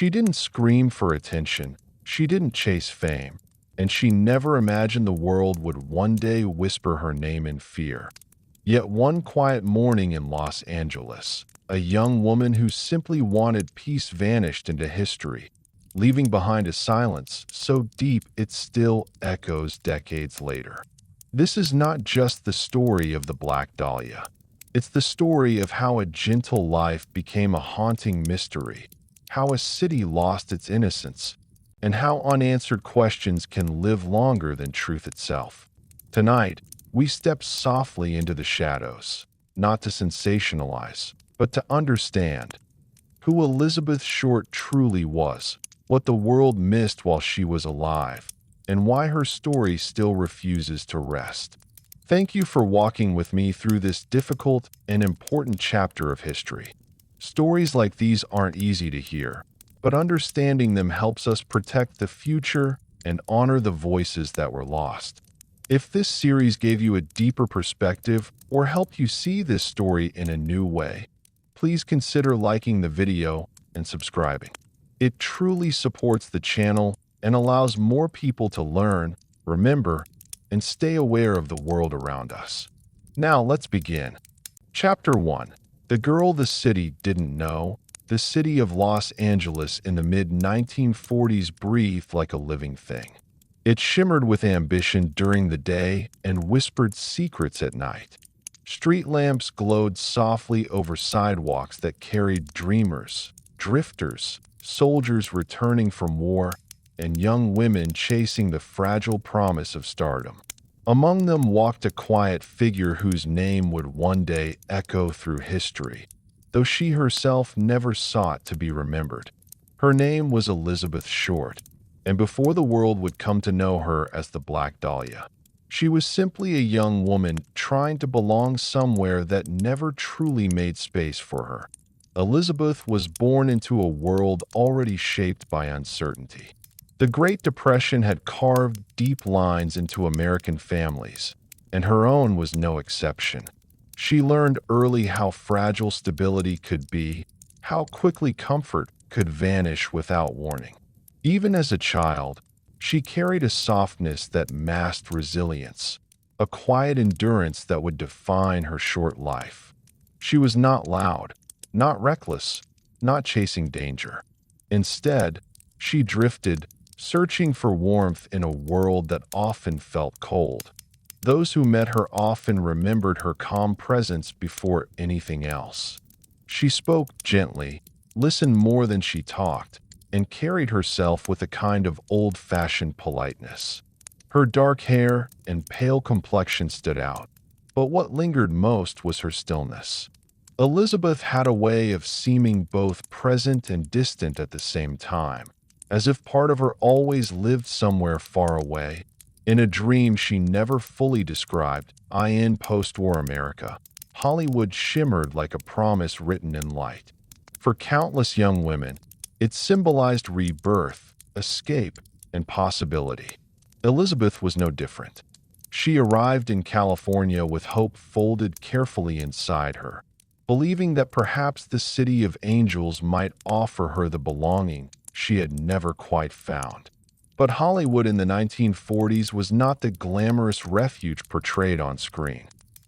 She didn't scream for attention, she didn't chase fame, and she never imagined the world would one day whisper her name in fear. Yet one quiet morning in Los Angeles, a young woman who simply wanted peace vanished into history, leaving behind a silence so deep it still echoes decades later. This is not just the story of the Black Dahlia. It's the story of how a gentle life became a haunting mystery, how a city lost its innocence, and how unanswered questions can live longer than truth itself. Tonight, we step softly into the shadows, not to sensationalize, but to understand who Elizabeth Short truly was, what the world missed while she was alive, and why her story still refuses to rest. Thank you for walking with me through this difficult and important chapter of history. Stories like these aren't easy to hear, but understanding them helps us protect the future and honor the voices that were lost. If this series gave you a deeper perspective or helped you see this story in a new way, please consider liking the video and subscribing. It truly supports the channel and allows more people to learn, remember, and stay aware of the world around us. Now let's begin. Chapter 1. The Girl the City Didn't Know. The city of Los Angeles in the mid-1940s breathed like a living thing. It shimmered with ambition during the day and whispered secrets at night. Street lamps glowed softly over sidewalks that carried dreamers, drifters, soldiers returning from war, and young women chasing the fragile promise of stardom. Among them walked a quiet figure whose name would one day echo through history, though she herself never sought to be remembered. Her name was Elizabeth Short, and before the world would come to know her as the Black Dahlia, she was simply a young woman trying to belong somewhere that never truly made space for her. Elizabeth was born into a world already shaped by uncertainty. The Great Depression had carved deep lines into American families, and her own was no exception. She learned early how fragile stability could be, how quickly comfort could vanish without warning. Even as a child, she carried a softness that masked resilience, a quiet endurance that would define her short life. She was not loud, not reckless, not chasing danger. Instead, she drifted, searching for warmth in a world that often felt cold. Those who met her often remembered her calm presence before anything else. She spoke gently, listened more than she talked, and carried herself with a kind of old-fashioned politeness. Her dark hair and pale complexion stood out, but what lingered most was her stillness. Elizabeth had a way of seeming both present and distant at the same time, as if part of her always lived somewhere far away, in a dream she never fully described. In post-war America, Hollywood shimmered like a promise written in light. For countless young women, it symbolized rebirth, escape, and possibility. Elizabeth was no different. She arrived in California with hope folded carefully inside her, believing that perhaps the city of angels might offer her the belonging she had never quite found. But Hollywood in the 1940s was not the glamorous refuge portrayed on screen.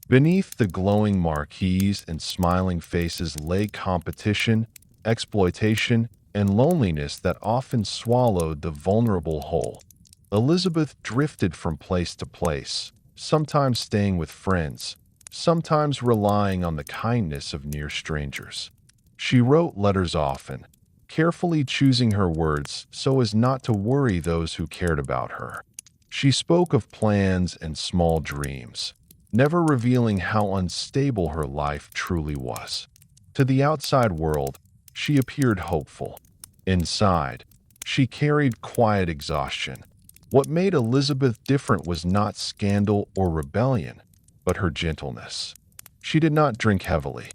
Beneath the glowing marquees and smiling faces lay competition, exploitation, and loneliness that often swallowed the vulnerable whole. Elizabeth drifted from place to place, sometimes staying with friends, sometimes relying on the kindness of near strangers. She wrote letters often, carefully choosing her words so as not to worry those who cared about her. She spoke of plans and small dreams, never revealing how unstable her life truly was. To the outside world, she appeared hopeful. Inside, she carried quiet exhaustion. What made Elizabeth different was not scandal or rebellion, but her gentleness. She did not drink heavily.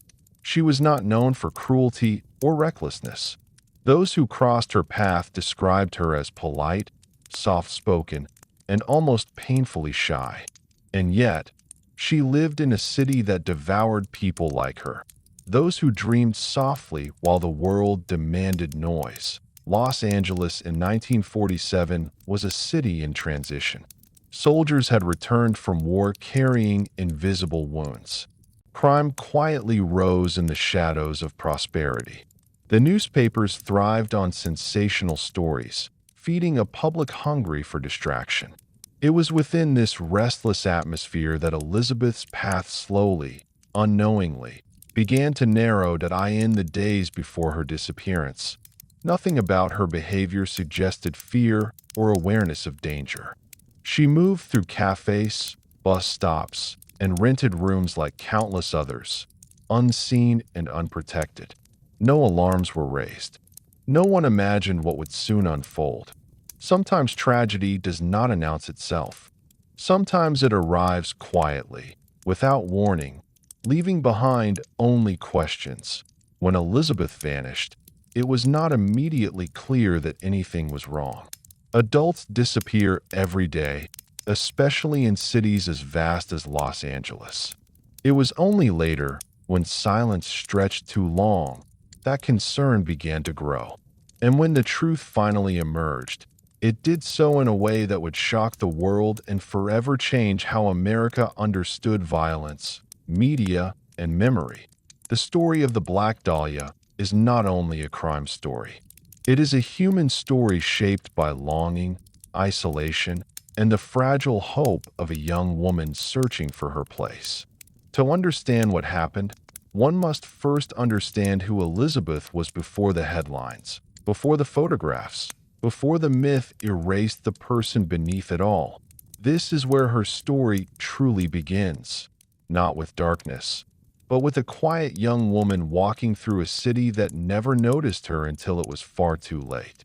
She was not known for cruelty or recklessness. Those who crossed her path described her as polite, soft-spoken, and almost painfully shy. And yet, she lived in a city that devoured people like her, those who dreamed softly while the world demanded noise, Los Angeles in 1947 was a city in transition. Soldiers had returned from war carrying invisible wounds. Crime quietly rose in the shadows of prosperity. The newspapers thrived on sensational stories, feeding a public hungry for distraction. It was within this restless atmosphere that Elizabeth's path slowly, unknowingly, began to narrow in the days before her disappearance. Nothing about her behavior suggested fear or awareness of danger. She moved through cafes, bus stops, and rented rooms like countless others, unseen and unprotected. No alarms were raised. No one imagined what would soon unfold. Sometimes tragedy does not announce itself. Sometimes it arrives quietly, without warning, leaving behind only questions. When Elizabeth vanished, it was not immediately clear that anything was wrong. Adults disappear every day, especially in cities as vast as Los Angeles. It was only later, when silence stretched too long, that concern began to grow. And when the truth finally emerged, it did so in a way that would shock the world and forever change how America understood violence, media, and memory. The story of the Black Dahlia is not only a crime story. It is a human story shaped by longing, isolation, and the fragile hope of a young woman searching for her place. To understand what happened, one must first understand who Elizabeth was before the headlines, before the photographs, before the myth erased the person beneath it all. This is where her story truly begins, not with darkness, but with a quiet young woman walking through a city that never noticed her until it was far too late.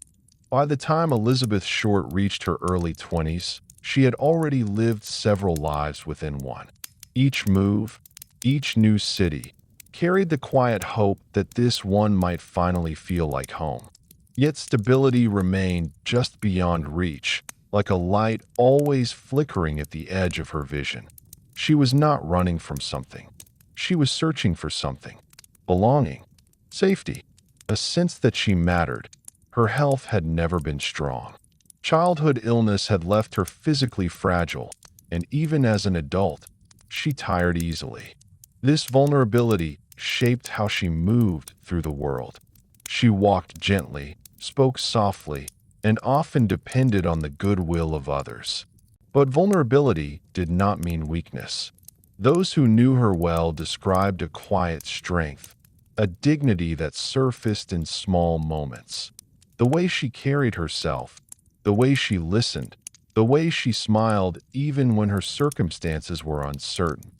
By the time Elizabeth Short reached her early 20s, she had already lived several lives within one. Each move, each new city, carried the quiet hope that this one might finally feel like home. Yet stability remained just beyond reach, like a light always flickering at the edge of her vision. She was not running from something. She was searching for something. Belonging. Safety. A sense that she mattered. Her health had never been strong. Childhood illness had left her physically fragile, and even as an adult, she tired easily. This vulnerability shaped how she moved through the world. She walked gently, spoke softly, and often depended on the goodwill of others. But vulnerability did not mean weakness. Those who knew her well described a quiet strength, a dignity that surfaced in small moments. The way she carried herself, the way she listened, the way she smiled even when her circumstances were uncertain.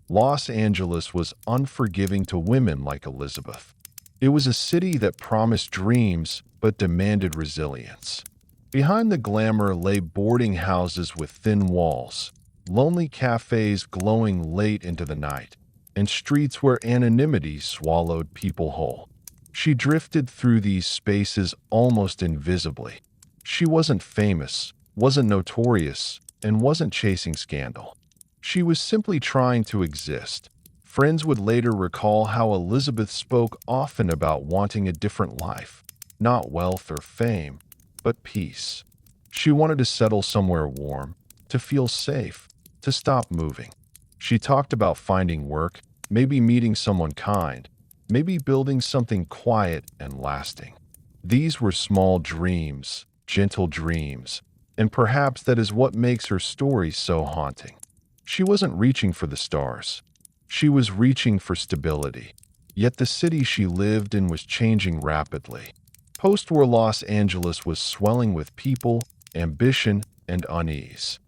Los Angeles was unforgiving to women like Elizabeth. It was a city that promised dreams but demanded resilience. Behind the glamour lay boarding houses with thin walls, lonely cafes glowing late into the night, and streets where anonymity swallowed people whole. She drifted through these spaces almost invisibly. She wasn't famous, wasn't notorious, and wasn't chasing scandal. She was simply trying to exist. Friends would later recall how Elizabeth spoke often about wanting a different life, not wealth or fame, but peace. She wanted to settle somewhere warm, to feel safe, to stop moving. She talked about finding work, maybe meeting someone kind, maybe building something quiet and lasting. These were small dreams, gentle dreams, and perhaps that is what makes her story so haunting. She wasn't reaching for the stars. She was reaching for stability. Yet the city she lived in was changing rapidly. Post-war Los Angeles was swelling with people, ambition, and unease.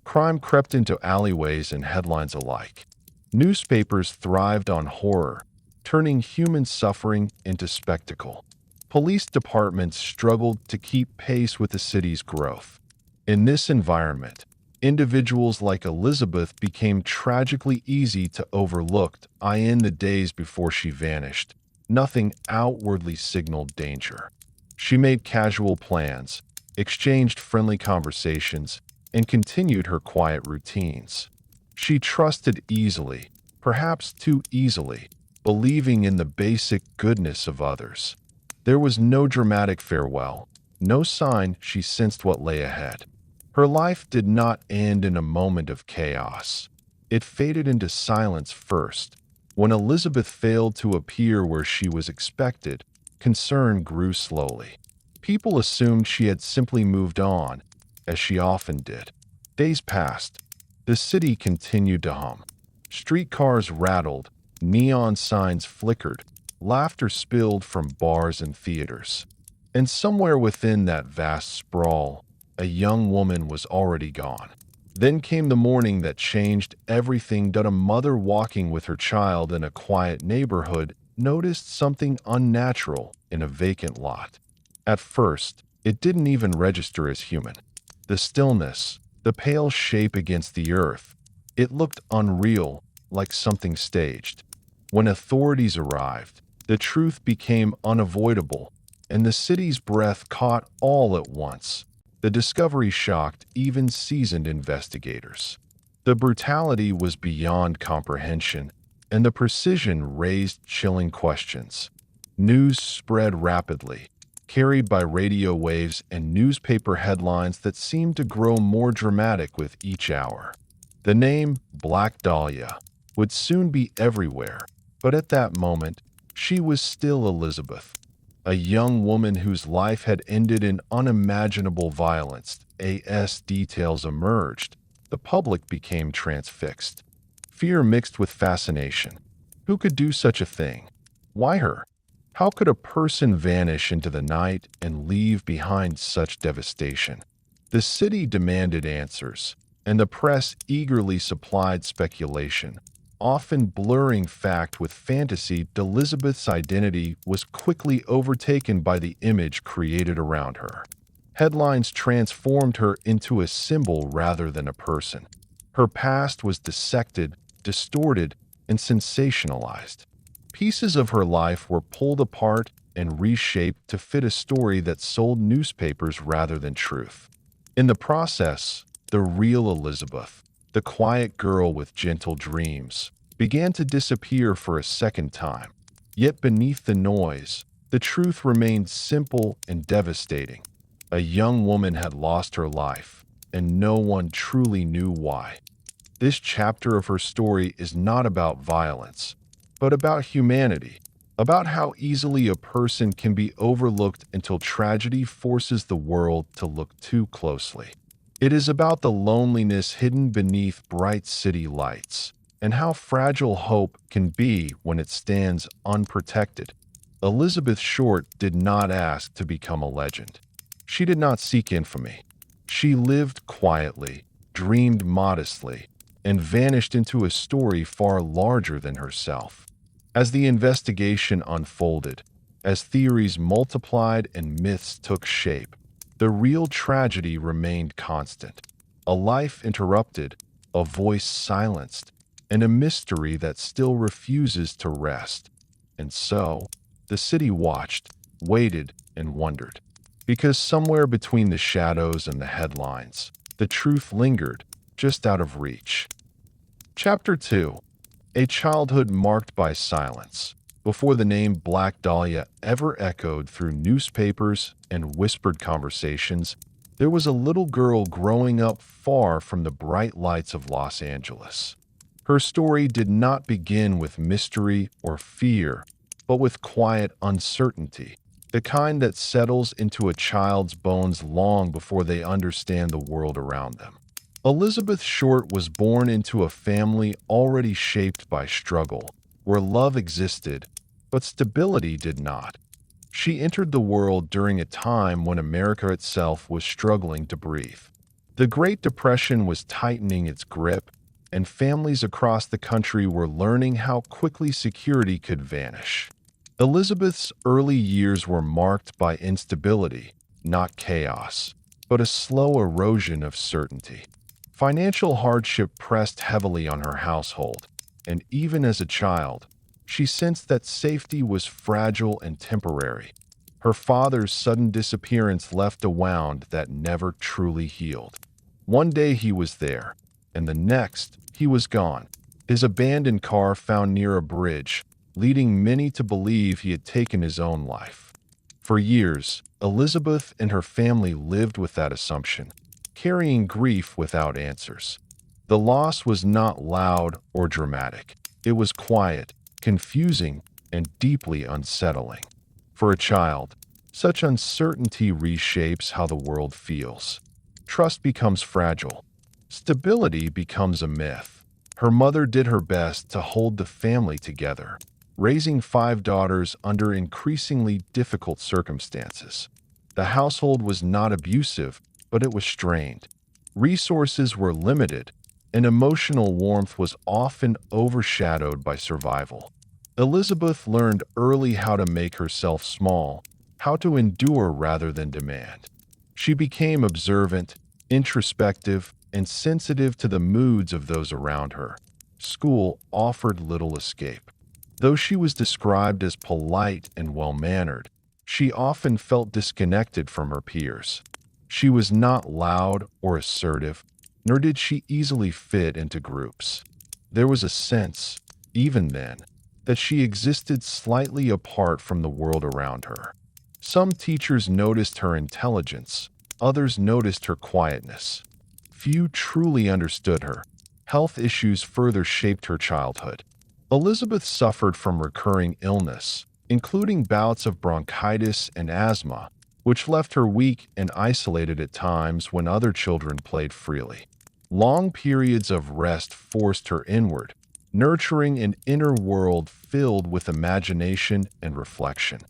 Crime crept into alleyways and headlines alike. Newspapers thrived on horror, turning human suffering into spectacle. Police departments struggled to keep pace with the city's growth. In this environment, individuals like Elizabeth became tragically easy to overlook. In the days before she vanished, nothing outwardly signaled danger. She made casual plans, exchanged friendly conversations, and continued her quiet routines. She trusted easily, perhaps too easily, believing in the basic goodness of others. There was no dramatic farewell, no sign she sensed what lay ahead. Her life did not end in a moment of chaos. It faded into silence first. When Elizabeth failed to appear where she was expected, concern grew slowly. People assumed she had simply moved on, as she often did. Days passed. The city continued to hum. Streetcars rattled, neon signs flickered, laughter spilled from bars and theaters. And somewhere within that vast sprawl, a young woman was already gone. Then came the morning that changed everything. A mother walking with her child in a quiet neighborhood noticed something unnatural in a vacant lot. At first, it didn't even register as human. The stillness, the pale shape against the earth, it looked unreal, like something staged. When authorities arrived, the truth became unavoidable, and the city's breath caught all at once. The discovery shocked even seasoned investigators. The brutality was beyond comprehension, and the precision raised chilling questions. News spread rapidly, carried by radio waves and newspaper headlines that seemed to grow more dramatic with each hour. The name Black Dahlia would soon be everywhere, but at that moment, she was still Elizabeth, a young woman whose life had ended in unimaginable violence. As details emerged, the public became transfixed. Fear mixed with fascination. Who could do such a thing? Why her? How could a person vanish into the night and leave behind such devastation? The city demanded answers, and the press eagerly supplied speculation, often blurring fact with fantasy. Elizabeth's identity was quickly overtaken by the image created around her. Headlines transformed her into a symbol rather than a person. Her past was dissected, distorted, and sensationalized. Pieces of her life were pulled apart and reshaped to fit a story that sold newspapers rather than truth. In the process, the real Elizabeth, the quiet girl with gentle dreams, began to disappear for a second time. Yet beneath the noise, the truth remained simple and devastating. A young woman had lost her life, and no one truly knew why. This chapter of her story is not about violence, but about humanity, about how easily a person can be overlooked until tragedy forces the world to look too closely. It is about the loneliness hidden beneath bright city lights, and how fragile hope can be when it stands unprotected. Elizabeth Short did not ask to become a legend. She did not seek infamy. She lived quietly, dreamed modestly, and vanished into a story far larger than herself. As the investigation unfolded, as theories multiplied and myths took shape, the real tragedy remained constant. A life interrupted, a voice silenced, and a mystery that still refuses to rest. And so, the city watched, waited, and wondered. Because somewhere between the shadows and the headlines, the truth lingered, just out of reach. Chapter 2. A childhood marked by silence. Before the name Black Dahlia ever echoed through newspapers and whispered conversations, there was a little girl growing up far from the bright lights of Los Angeles. Her story did not begin with mystery or fear, but with quiet uncertainty, the kind that settles into a child's bones long before they understand the world around them. Elizabeth Short was born into a family already shaped by struggle, where love existed, but stability did not. She entered the world during a time when America itself was struggling to breathe. The Great Depression was tightening its grip, and families across the country were learning how quickly security could vanish. Elizabeth's early years were marked by instability, not chaos, but a slow erosion of certainty. Financial hardship pressed heavily on her household, and even as a child, she sensed that safety was fragile and temporary. Her father's sudden disappearance left a wound that never truly healed. One day he was there, and the next he was gone, his abandoned car found near a bridge, leading many to believe he had taken his own life. For years, Elizabeth and her family lived with that assumption, carrying grief without answers. The loss was not loud or dramatic. It was quiet, confusing, and deeply unsettling. For a child, such uncertainty reshapes how the world feels. Trust becomes fragile. Stability becomes a myth. Her mother did her best to hold the family together, raising five daughters under increasingly difficult circumstances. The household was not abusive, but it was strained. Resources were limited, and emotional warmth was often overshadowed by survival. Elizabeth learned early how to make herself small, how to endure rather than demand. She became observant, introspective, and sensitive to the moods of those around her. School offered little escape. Though she was described as polite and well-mannered, she often felt disconnected from her peers. She was not loud or assertive, nor did she easily fit into groups. There was a sense, even then, that she existed slightly apart from the world around her. Some teachers noticed her intelligence, others noticed her quietness. Few truly understood her. Health issues further shaped her childhood. Elizabeth suffered from recurring illness, including bouts of bronchitis and asthma, which left her weak and isolated at times when other children played freely. Long periods of rest forced her inward, nurturing an inner world filled with imagination and reflection.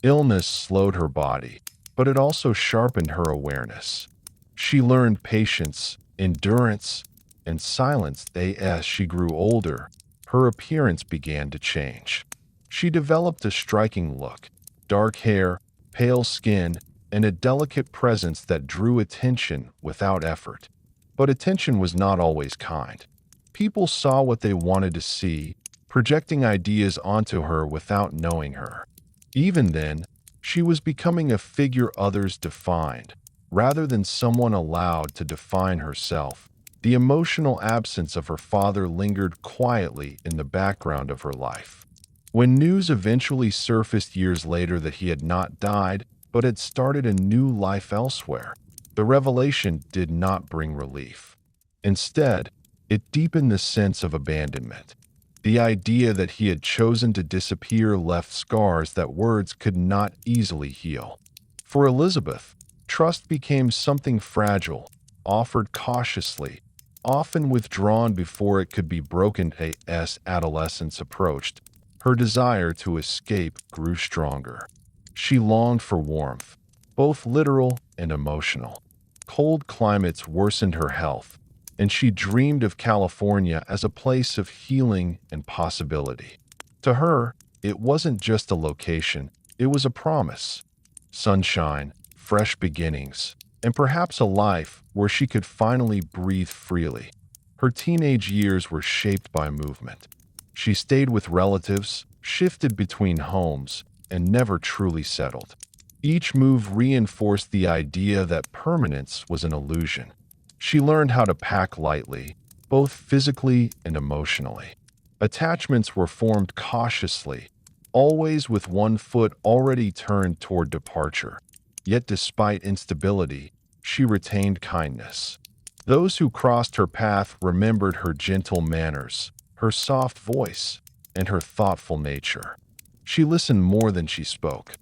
Illness slowed her body, but it also sharpened her awareness. She learned patience, endurance, and silence. As she grew older, her appearance began to change. She developed a striking look, dark hair, pale skin, and a delicate presence that drew attention without effort. But attention was not always kind. People saw what they wanted to see, projecting ideas onto her without knowing her. Even then, she was becoming a figure others defined, rather than someone allowed to define herself. The emotional absence of her father lingered quietly in the background of her life. When news eventually surfaced years later that he had not died, but had started a new life elsewhere, the revelation did not bring relief. Instead, it deepened the sense of abandonment. The idea that he had chosen to disappear left scars that words could not easily heal. For Elizabeth, trust became something fragile, offered cautiously, often withdrawn before it could be broken. As adolescence approached, her desire to escape grew stronger. She longed for warmth, both literal and emotional. Cold climates worsened her health, and she dreamed of California as a place of healing and possibility. To her, it wasn't just a location, it was a promise. Sunshine, fresh beginnings, and perhaps a life where she could finally breathe freely. Her teenage years were shaped by movement. She stayed with relatives, shifted between homes, and never truly settled. Each move reinforced the idea that permanence was an illusion. She learned how to pack lightly, both physically and emotionally. Attachments were formed cautiously, always with one foot already turned toward departure. Yet despite instability, she retained kindness. Those who crossed her path remembered her gentle manners, her soft voice, and her thoughtful nature. She listened more than she spoke.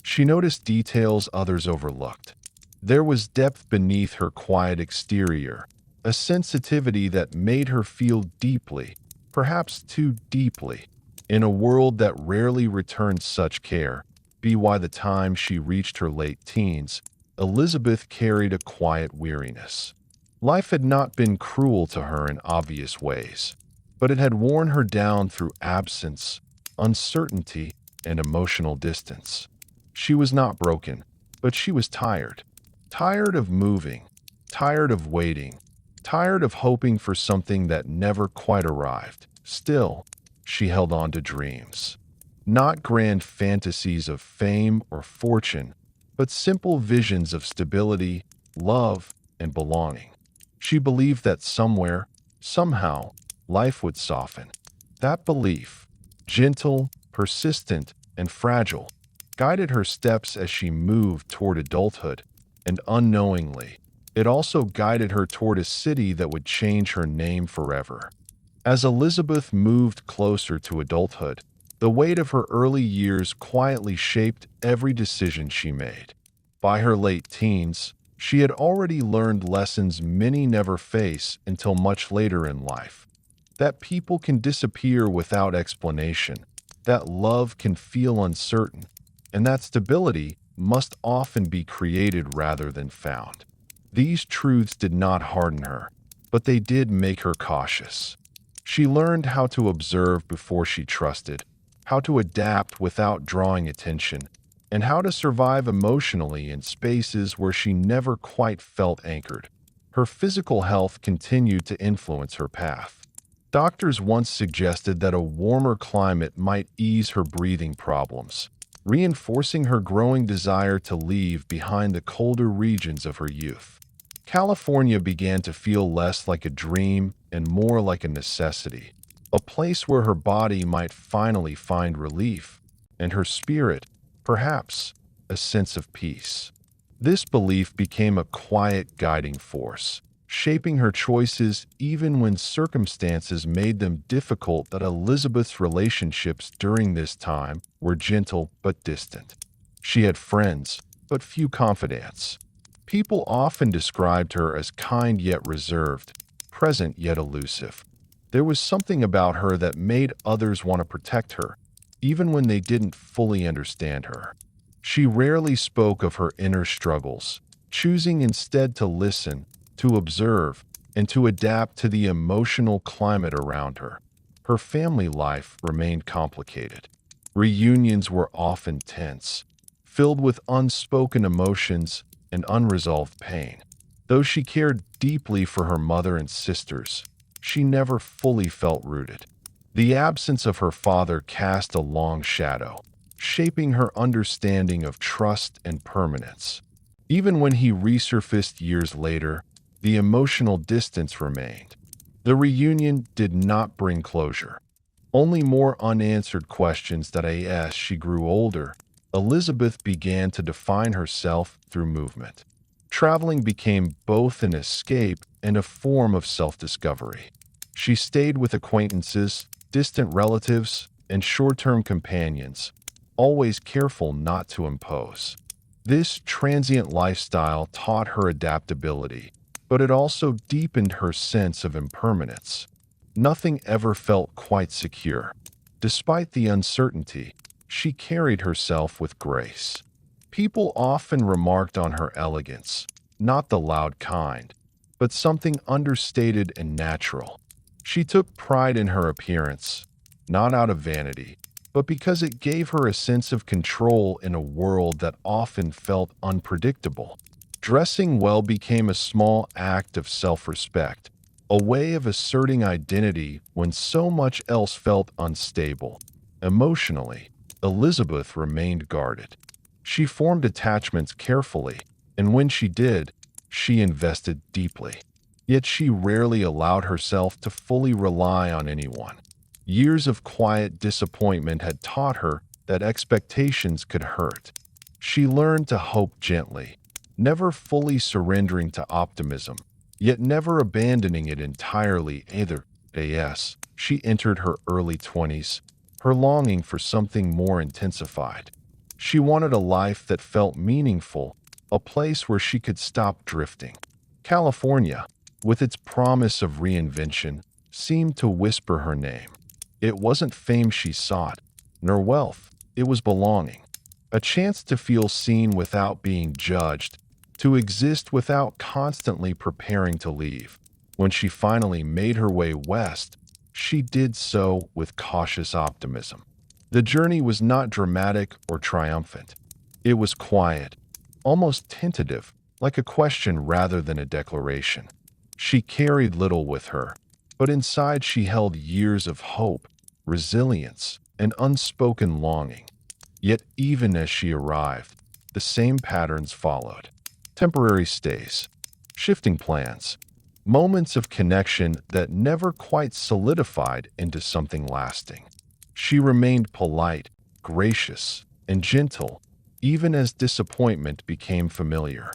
She noticed details others overlooked. There was depth beneath her quiet exterior, a sensitivity that made her feel deeply, perhaps too deeply, in a world that rarely returned such care. By the time she reached her late teens, Elizabeth carried a quiet weariness. Life had not been cruel to her in obvious ways, but it had worn her down through absence, uncertainty, and emotional distance. She was not broken, but she was tired. Tired of moving, tired of waiting, tired of hoping for something that never quite arrived. Still, she held on to dreams. Not grand fantasies of fame or fortune, but simple visions of stability, love, and belonging. She believed that somewhere, somehow, life would soften. That belief, gentle, persistent, and fragile, guided her steps as she moved toward adulthood, and unknowingly, it also guided her toward a city that would change her name forever. As Elizabeth moved closer to adulthood, the weight of her early years quietly shaped every decision she made. By her late teens, she had already learned lessons many never face until much later in life. That people can disappear without explanation, that love can feel uncertain, and that stability must often be created rather than found. These truths did not harden her, but they did make her cautious. She learned how to observe before she trusted, how to adapt without drawing attention, and how to survive emotionally in spaces where she never quite felt anchored. Her physical health continued to influence her path. Doctors once suggested that a warmer climate might ease her breathing problems, reinforcing her growing desire to leave behind the colder regions of her youth. California began to feel less like a dream and more like a necessity, a place where her body might finally find relief, and her spirit, perhaps, a sense of peace. This belief became a quiet guiding force, shaping her choices even when circumstances made them difficult. That Elizabeth's relationships during this time were gentle but distant. She had friends, but few confidants. People often described her as kind yet reserved, present yet elusive. There was something about her that made others want to protect her, even when they didn't fully understand her. She rarely spoke of her inner struggles, choosing instead to listen, to observe, and to adapt to the emotional climate around her. Her family life remained complicated. Reunions were often tense, filled with unspoken emotions and unresolved pain. Though she cared deeply for her mother and sisters, she never fully felt rooted. The absence of her father cast a long shadow, shaping her understanding of trust and permanence. Even when he resurfaced years later, the emotional distance remained. The reunion did not bring closure, only more unanswered questions. That as she grew older, Elizabeth began to define herself through movement. Traveling became both an escape and a form of self-discovery. She stayed with acquaintances, distant relatives, and short-term companions, always careful not to impose. This transient lifestyle taught her adaptability, but it also deepened her sense of impermanence. Nothing ever felt quite secure. Despite the uncertainty, she carried herself with grace. People often remarked on her elegance, not the loud kind, but something understated and natural. She took pride in her appearance, not out of vanity, but because it gave her a sense of control in a world that often felt unpredictable. Dressing well became a small act of self-respect, a way of asserting identity when so much else felt unstable. Emotionally, Elizabeth remained guarded. She formed attachments carefully, and when she did, she invested deeply. Yet she rarely allowed herself to fully rely on anyone. Years of quiet disappointment had taught her that expectations could hurt. She learned to hope gently, never fully surrendering to optimism, yet never abandoning it entirely either. As she entered her early 20s, her longing for something more intensified. She wanted a life that felt meaningful, a place where she could stop drifting. California, with its promise of reinvention, seemed to whisper her name. It wasn't fame she sought, nor wealth, it was belonging. A chance to feel seen without being judged, to exist without constantly preparing to leave. When she finally made her way west, she did so with cautious optimism. The journey was not dramatic or triumphant. It was quiet, almost tentative, like a question rather than a declaration. She carried little with her, but inside she held years of hope, resilience, and unspoken longing. Yet even as she arrived, the same patterns followed. Temporary stays, shifting plans, moments of connection that never quite solidified into something lasting. She remained polite, gracious, and gentle, even as disappointment became familiar.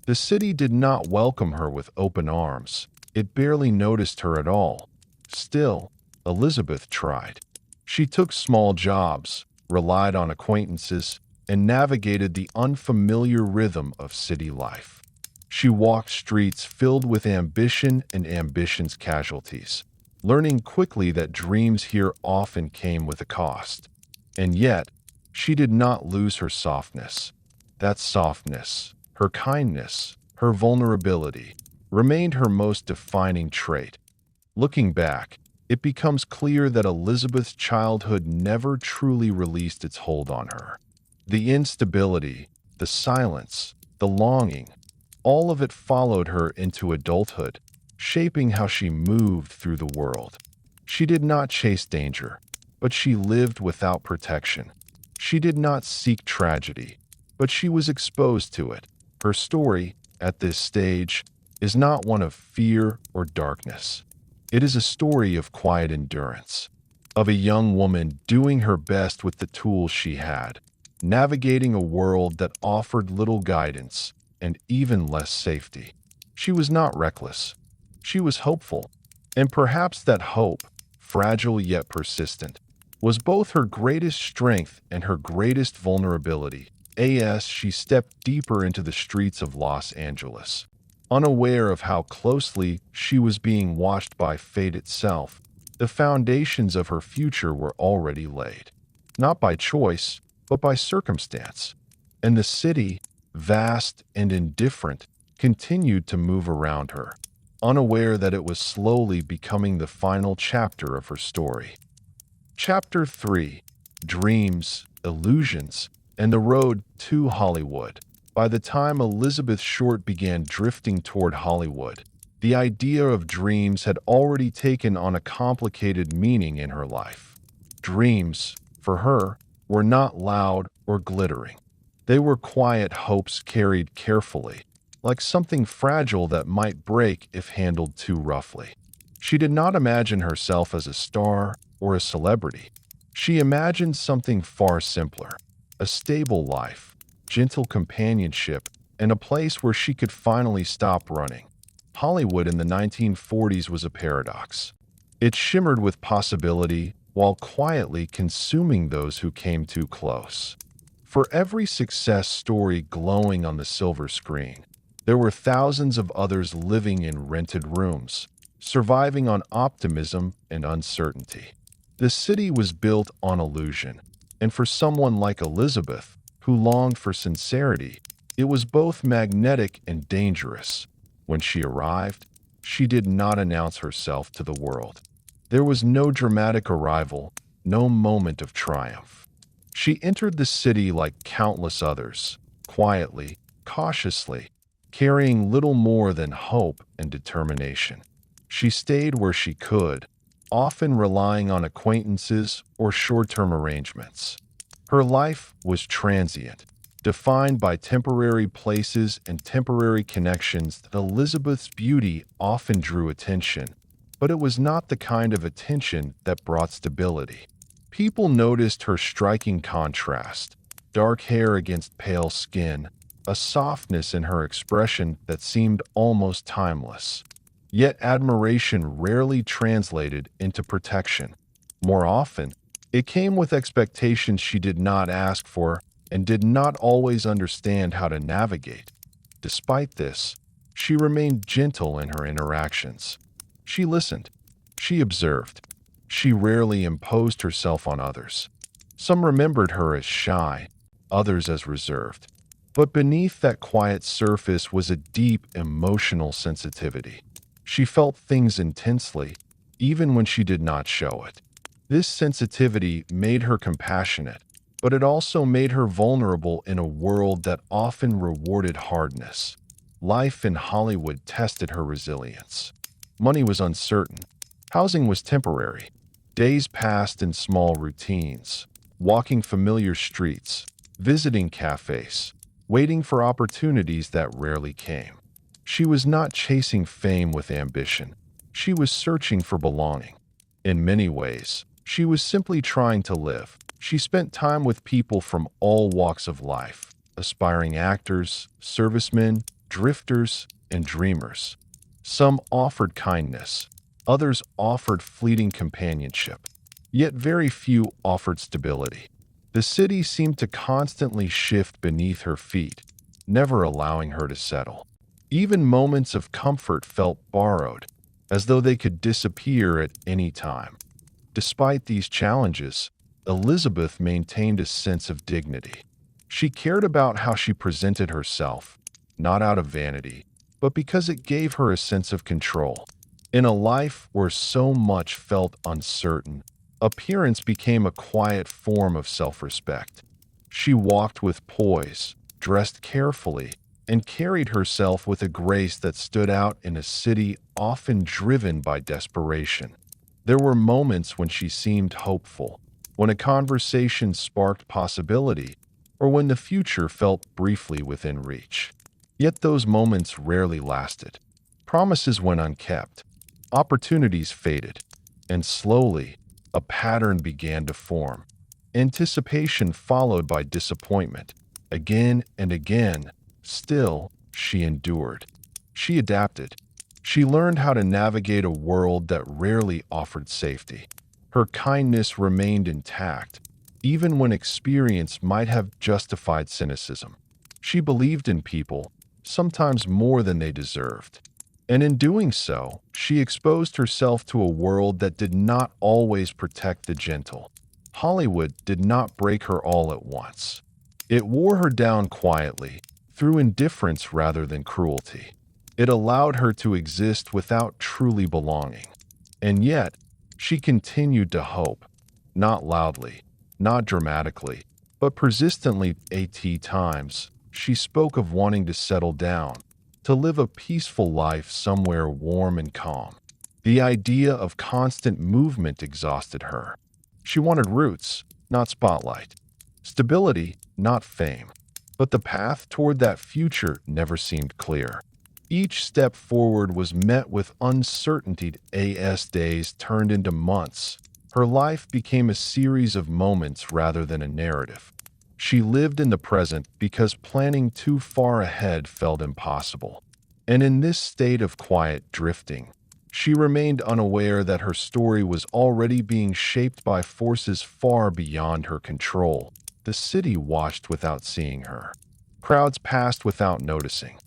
The city did not welcome her with open arms. It barely noticed her at all. Still, Elizabeth tried. She took small jobs, relied on acquaintances, and navigated the unfamiliar rhythm of city life. She walked streets filled with ambition and ambition's casualties, learning quickly that dreams here often came with a cost. And yet, she did not lose her softness. That softness, her kindness, her vulnerability, remained her most defining trait. Looking back, it becomes clear that Elizabeth's childhood never truly released its hold on her. The instability, the silence, the longing, all of it followed her into adulthood, shaping how she moved through the world. She did not chase danger, but she lived without protection. She did not seek tragedy, but she was exposed to it. Her story, at this stage, is not one of fear or darkness. It is a story of quiet endurance, of a young woman doing her best with the tools she had, navigating a world that offered little guidance and even less safety. She was not reckless. She was hopeful, and perhaps that hope, fragile yet persistent, was both her greatest strength and her greatest vulnerability as she stepped deeper into the streets of Los Angeles. Unaware of how closely she was being watched by fate itself, the foundations of her future were already laid. Not by choice, but by circumstance. And the city, vast and indifferent, continued to move around her, unaware that it was slowly becoming the final chapter of her story. Chapter 3: Dreams, Illusions, and the Road to Hollywood. By the time Elizabeth Short began drifting toward Hollywood, the idea of dreams had already taken on a complicated meaning in her life. Dreams, for her, were not loud or glittering. They were quiet hopes carried carefully, like something fragile that might break if handled too roughly. She did not imagine herself as a star or a celebrity. She imagined something far simpler: a stable life, gentle companionship, and a place where she could finally stop running. Hollywood in the 1940s was a paradox. It shimmered with possibility while quietly consuming those who came too close. For every success story glowing on the silver screen, there were thousands of others living in rented rooms, surviving on optimism and uncertainty. The city was built on illusion, and for someone like Elizabeth, who longed for sincerity, it was both magnetic and dangerous. When she arrived, she did not announce herself to the world. There was no dramatic arrival, no moment of triumph. She entered the city like countless others, quietly, cautiously, carrying little more than hope and determination. She stayed where she could, often relying on acquaintances or short-term arrangements. Her life was transient, defined by temporary places and temporary connections. That Elizabeth's beauty often drew attention, but it was not the kind of attention that brought stability. People noticed her striking contrast: dark hair against pale skin, a softness in her expression that seemed almost timeless. Yet admiration rarely translated into protection. More often, it came with expectations she did not ask for and did not always understand how to navigate. Despite this, she remained gentle in her interactions. She listened. She observed. She rarely imposed herself on others. Some remembered her as shy, others as reserved. But beneath that quiet surface was a deep emotional sensitivity. She felt things intensely, even when she did not show it. This sensitivity made her compassionate, but it also made her vulnerable in a world that often rewarded hardness. Life in Hollywood tested her resilience. Money was uncertain. Housing was temporary. Days passed in small routines, walking familiar streets, visiting cafes, waiting for opportunities that rarely came. She was not chasing fame with ambition. She was searching for belonging. In many ways, she was simply trying to live. She spent time with people from all walks of life, aspiring actors, servicemen, drifters, and dreamers. Some offered kindness, others offered fleeting companionship, yet very few offered stability. The city seemed to constantly shift beneath her feet, never allowing her to settle. Even moments of comfort felt borrowed, as though they could disappear at any time. Despite these challenges, Elizabeth maintained a sense of dignity. She cared about how she presented herself, not out of vanity, but because it gave her a sense of control. In a life where so much felt uncertain, appearance became a quiet form of self-respect. She walked with poise, dressed carefully, and carried herself with a grace that stood out in a city often driven by desperation. There were moments when she seemed hopeful, when a conversation sparked possibility, or when the future felt briefly within reach. Yet those moments rarely lasted. Promises went unkept, opportunities faded, and slowly, a pattern began to form. Anticipation followed by disappointment. Again and again, still, she endured. She adapted. She learned how to navigate a world that rarely offered safety. Her kindness remained intact, even when experience might have justified cynicism. She believed in people, sometimes more than they deserved. And in doing so, she exposed herself to a world that did not always protect the gentle. Hollywood did not break her all at once. It wore her down quietly, through indifference rather than cruelty. It allowed her to exist without truly belonging. And yet, she continued to hope, not loudly, not dramatically, but persistently. At times, she spoke of wanting to settle down, to live a peaceful life somewhere warm and calm. The idea of constant movement exhausted her. She wanted roots, not spotlight. Stability, not fame. But the path toward that future never seemed clear. Each step forward was met with uncertainty. As days turned into months, her life became a series of moments rather than a narrative. She lived in the present because planning too far ahead felt impossible. And in this state of quiet drifting, she remained unaware that her story was already being shaped by forces far beyond her control. The city watched without seeing her. Crowds passed without noticing.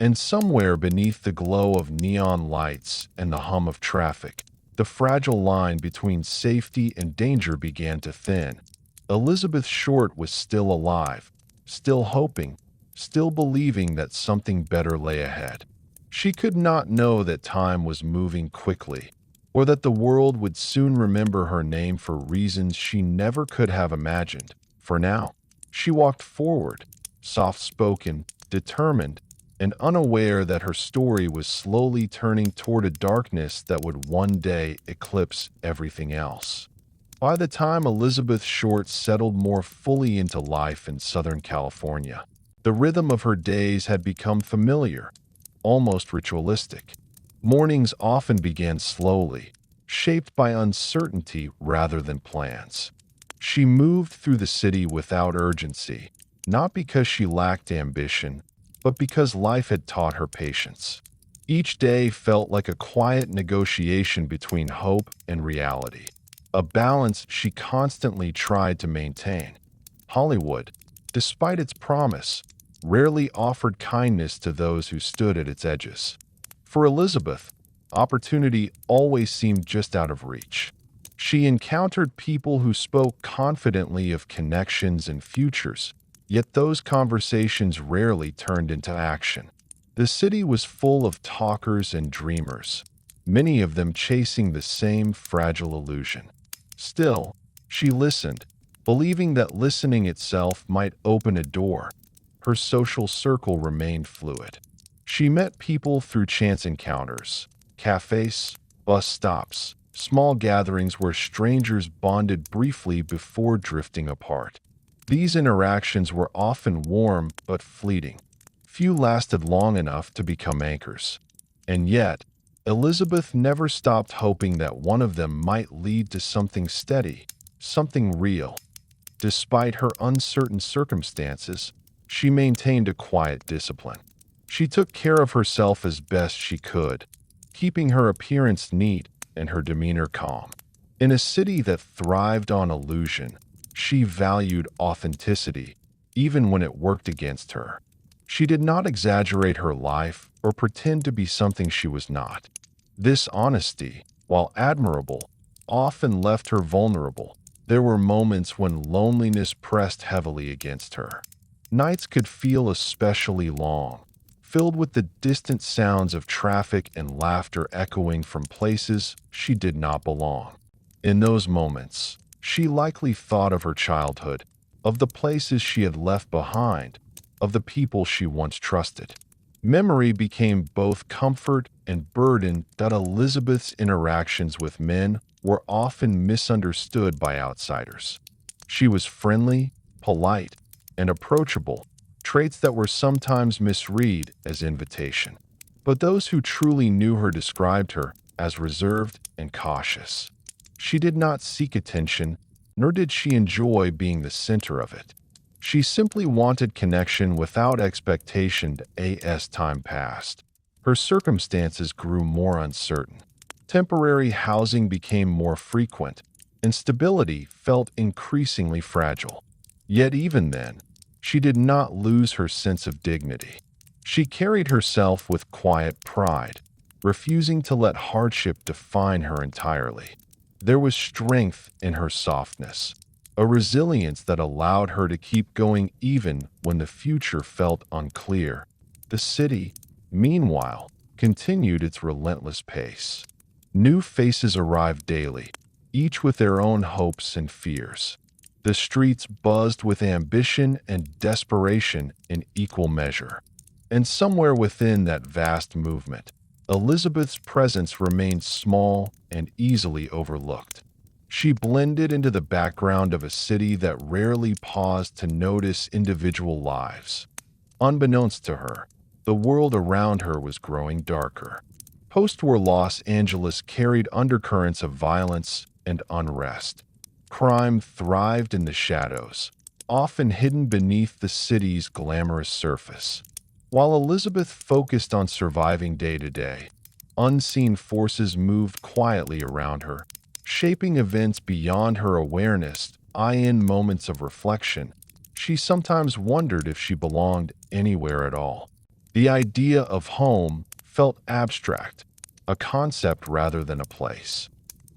And somewhere beneath the glow of neon lights and the hum of traffic, the fragile line between safety and danger began to thin. Elizabeth Short was still alive, still hoping, still believing that something better lay ahead. She could not know that time was moving quickly, or that the world would soon remember her name for reasons she never could have imagined. For now, she walked forward, soft-spoken, determined, and unaware that her story was slowly turning toward a darkness that would one day eclipse everything else. By the time Elizabeth Short settled more fully into life in Southern California, the rhythm of her days had become familiar, almost ritualistic. Mornings often began slowly, shaped by uncertainty rather than plans. She moved through the city without urgency, not because she lacked ambition, but because life had taught her patience. Each day felt like a quiet negotiation between hope and reality, a balance she constantly tried to maintain. Hollywood, despite its promise, rarely offered kindness to those who stood at its edges. For Elizabeth, opportunity always seemed just out of reach. She encountered people who spoke confidently of connections and futures, yet those conversations rarely turned into action. The city was full of talkers and dreamers, many of them chasing the same fragile illusion. Still, she listened, believing that listening itself might open a door. Her social circle remained fluid. She met people through chance encounters, cafes, bus stops, small gatherings where strangers bonded briefly before drifting apart. These interactions were often warm but fleeting. Few lasted long enough to become anchors. And yet, Elizabeth never stopped hoping that one of them might lead to something steady, something real. Despite her uncertain circumstances, she maintained a quiet discipline. She took care of herself as best she could, keeping her appearance neat and her demeanor calm. In a city that thrived on illusion, she valued authenticity, even when it worked against her. She did not exaggerate her life or pretend to be something she was not. This honesty, while admirable, often left her vulnerable. There were moments when loneliness pressed heavily against her. Nights could feel especially long, filled with the distant sounds of traffic and laughter echoing from places she did not belong. In those moments, she likely thought of her childhood, of the places she had left behind, of the people she once trusted. Memory became both comfort and burden that Elizabeth's interactions with men were often misunderstood by outsiders. She was friendly, polite, and approachable, traits that were sometimes misread as invitation. But those who truly knew her described her as reserved and cautious. She did not seek attention, nor did she enjoy being the center of it. She simply wanted connection without expectation. As time passed, her circumstances grew more uncertain. Temporary housing became more frequent, and stability felt increasingly fragile. Yet even then, she did not lose her sense of dignity. She carried herself with quiet pride, refusing to let hardship define her entirely. There was strength in her softness, a resilience that allowed her to keep going even when the future felt unclear. The city, meanwhile, continued its relentless pace. New faces arrived daily, each with their own hopes and fears. The streets buzzed with ambition and desperation in equal measure. And somewhere within that vast movement, Elizabeth's presence remained small and easily overlooked. She blended into the background of a city that rarely paused to notice individual lives. Unbeknownst to her, the world around her was growing darker. Post-war Los Angeles carried undercurrents of violence and unrest. Crime thrived in the shadows, often hidden beneath the city's glamorous surface. While Elizabeth focused on surviving day to day, unseen forces moved quietly around her, shaping events beyond her awareness. In moments of reflection, she sometimes wondered if she belonged anywhere at all. The idea of home felt abstract, a concept rather than a place.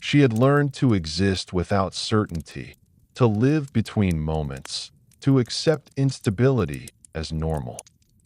She had learned to exist without certainty, to live between moments, to accept instability as normal.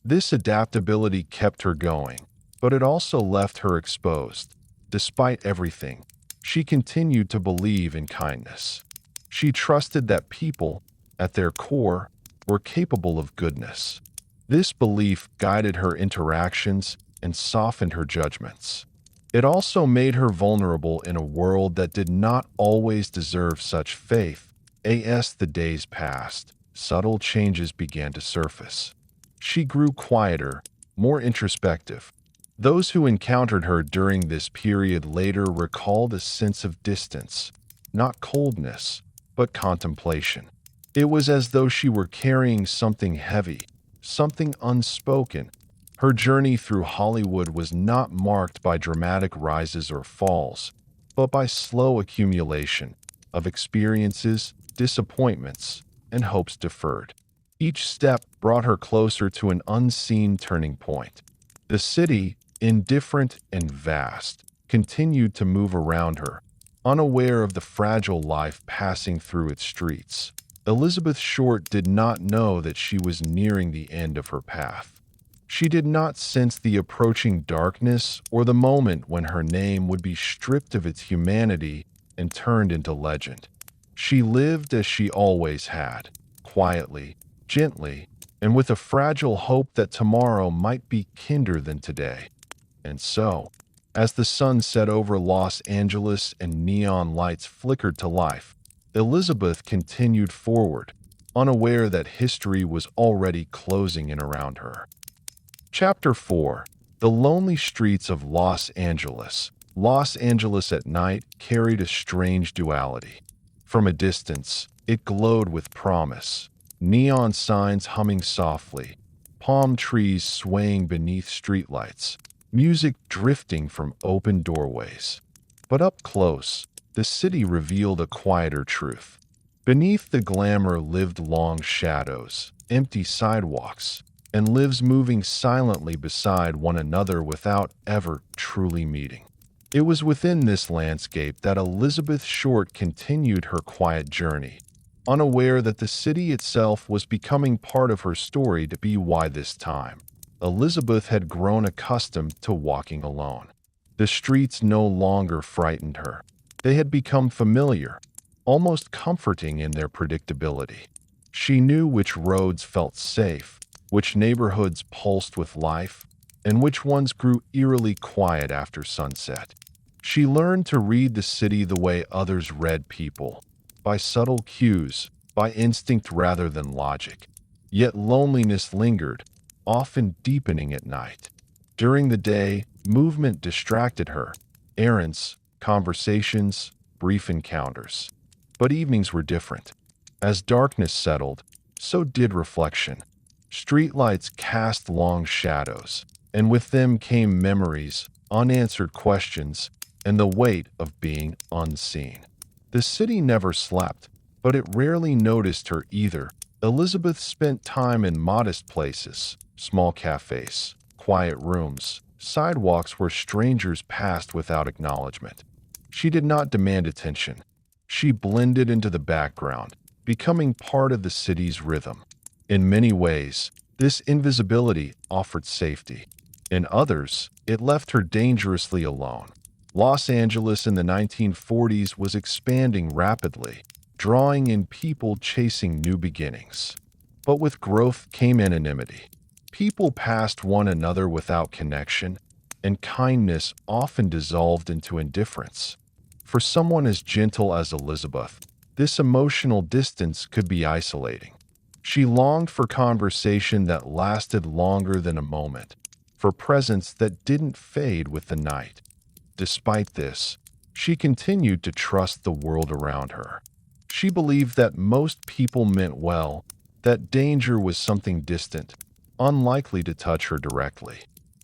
This adaptability kept her going, but it also left her exposed. Despite everything, she continued to believe in kindness. She trusted that people, at their core, were capable of goodness. This belief guided her interactions and softened her judgments. It also made her vulnerable in a world that did not always deserve such faith. As the days passed, subtle changes began to surface. She grew quieter, more introspective. Those who encountered her during this period later recalled a sense of distance, not coldness, but contemplation. It was as though she were carrying something heavy, something unspoken. Her journey through Hollywood was not marked by dramatic rises or falls, but by slow accumulation of experiences, disappointments, and hopes deferred. Each step brought her closer to an unseen turning point. The city, indifferent and vast, continued to move around her, unaware of the fragile life passing through its streets. Elizabeth Short did not know that she was nearing the end of her path. She did not sense the approaching darkness or the moment when her name would be stripped of its humanity and turned into legend. She lived as she always had, quietly, gently, and with a fragile hope that tomorrow might be kinder than today. And so, as the sun set over Los Angeles and neon lights flickered to life, Elizabeth continued forward, unaware that history was already closing in around her. Chapter 4. The Lonely Streets of Los Angeles. Los Angeles at night carried a strange duality. From a distance, it glowed with promise. neon signs humming softly, palm trees swaying beneath streetlights, music drifting from open doorways. But up close, the city revealed a quieter truth. Beneath the glamour lived long shadows, empty sidewalks, and lives moving silently beside one another without ever truly meeting. It was within this landscape that Elizabeth Short continued her quiet journey, unaware that the city itself was becoming part of her story. To be why this time, Elizabeth had grown accustomed to walking alone. The streets no longer frightened her. They had become familiar, almost comforting in their predictability. She knew which roads felt safe, which neighborhoods pulsed with life, and which ones grew eerily quiet after sunset. She learned to read the city the way others read people, by subtle cues, by instinct rather than logic. Yet loneliness lingered, often deepening at night. During the day, movement distracted her, errands, conversations, brief encounters. But evenings were different. As darkness settled, so did reflection. Streetlights cast long shadows, and with them came memories, unanswered questions, and the weight of being unseen. The city never slept, but it rarely noticed her either. Elizabeth spent time in modest places, small cafes, quiet rooms, sidewalks where strangers passed without acknowledgement. She did not demand attention. She blended into the background, becoming part of the city's rhythm. In many ways, this invisibility offered safety. In others, it left her dangerously alone. Los Angeles in the 1940s was expanding rapidly, drawing in people chasing new beginnings. But with growth came anonymity. People passed one another without connection, and kindness often dissolved into indifference. For someone as gentle as Elizabeth, this emotional distance could be isolating. She longed for conversation that lasted longer than a moment, for presence that didn't fade with the night. Despite this, she continued to trust the world around her. She believed that most people meant well, that danger was something distant, unlikely to touch her directly.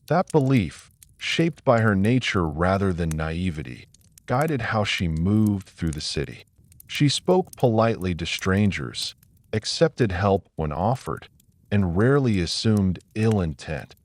That belief, shaped by her nature rather than naivety, guided how she moved through the city. She spoke politely to strangers, accepted help when offered, and rarely assumed ill intent.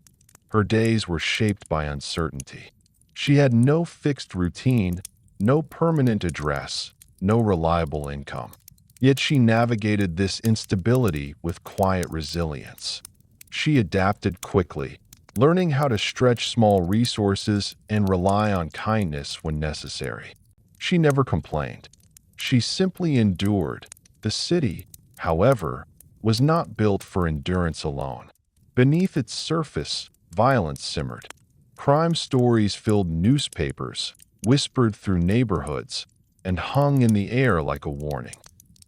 Her days were shaped by uncertainty. She had no fixed routine, no permanent address, no reliable income. Yet she navigated this instability with quiet resilience. She adapted quickly, learning how to stretch small resources and rely on kindness when necessary. She never complained. She simply endured. The city, however, was not built for endurance alone. Beneath its surface, violence simmered. Crime stories filled newspapers, whispered through neighborhoods, and hung in the air like a warning.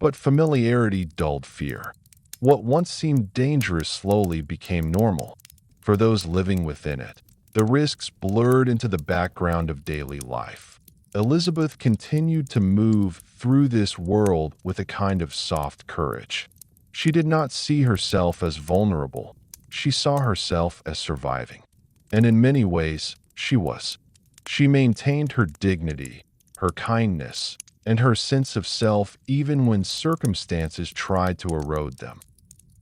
But familiarity dulled fear. What once seemed dangerous slowly became normal. For those living within it, the risks blurred into the background of daily life. Elizabeth continued to move through this world with a kind of soft courage. She did not see herself as vulnerable. She saw herself as surviving. And in many ways, she was. She maintained her dignity, her kindness, and her sense of self even when circumstances tried to erode them.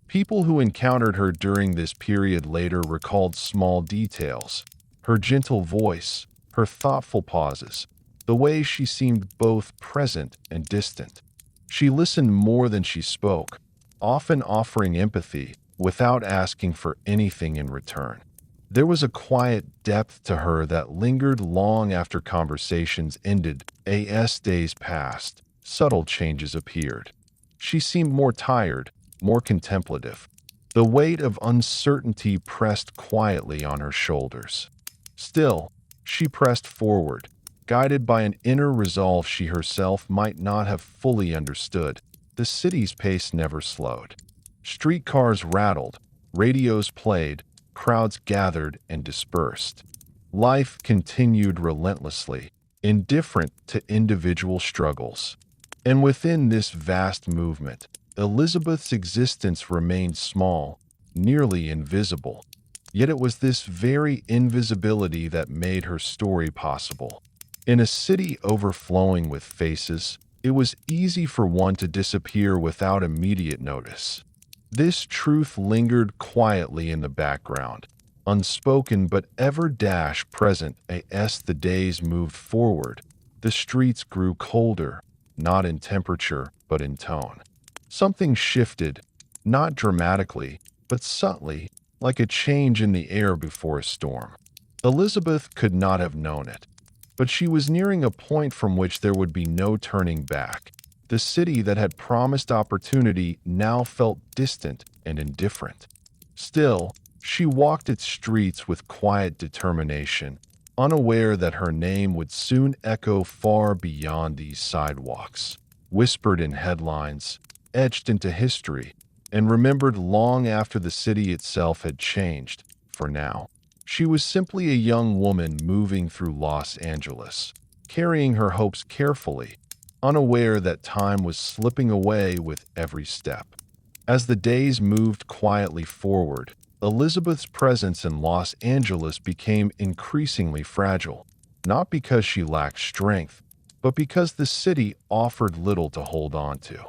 People who encountered her during this period later recalled small details, her gentle voice, her thoughtful pauses, the way she seemed both present and distant. She listened more than she spoke, often offering empathy without asking for anything in return. There was a quiet depth to her that lingered long after conversations ended. As days passed, subtle changes appeared. She seemed more tired, more contemplative. The weight of uncertainty pressed quietly on her shoulders. Still, she pressed forward, guided by an inner resolve she herself might not have fully understood. The city's pace never slowed. Streetcars rattled, radios played, crowds gathered and dispersed. Life continued relentlessly, indifferent to individual struggles. And within this vast movement, Elizabeth's existence remained small, nearly invisible. Yet it was this very invisibility that made her story possible. In a city overflowing with faces, it was easy for one to disappear without immediate notice. This truth lingered quietly in the background, unspoken but ever present as the days moved forward. The streets grew colder, not in temperature but in tone. Something shifted, not dramatically, but subtly, like a change in the air before a storm. Elizabeth could not have known it, but she was nearing a point from which there would be no turning back. The city that had promised opportunity now felt distant and indifferent. Still, she walked its streets with quiet determination, unaware that her name would soon echo far beyond these sidewalks, whispered in headlines, etched into history, and remembered long after the city itself had changed. For now, she was simply a young woman moving through Los Angeles, carrying her hopes carefully, unaware that time was slipping away with every step. As the days moved quietly forward, Elizabeth's presence in Los Angeles became increasingly fragile, not because she lacked strength, but because the city offered little to hold on to.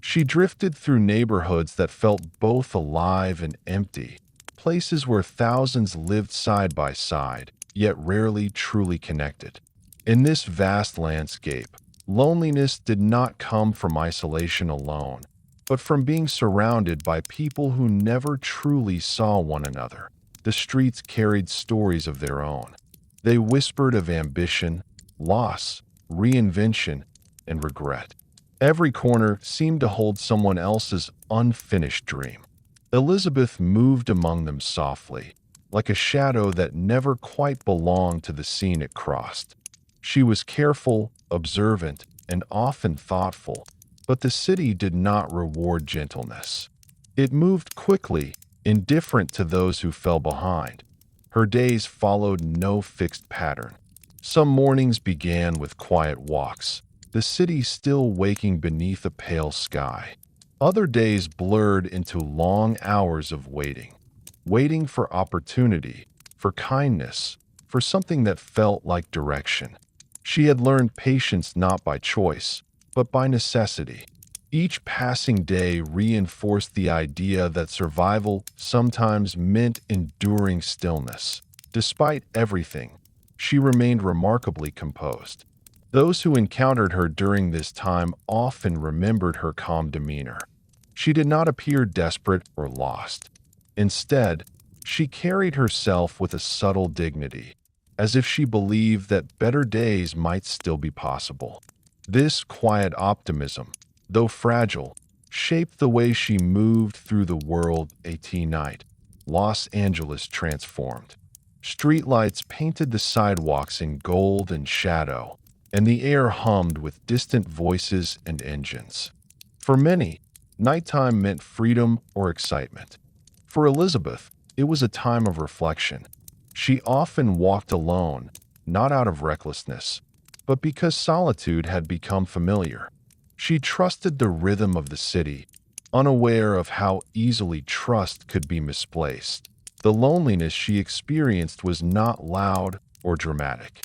She drifted through neighborhoods that felt both alive and empty, places where thousands lived side by side, yet rarely truly connected. In this vast landscape, loneliness did not come from isolation alone, but from being surrounded by people who never truly saw one another. The streets carried stories of their own. They whispered of ambition, loss, reinvention, and regret. Every corner seemed to hold someone else's unfinished dream. Elizabeth moved among them softly, like a shadow that never quite belonged to the scene it crossed. She was careful, observant, and often thoughtful, but the city did not reward gentleness. It moved quickly, indifferent to those who fell behind. Her days followed no fixed pattern. Some mornings began with quiet walks, the city still waking beneath a pale sky. Other days blurred into long hours of waiting for opportunity, for kindness, for something that felt like direction. She had learned patience not by choice, but by necessity. Each passing day reinforced the idea that survival sometimes meant enduring stillness. Despite everything, she remained remarkably composed. Those who encountered her during this time often remembered her calm demeanor. She did not appear desperate or lost. Instead, she carried herself with a subtle dignity, as if she believed that better days might still be possible. This quiet optimism, though fragile, shaped the way she moved through the world. Night, Los Angeles transformed. Streetlights painted the sidewalks in gold and shadow, and the air hummed with distant voices and engines. For many, nighttime meant freedom or excitement. For Elizabeth, it was a time of reflection. She often walked alone, not out of recklessness, but because solitude had become familiar. She trusted the rhythm of the city, unaware of how easily trust could be misplaced. The loneliness she experienced was not loud or dramatic.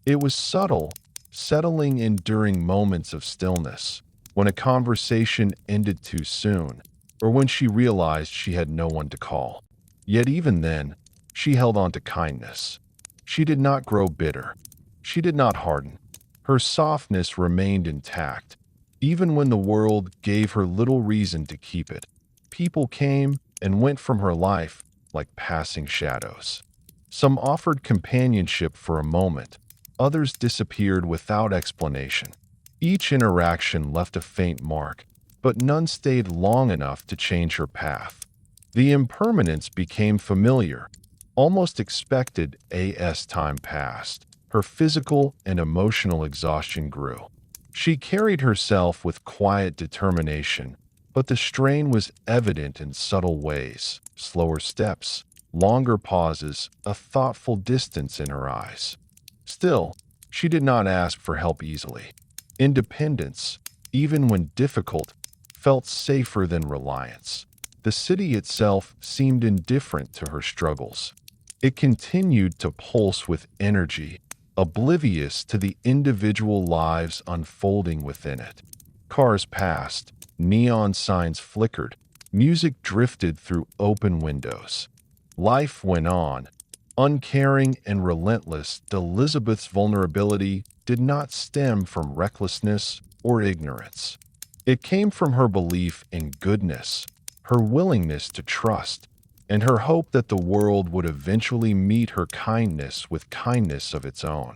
It was subtle, settling in during moments of stillness, when a conversation ended too soon, or when she realized she had no one to call. Yet even then, she held on to kindness. She did not grow bitter. She did not harden. Her softness remained intact, even when the world gave her little reason to keep it. People came and went from her life like passing shadows. Some offered companionship for a moment, others disappeared without explanation. Each interaction left a faint mark, but none stayed long enough to change her path. The impermanence became familiar, almost expected. As time passed, her physical and emotional exhaustion grew. She carried herself with quiet determination, but the strain was evident in subtle ways: slower steps, longer pauses, a thoughtful distance in her eyes. Still, she did not ask for help easily. Independence, even when difficult, felt safer than reliance. The city itself seemed indifferent to her struggles. It continued to pulse with energy, oblivious to the individual lives unfolding within it. Cars passed, neon signs flickered, music drifted through open windows. Life went on, uncaring and relentless. Elizabeth's vulnerability did not stem from recklessness or ignorance. It came from her belief in goodness, her willingness to trust, and her hope that the world would eventually meet her kindness with kindness of its own.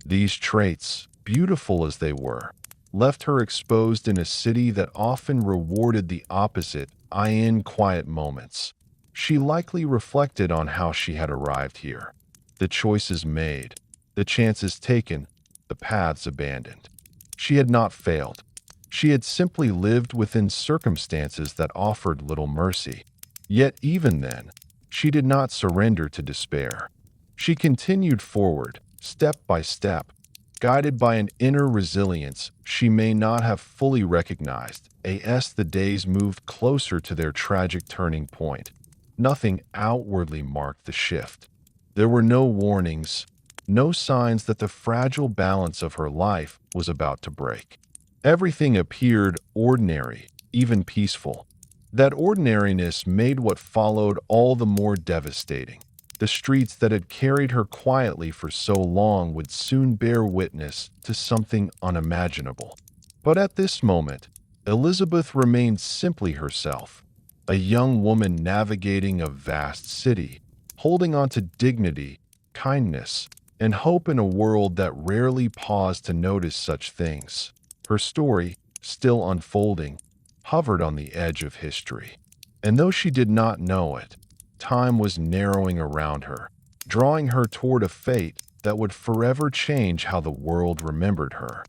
These traits, beautiful as they were, left her exposed in a city that often rewarded the opposite in quiet moments. She likely reflected on how she had arrived here, the choices made, the chances taken, the paths abandoned. She had not failed. She had simply lived within circumstances that offered little mercy. Yet even then, she did not surrender to despair. She continued forward, step by step, guided by an inner resilience she may not have fully recognized. As the days moved closer to their tragic turning point, nothing outwardly marked the shift. There were no warnings, no signs that the fragile balance of her life was about to break. Everything appeared ordinary, even peaceful. That ordinariness made what followed all the more devastating. The streets that had carried her quietly for so long would soon bear witness to something unimaginable. But at this moment, Elizabeth remained simply herself, a young woman navigating a vast city, holding on to dignity, kindness, and hope in a world that rarely paused to notice such things. Her story, still unfolding, hovered on the edge of history. And though she did not know it, time was narrowing around her, drawing her toward a fate that would forever change how the world remembered her.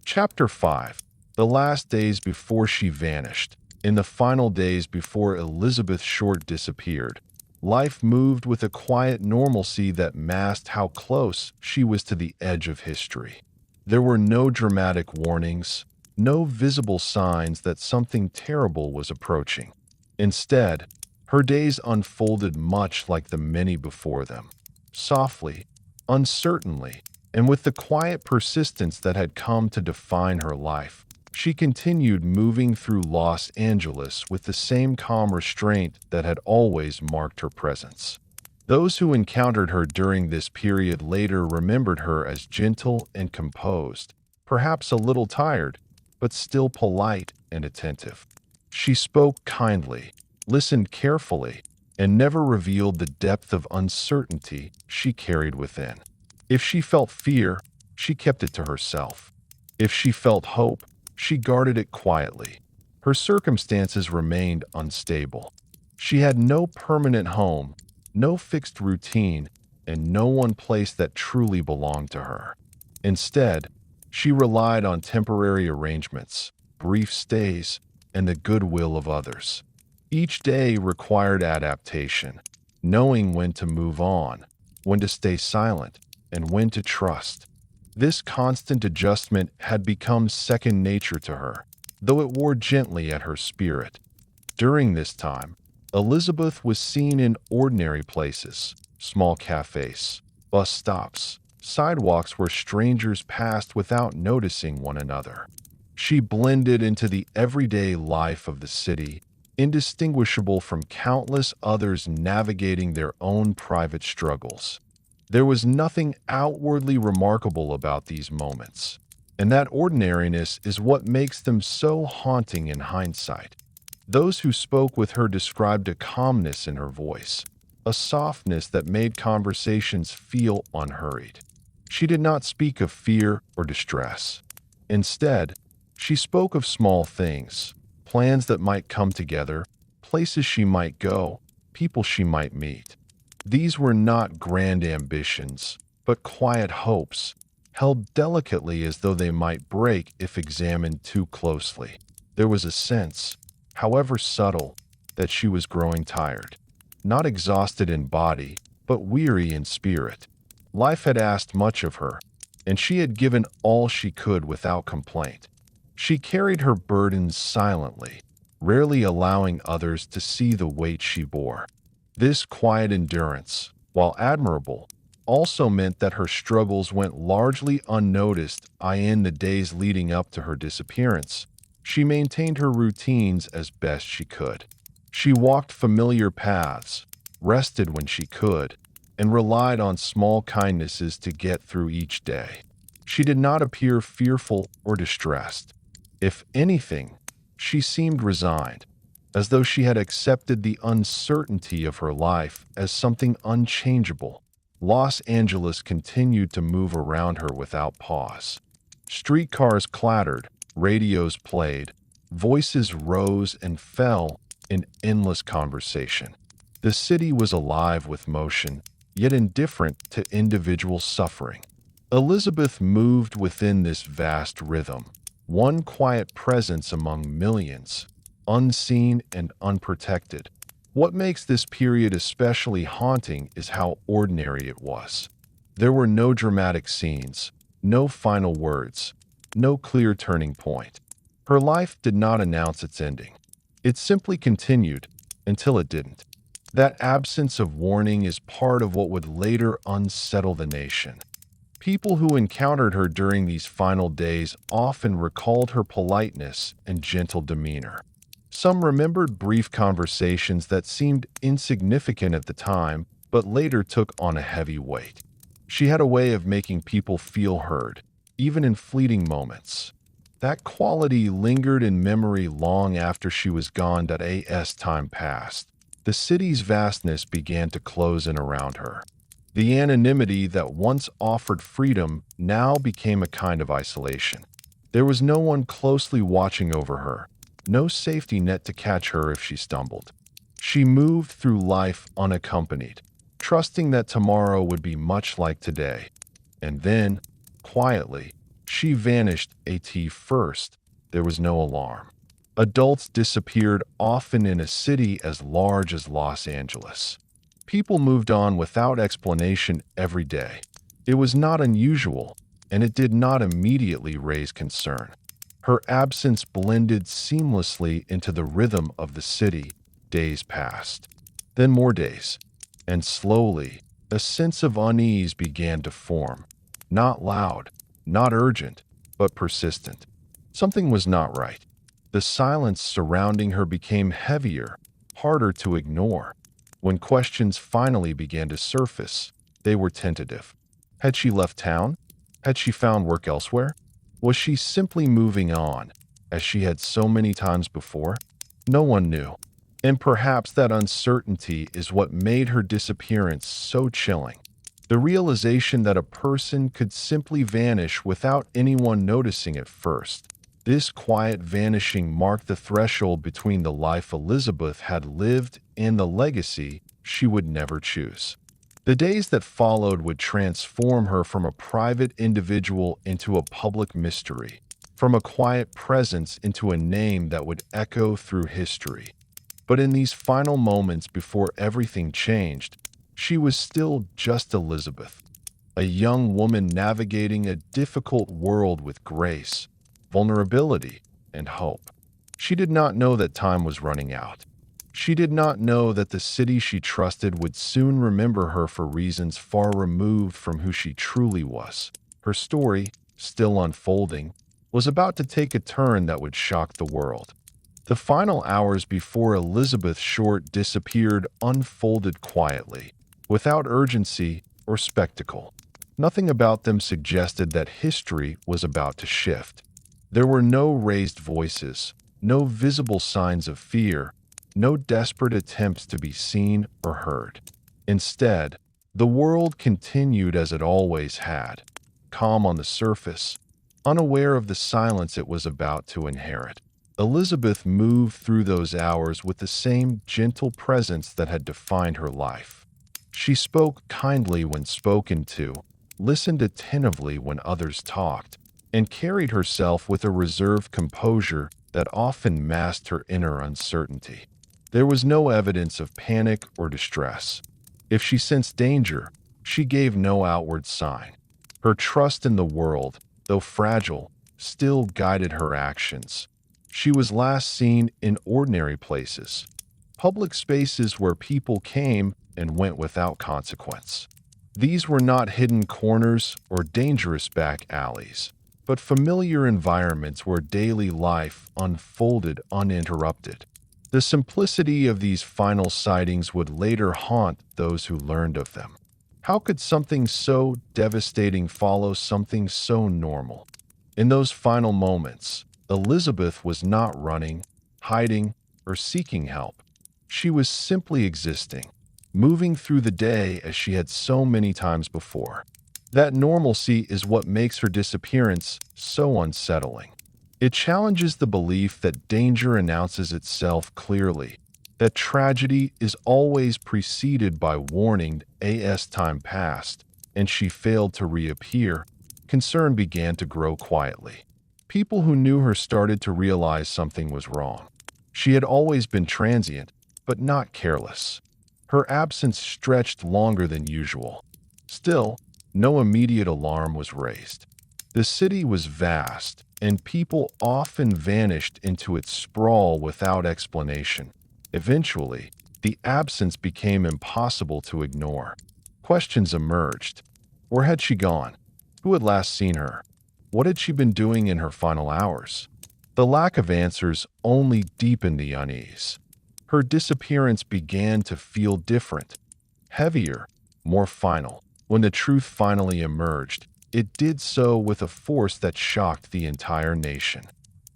Chapter 5. The last days before she vanished. In the final days before Elizabeth Short disappeared, life moved with a quiet normalcy that masked how close she was to the edge of history. There were no dramatic warnings, no visible signs that something terrible was approaching. Instead, her days unfolded much like the many before them, softly, uncertainly, and with the quiet persistence that had come to define her life. She continued moving through Los Angeles with the same calm restraint that had always marked her presence. Those who encountered her during this period later remembered her as gentle and composed, perhaps a little tired, but still polite and attentive. She spoke kindly, listened carefully, and never revealed the depth of uncertainty she carried within. If she felt fear, she kept it to herself. If she felt hope, she guarded it quietly. Her circumstances remained unstable. She had no permanent home, no fixed routine, and no one place that truly belonged to her. Instead, she relied on temporary arrangements, brief stays, and the goodwill of others. Each day required adaptation, knowing when to move on, when to stay silent, and when to trust. This constant adjustment had become second nature to her, though it wore gently at her spirit. During this time, Elizabeth was seen in ordinary places, small cafes, bus stops, sidewalks where strangers passed without noticing one another. She blended into the everyday life of the city, indistinguishable from countless others navigating their own private struggles. There was nothing outwardly remarkable about these moments, and that ordinariness is what makes them so haunting in hindsight. Those who spoke with her described a calmness in her voice, a softness that made conversations feel unhurried. She did not speak of fear or distress. Instead, she spoke of small things, plans that might come together, places she might go, people she might meet. These were not grand ambitions, but quiet hopes, held delicately as though they might break if examined too closely. There was a sense, however subtle, that she was growing tired, not exhausted in body, but weary in spirit. Life had asked much of her, and she had given all she could without complaint. She carried her burdens silently, rarely allowing others to see the weight she bore. This quiet endurance, while admirable, also meant that her struggles went largely unnoticed. In the days leading up to her disappearance, she maintained her routines as best she could. She walked familiar paths, rested when she could, and relied on small kindnesses to get through each day. She did not appear fearful or distressed. If anything, she seemed resigned, as though she had accepted the uncertainty of her life as something unchangeable. Los Angeles continued to move around her without pause. Streetcars clattered, radios played, voices rose and fell in endless conversation. The city was alive with motion, yet indifferent to individual suffering. Elizabeth moved within this vast rhythm, one quiet presence among millions, unseen and unprotected. What makes this period especially haunting is how ordinary it was. There were no dramatic scenes, no final words, no clear turning point. Her life did not announce its ending. It simply continued until it didn't. That absence of warning is part of what would later unsettle the nation. People who encountered her during these final days often recalled her politeness and gentle demeanor. Some remembered brief conversations that seemed insignificant at the time, but later took on a heavy weight. She had a way of making people feel heard, even in fleeting moments. That quality lingered in memory long after she was gone. As time passed, the city's vastness began to close in around her. The anonymity that once offered freedom now became a kind of isolation. There was no one closely watching over her, no safety net to catch her if she stumbled. She moved through life unaccompanied, trusting that tomorrow would be much like today. And then, quietly, she vanished. First, there was no alarm. Adults disappeared, often in a city as large as Los Angeles. People moved on without explanation every day. It was not unusual, and it did not immediately raise concern. Her absence blended seamlessly into the rhythm of the city. Days passed, then more days, and slowly, a sense of unease began to form. Not loud, not urgent, but persistent. Something was not right. The silence surrounding her became heavier, harder to ignore. When questions finally began to surface, they were tentative. Had she left town? Had she found work elsewhere? Was she simply moving on, as she had so many times before? No one knew. And perhaps that uncertainty is what made her disappearance so chilling. The realization that a person could simply vanish without anyone noticing at first. This quiet vanishing marked the threshold between the life Elizabeth had lived and the legacy she would never choose. The days that followed would transform her from a private individual into a public mystery, from a quiet presence into a name that would echo through history. But in these final moments before everything changed, she was still just Elizabeth, a young woman navigating a difficult world with grace, vulnerability, and hope. She did not know that time was running out. She did not know that the city she trusted would soon remember her for reasons far removed from who she truly was. Her story, still unfolding, was about to take a turn that would shock the world. The final hours before Elizabeth Short disappeared unfolded quietly, without urgency or spectacle. Nothing about them suggested that history was about to shift. There were no raised voices, no visible signs of fear, no desperate attempts to be seen or heard. Instead, the world continued as it always had, calm on the surface, unaware of the silence it was about to inherit. Elizabeth moved through those hours with the same gentle presence that had defined her life. She spoke kindly when spoken to, listened attentively when others talked, and carried herself with a reserved composure that often masked her inner uncertainty. There was no evidence of panic or distress. If she sensed danger, she gave no outward sign. Her trust in the world, though fragile, still guided her actions. She was last seen in ordinary places, public spaces where people came and went without consequence. These were not hidden corners or dangerous back alleys, but familiar environments where daily life unfolded uninterrupted. The simplicity of these final sightings would later haunt those who learned of them. How could something so devastating follow something so normal? In those final moments, Elizabeth was not running, hiding, or seeking help. She was simply existing, moving through the day as she had so many times before. That normalcy is what makes her disappearance so unsettling. It challenges the belief that danger announces itself clearly, that tragedy is always preceded by warning. As time passed, and she failed to reappear, concern began to grow quietly. People who knew her started to realize something was wrong. She had always been transient, but not careless. Her absence stretched longer than usual. Still, no immediate alarm was raised. The city was vast, and people often vanished into its sprawl without explanation. Eventually, the absence became impossible to ignore. Questions emerged. Where had she gone? Who had last seen her? What had she been doing in her final hours? The lack of answers only deepened the unease. Her disappearance began to feel different, heavier, more final. When the truth finally emerged, it did so with a force that shocked the entire nation.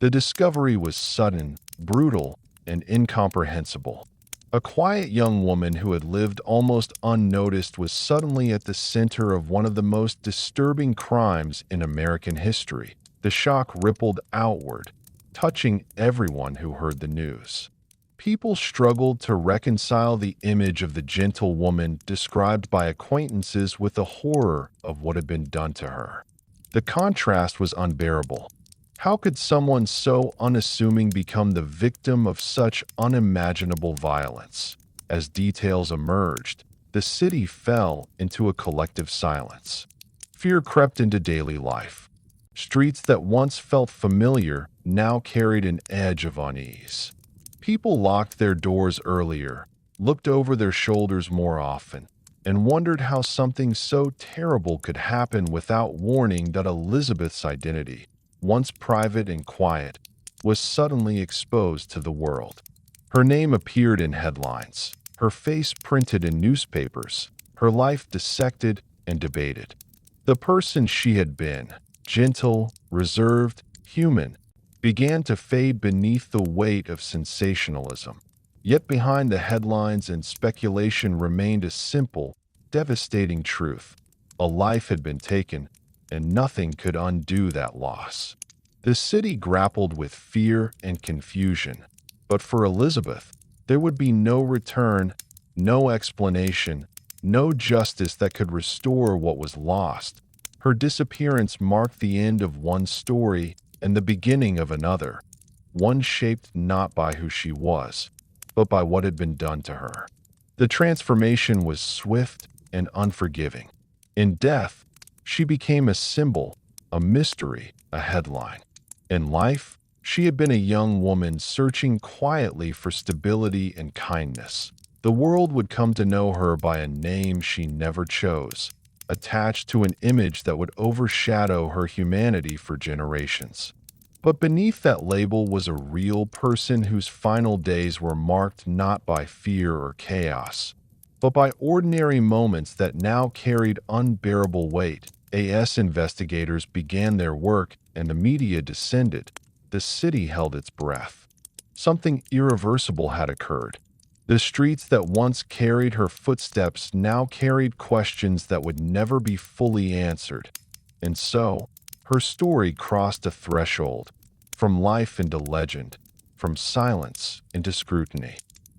The discovery was sudden, brutal, and incomprehensible. A quiet young woman who had lived almost unnoticed was suddenly at the center of one of the most disturbing crimes in American history. The shock rippled outward, touching everyone who heard the news. People struggled to reconcile the image of the gentle woman described by acquaintances with the horror of what had been done to her. The contrast was unbearable. How could someone so unassuming become the victim of such unimaginable violence? As details emerged, the city fell into a collective silence. Fear crept into daily life. Streets that once felt familiar now carried an edge of unease. People locked their doors earlier, looked over their shoulders more often, and wondered how something so terrible could happen without warning. That Elizabeth's identity, once private and quiet, was suddenly exposed to the world. Her name appeared in headlines, her face printed in newspapers, her life dissected and debated. The person she had been, gentle, reserved, human, began to fade beneath the weight of sensationalism. Yet behind the headlines and speculation remained a simple, devastating truth. A life had been taken, and nothing could undo that loss. The city grappled with fear and confusion, but for Elizabeth, there would be no return, no explanation, no justice that could restore what was lost. Her disappearance marked the end of one story and the beginning of another, one shaped not by who she was, but by what had been done to her. The transformation was swift and unforgiving. In death, she became a symbol, a mystery, a headline. In life, she had been a young woman searching quietly for stability and kindness. The world would come to know her by a name she never chose, attached to an image that would overshadow her humanity for generations. But beneath that label was a real person whose final days were marked not by fear or chaos, but by ordinary moments that now carried unbearable weight. As investigators began their work and the media descended, the city held its breath. Something irreversible had occurred. The streets that once carried her footsteps now carried questions that would never be fully answered. And so, her story crossed a threshold, from life into legend, from silence into scrutiny.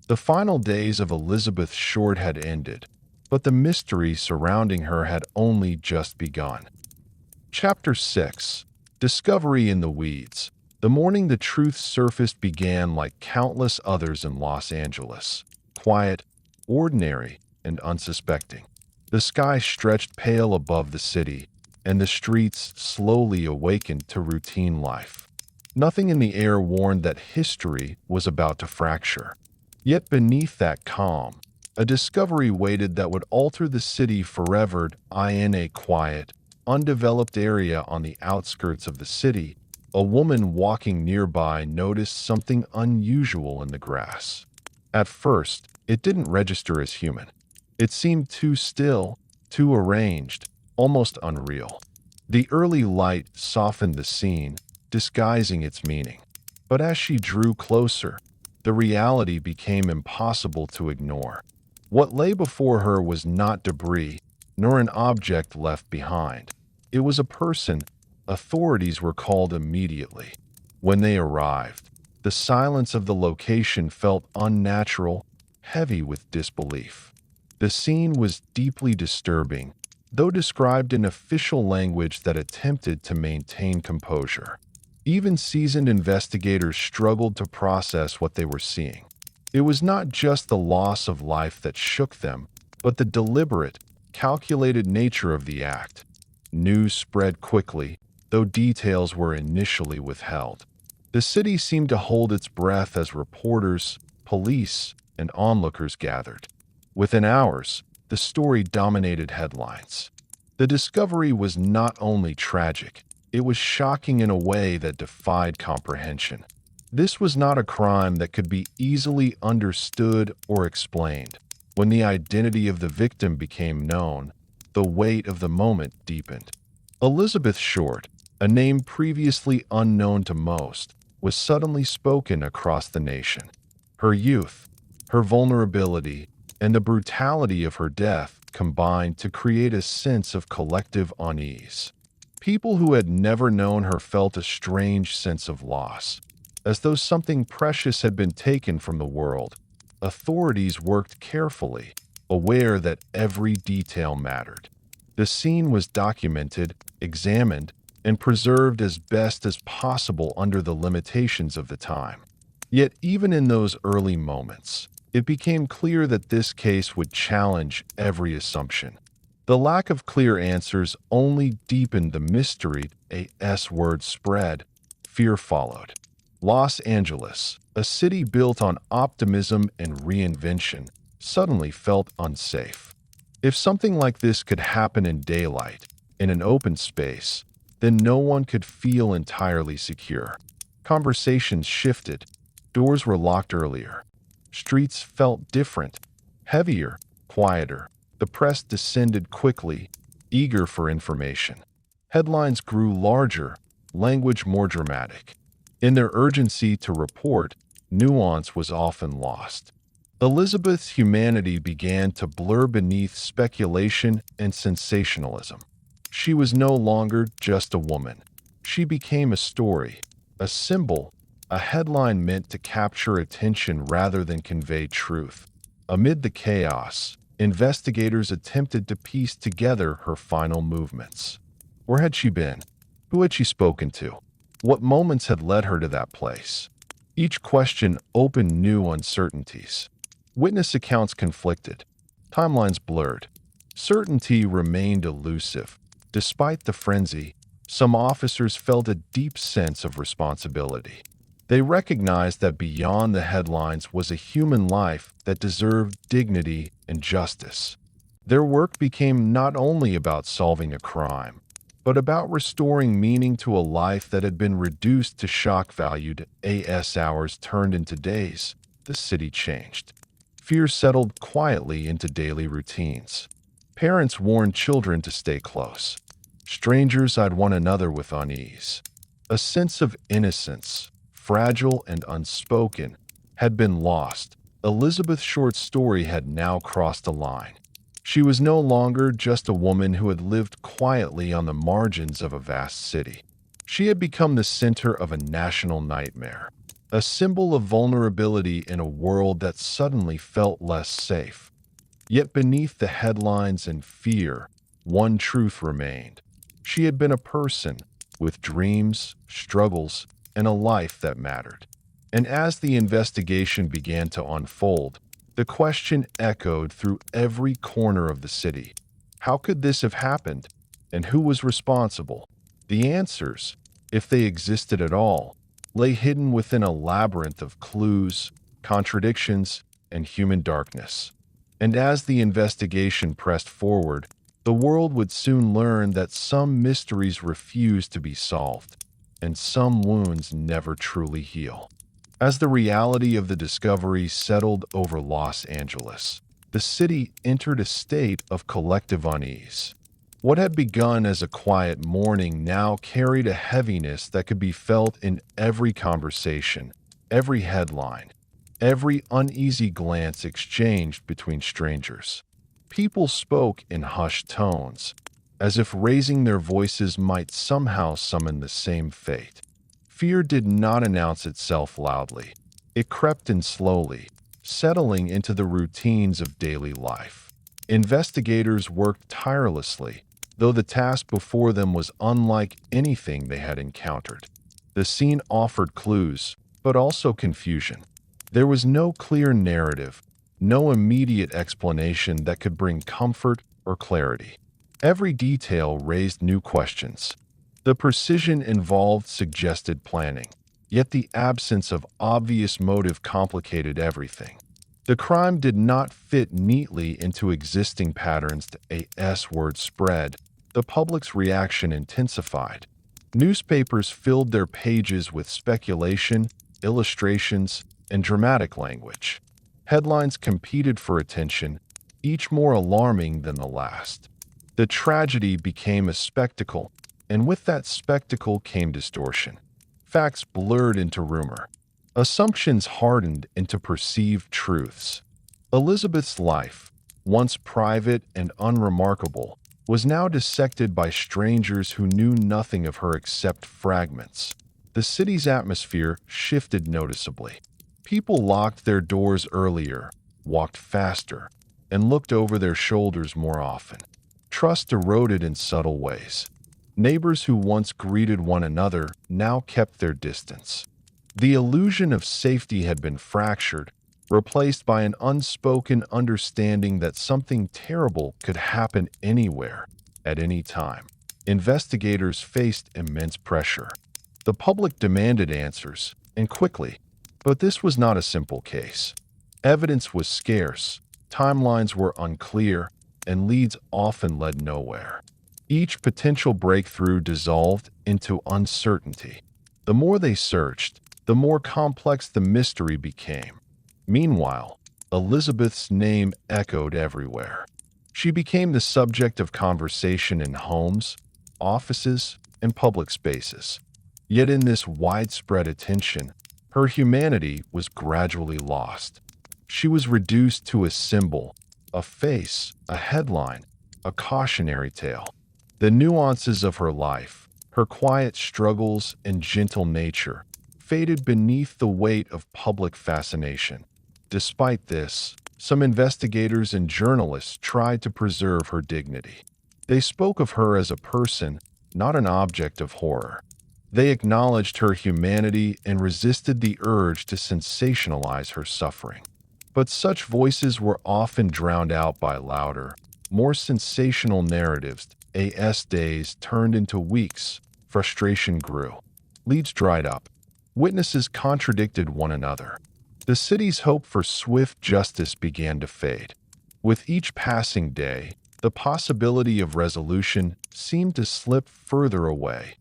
The final days of Elizabeth Short had ended, but the mystery surrounding her had only just begun. Chapter 6: Discovery in the Weeds. The morning the truth surfaced began like countless others in Los Angeles. Quiet, ordinary, and unsuspecting. The sky stretched pale above the city, and the streets slowly awakened to routine life. Nothing in the air warned that history was about to fracture. Yet beneath that calm, a discovery waited that would alter the city forever. In a quiet, undeveloped area on the outskirts of the city, a woman walking nearby noticed something unusual in the grass. At first, it didn't register as human. It seemed too still, too arranged, almost unreal. The early light softened the scene, disguising its meaning. But as she drew closer, the reality became impossible to ignore. What lay before her was not debris, nor an object left behind. It was a person. Authorities were called immediately. When they arrived, the silence of the location felt unnatural, heavy with disbelief. The scene was deeply disturbing, though described in official language that attempted to maintain composure. Even seasoned investigators struggled to process what they were seeing. It was not just the loss of life that shook them, but the deliberate, calculated nature of the act. News spread quickly, though details were initially withheld. The city seemed to hold its breath as reporters, police, and onlookers gathered. Within hours, the story dominated headlines. The discovery was not only tragic, it was shocking in a way that defied comprehension. This was not a crime that could be easily understood or explained. When the identity of the victim became known, the weight of the moment deepened. Elizabeth Short, a name previously unknown to most, was suddenly spoken across the nation. Her youth, her vulnerability, and the brutality of her death combined to create a sense of collective unease. People who had never known her felt a strange sense of loss, as though something precious had been taken from the world. Authorities worked carefully, aware that every detail mattered. The scene was documented, examined, and preserved as best as possible under the limitations of the time. Yet even in those early moments, it became clear that this case would challenge every assumption. The lack of clear answers only deepened the mystery. A S-word spread. Fear followed. Los Angeles, a city built on optimism and reinvention, suddenly felt unsafe. If something like this could happen in daylight, in an open space, then no one could feel entirely secure. Conversations shifted. Doors were locked earlier. Streets felt different, heavier, quieter. The press descended quickly, eager for information. Headlines grew larger, language more dramatic. In their urgency to report, nuance was often lost. Elizabeth's humanity began to blur beneath speculation and sensationalism. She was no longer just a woman. She became a story, a symbol, a headline meant to capture attention rather than convey truth. Amid the chaos, investigators attempted to piece together her final movements. Where had she been? Who had she spoken to? What moments had led her to that place? Each question opened new uncertainties. Witness accounts conflicted. Timelines blurred. Certainty remained elusive. Despite the frenzy, some officers felt a deep sense of responsibility. They recognized that beyond the headlines was a human life that deserved dignity and justice. Their work became not only about solving a crime, but about restoring meaning to a life that had been reduced to shock value. As hours turned into days, the city changed. Fear settled quietly into daily routines. Parents warned children to stay close. Strangers eyed one another with unease. A sense of innocence, fragile and unspoken, had been lost. Elizabeth Short's story had now crossed a line. She was no longer just a woman who had lived quietly on the margins of a vast city. She had become the center of a national nightmare, a symbol of vulnerability in a world that suddenly felt less safe. Yet beneath the headlines and fear, one truth remained. She had been a person with dreams, struggles, and a life that mattered. And as the investigation began to unfold, the question echoed through every corner of the city. How could this have happened? And who was responsible? The answers, if they existed at all, lay hidden within a labyrinth of clues, contradictions, and human darkness. And as the investigation pressed forward, the world would soon learn that some mysteries refuse to be solved, and some wounds never truly heal. As the reality of the discovery settled over Los Angeles, the city entered a state of collective unease. What had begun as a quiet morning now carried a heaviness that could be felt in every conversation, every headline, every uneasy glance exchanged between strangers. People spoke in hushed tones, as if raising their voices might somehow summon the same fate. Fear did not announce itself loudly. It crept in slowly, settling into the routines of daily life. Investigators worked tirelessly, though the task before them was unlike anything they had encountered. The scene offered clues, but also confusion. There was no clear narrative, no immediate explanation that could bring comfort or clarity. Every detail raised new questions. The precision involved suggested planning, yet the absence of obvious motive complicated everything. The crime did not fit neatly into existing patterns. As word spread, the public's reaction intensified. Newspapers filled their pages with speculation, illustrations, and dramatic language. Headlines competed for attention, each more alarming than the last. The tragedy became a spectacle, and with that spectacle came distortion. Facts blurred into rumor. Assumptions hardened into perceived truths. Elizabeth's life, once private and unremarkable, was now dissected by strangers who knew nothing of her except fragments. The city's atmosphere shifted noticeably. People locked their doors earlier, walked faster, and looked over their shoulders more often. Trust eroded in subtle ways. Neighbors who once greeted one another now kept their distance. The illusion of safety had been fractured, replaced by an unspoken understanding that something terrible could happen anywhere, at any time. Investigators faced immense pressure. The public demanded answers, and quickly. But this was not a simple case. Evidence was scarce, timelines were unclear, and leads often led nowhere. Each potential breakthrough dissolved into uncertainty. The more they searched, the more complex the mystery became. Meanwhile, Elizabeth's name echoed everywhere. She became the subject of conversation in homes, offices, and public spaces. Yet in this widespread attention, her humanity was gradually lost. She was reduced to a symbol, a face, a headline, a cautionary tale. The nuances of her life, her quiet struggles and gentle nature, faded beneath the weight of public fascination. Despite this, some investigators and journalists tried to preserve her dignity. They spoke of her as a person, not an object of horror. They acknowledged her humanity and resisted the urge to sensationalize her suffering. But such voices were often drowned out by louder, more sensational narratives. As days turned into weeks, frustration grew. Leads dried up. Witnesses contradicted one another. The city's hope for swift justice began to fade. With each passing day, the possibility of resolution seemed to slip further away.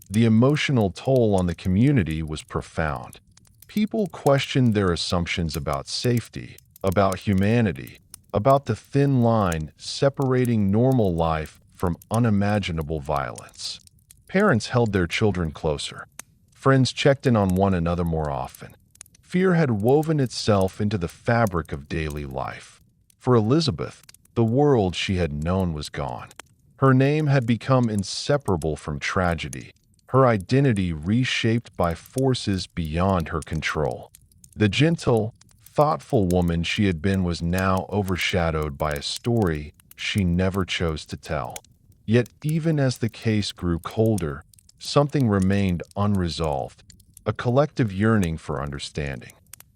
The emotional toll on the community was profound. People questioned their assumptions about safety, about humanity, about the thin line separating normal life from unimaginable violence. Parents held their children closer. Friends checked in on one another more often. Fear had woven itself into the fabric of daily life. For Elizabeth, the world she had known was gone. Her name had become inseparable from tragedy, her identity reshaped by forces beyond her control. The gentle, thoughtful woman she had been was now overshadowed by a story she never chose to tell. Yet even as the case grew colder, something remained unresolved, a collective yearning for understanding.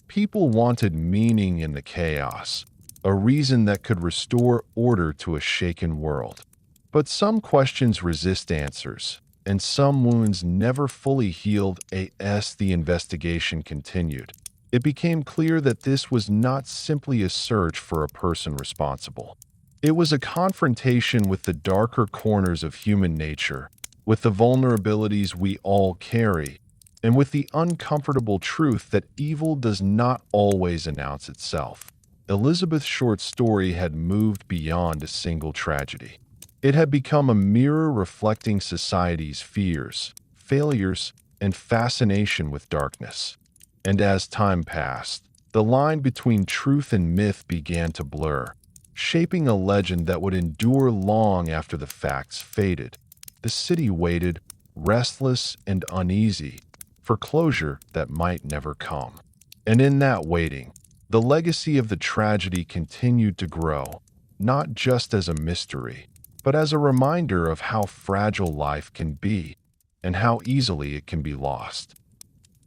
People wanted meaning in the chaos, a reason that could restore order to a shaken world. But some questions resist answers, and some wounds never fully healed as the investigation continued. It became clear that this was not simply a search for a person responsible. It was a confrontation with the darker corners of human nature, with the vulnerabilities we all carry, and with the uncomfortable truth that evil does not always announce itself. Elizabeth Short's story had moved beyond a single tragedy. It had become a mirror reflecting society's fears, failures, and fascination with darkness. And as time passed, the line between truth and myth began to blur, shaping a legend that would endure long after the facts faded. The city waited, restless and uneasy, for closure that might never come. And in that waiting, the legacy of the tragedy continued to grow, not just as a mystery, but as a reminder of how fragile life can be and how easily it can be lost.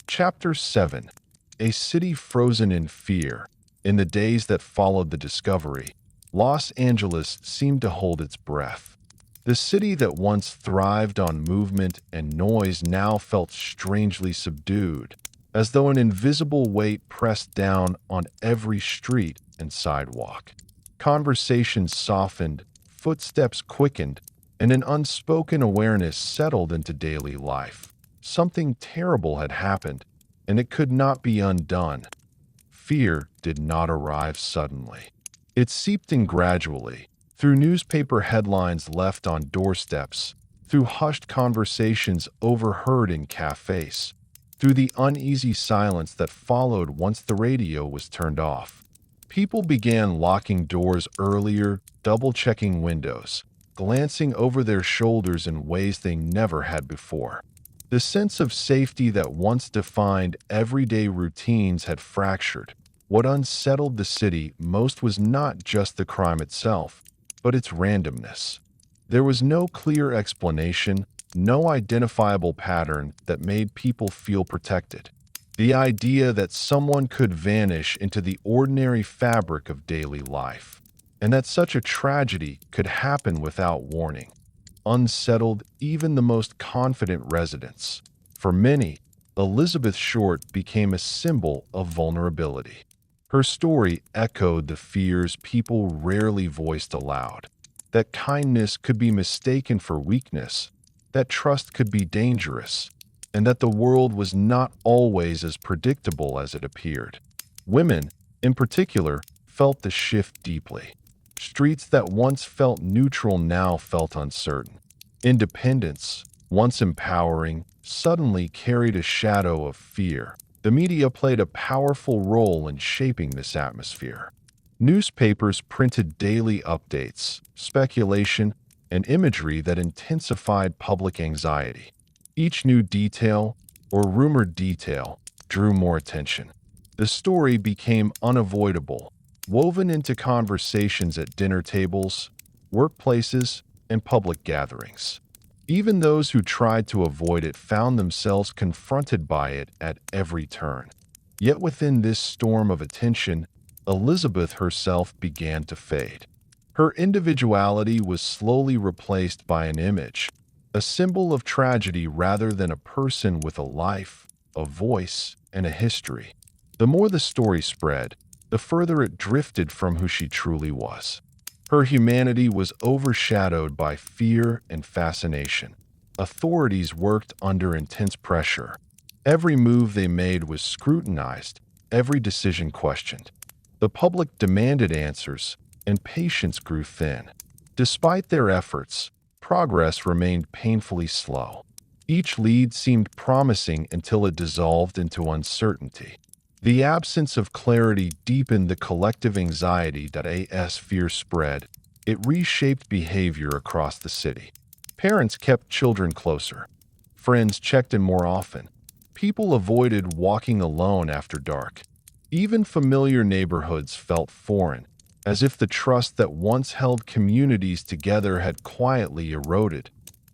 Chapter 7: A City Frozen in Fear. In the days that followed the discovery, Los Angeles seemed to hold its breath. The city that once thrived on movement and noise now felt strangely subdued, as though an invisible weight pressed down on every street and sidewalk. Conversations softened, footsteps quickened, and an unspoken awareness settled into daily life. Something terrible had happened, and it could not be undone. Fear did not arrive suddenly. It seeped in gradually, through newspaper headlines left on doorsteps, through hushed conversations overheard in cafes, through the uneasy silence that followed once the radio was turned off. People began locking doors earlier, double-checking windows, glancing over their shoulders in ways they never had before. The sense of safety that once defined everyday routines had fractured. What unsettled the city most was not just the crime itself, but its randomness. There was no clear explanation, no identifiable pattern that made people feel protected. The idea that someone could vanish into the ordinary fabric of daily life, and that such a tragedy could happen without warning, unsettled even the most confident residents. For many, Elizabeth Short became a symbol of vulnerability. Her story echoed the fears people rarely voiced aloud, that kindness could be mistaken for weakness, that trust could be dangerous, and that the world was not always as predictable as it appeared. Women, in particular, felt the shift deeply. Streets that once felt neutral now felt uncertain. Independence, once empowering, suddenly carried a shadow of fear. The media played a powerful role in shaping this atmosphere. Newspapers printed daily updates, speculation, and imagery that intensified public anxiety. Each new detail, or rumored detail, drew more attention. The story became unavoidable, woven into conversations at dinner tables, workplaces, and public gatherings. Even those who tried to avoid it found themselves confronted by it at every turn. Yet within this storm of attention, Elizabeth herself began to fade. Her individuality was slowly replaced by an image, a symbol of tragedy rather than a person with a life, a voice, and a history. The more the story spread, the further it drifted from who she truly was. Her humanity was overshadowed by fear and fascination. Authorities worked under intense pressure. Every move they made was scrutinized, every decision questioned. The public demanded answers, and patience grew thin. Despite their efforts, progress remained painfully slow. Each lead seemed promising until it dissolved into uncertainty. The absence of clarity deepened the collective anxiety that as fear spread. It reshaped behavior across the city. Parents kept children closer. Friends checked in more often. People avoided walking alone after dark. Even familiar neighborhoods felt foreign, as if the trust that once held communities together had quietly eroded.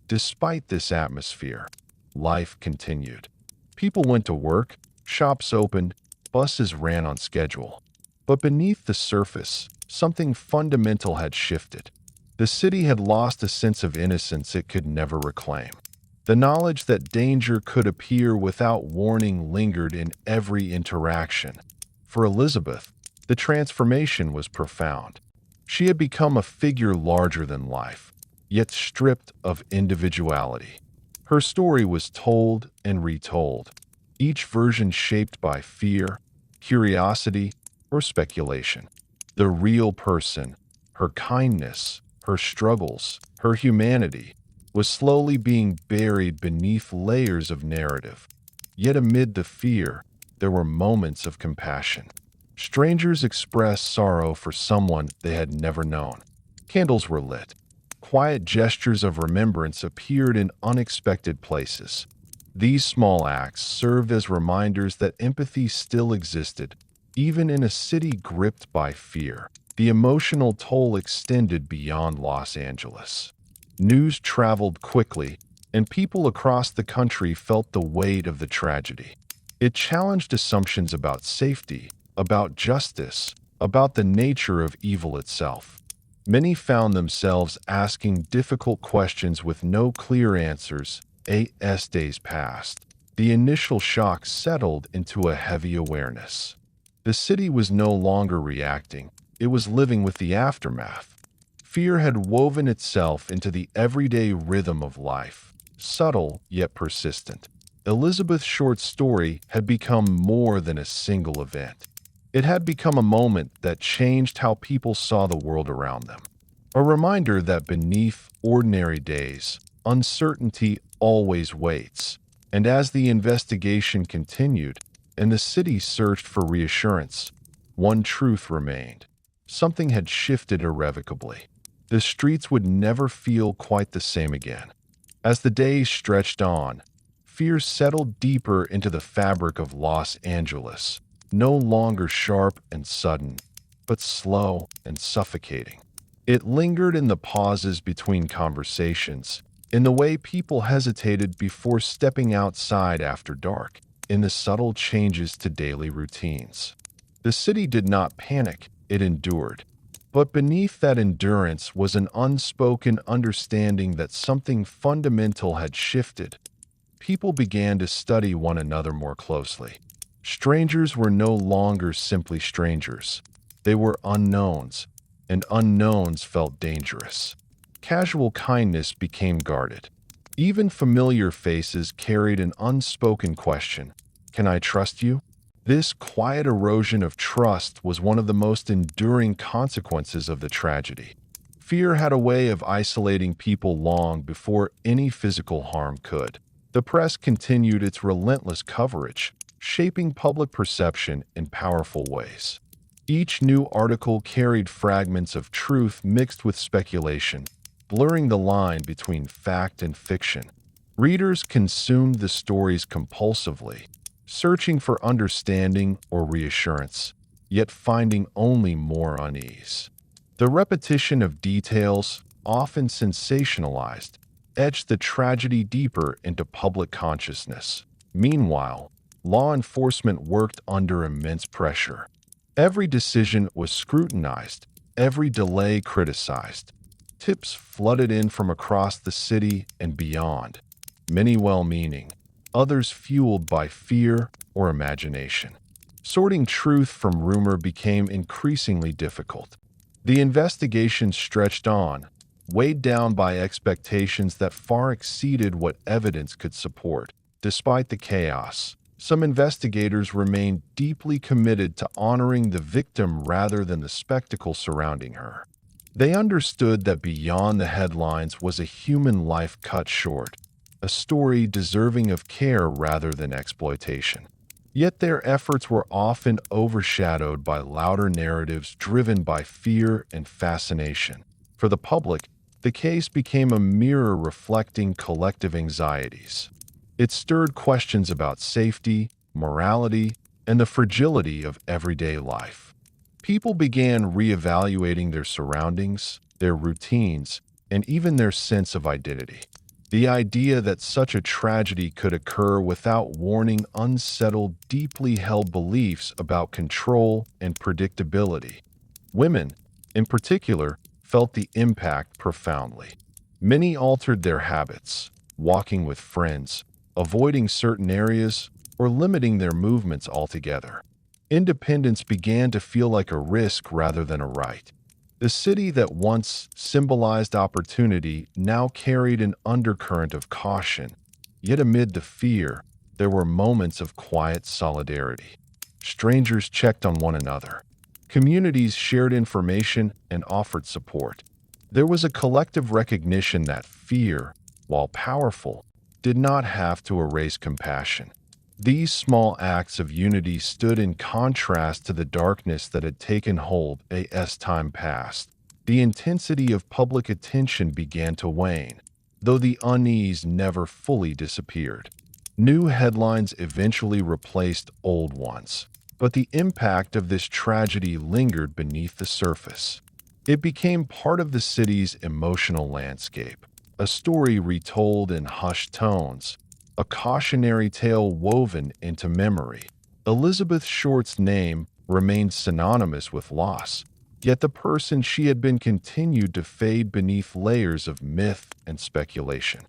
Despite this atmosphere, life continued. People went to work, shops opened, buses ran on schedule. But beneath the surface, something fundamental had shifted. The city had lost a sense of innocence it could never reclaim. The knowledge that danger could appear without warning lingered in every interaction. For Elizabeth, the transformation was profound. She had become a figure larger than life, yet stripped of individuality. Her story was told and retold, each version shaped by fear, curiosity, or speculation. The real person, her kindness, her struggles, her humanity, was slowly being buried beneath layers of narrative. Yet amid the fear, there were moments of compassion. Strangers expressed sorrow for someone they had never known. Candles were lit. Quiet gestures of remembrance appeared in unexpected places. These small acts served as reminders that empathy still existed, even in a city gripped by fear. The emotional toll extended beyond Los Angeles. News traveled quickly, and people across the country felt the weight of the tragedy. It challenged assumptions about safety, about justice, about the nature of evil itself. Many found themselves asking difficult questions with no clear answers. As days passed, the initial shock settled into a heavy awareness. The city was no longer reacting, it was living with the aftermath. Fear had woven itself into the everyday rhythm of life, subtle yet persistent. Elizabeth's short story had become more than a single event. It had become a moment that changed how people saw the world around them. A reminder that beneath ordinary days, uncertainty always waits. And as the investigation continued, and the city searched for reassurance, one truth remained. Something had shifted irrevocably. The streets would never feel quite the same again. As the days stretched on, fear settled deeper into the fabric of Los Angeles, no longer sharp and sudden, but slow and suffocating. It lingered in the pauses between conversations, in the way people hesitated before stepping outside after dark, in the subtle changes to daily routines. The city did not panic, it endured. But beneath that endurance was an unspoken understanding that something fundamental had shifted. People began to study one another more closely. Strangers were no longer simply strangers. They were unknowns, and unknowns felt dangerous. Casual kindness became guarded. Even familiar faces carried an unspoken question. Can I trust you? This quiet erosion of trust was one of the most enduring consequences of the tragedy. Fear had a way of isolating people long before any physical harm could. The press continued its relentless coverage, shaping public perception in powerful ways. Each new article carried fragments of truth mixed with speculation, blurring the line between fact and fiction. Readers consumed the stories compulsively, searching for understanding or reassurance, yet finding only more unease. The repetition of details, often sensationalized, etched the tragedy deeper into public consciousness. Meanwhile, law enforcement worked under immense pressure. Every decision was scrutinized, every delay criticized. Tips flooded in from across the city and beyond, many well-meaning, others fueled by fear or imagination. Sorting truth from rumor became increasingly difficult. The investigation stretched on, weighed down by expectations that far exceeded what evidence could support. Despite the chaos, some investigators remained deeply committed to honoring the victim rather than the spectacle surrounding her. They understood that beyond the headlines was a human life cut short, a story deserving of care rather than exploitation. Yet their efforts were often overshadowed by louder narratives driven by fear and fascination. For the public, the case became a mirror reflecting collective anxieties. It stirred questions about safety, morality, and the fragility of everyday life. People began reevaluating their surroundings, their routines, and even their sense of identity. The idea that such a tragedy could occur without warning unsettled deeply held beliefs about control and predictability. Women, in particular, felt the impact profoundly. Many altered their habits, walking with friends, avoiding certain areas, or limiting their movements altogether. Independence began to feel like a risk rather than a right. The city that once symbolized opportunity now carried an undercurrent of caution. Yet amid the fear, there were moments of quiet solidarity. Strangers checked on one another. Communities shared information and offered support. There was a collective recognition that fear, while powerful, did not have to erase compassion. These small acts of unity stood in contrast to the darkness that had taken hold as time passed. The intensity of public attention began to wane, though the unease never fully disappeared. New headlines eventually replaced old ones, but the impact of this tragedy lingered beneath the surface. It became part of the city's emotional landscape, a story retold in hushed tones, a cautionary tale woven into memory. Elizabeth Short's name remained synonymous with loss, yet the person she had been continued to fade beneath layers of myth and speculation.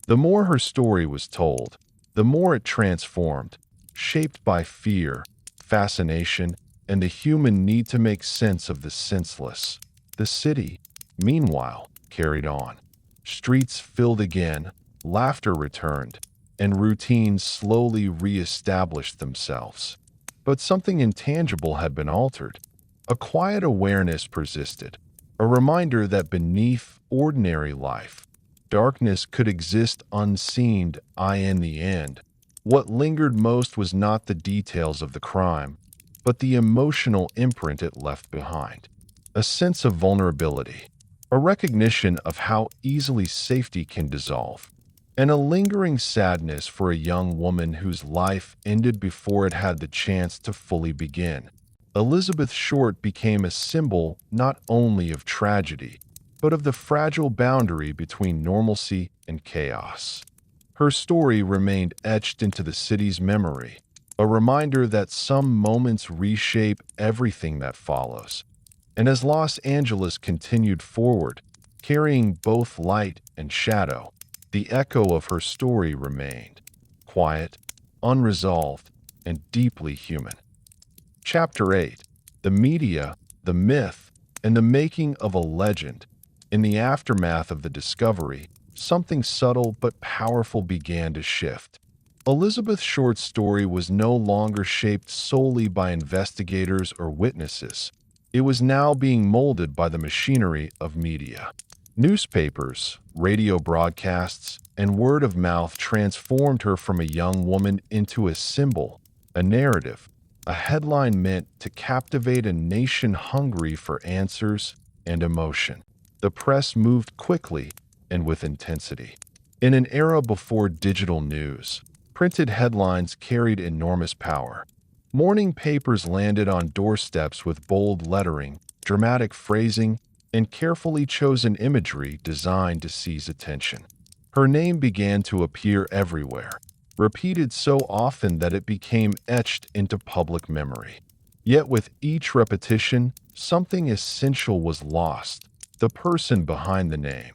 The more her story was told, the more it transformed, shaped by fear, fascination, and the human need to make sense of the senseless. The city, meanwhile, carried on. Streets filled again, laughter returned, and routines slowly re-established themselves. But something intangible had been altered. A quiet awareness persisted, a reminder that beneath ordinary life, darkness could exist unseen. In the end, what lingered most was not the details of the crime, but the emotional imprint it left behind. A sense of vulnerability, a recognition of how easily safety can dissolve, and a lingering sadness for a young woman whose life ended before it had the chance to fully begin. Elizabeth Short became a symbol not only of tragedy, but of the fragile boundary between normalcy and chaos. Her story remained etched into the city's memory, a reminder that some moments reshape everything that follows. And as Los Angeles continued forward, carrying both light and shadow, the echo of her story remained, quiet, unresolved, and deeply human. Chapter 8: The Media, the Myth, and the Making of a Legend. In the aftermath of the discovery, something subtle but powerful began to shift. Elizabeth Short's story was no longer shaped solely by investigators or witnesses. It was now being molded by the machinery of media. Newspapers, radio broadcasts, and word of mouth transformed her from a young woman into a symbol, a narrative, a headline meant to captivate a nation hungry for answers and emotion. The press moved quickly and with intensity. In an era before digital news, printed headlines carried enormous power. Morning papers landed on doorsteps with bold lettering, dramatic phrasing, and carefully chosen imagery designed to seize attention. Her name began to appear everywhere, repeated so often that it became etched into public memory. Yet with each repetition, something essential was lost: the person behind the name.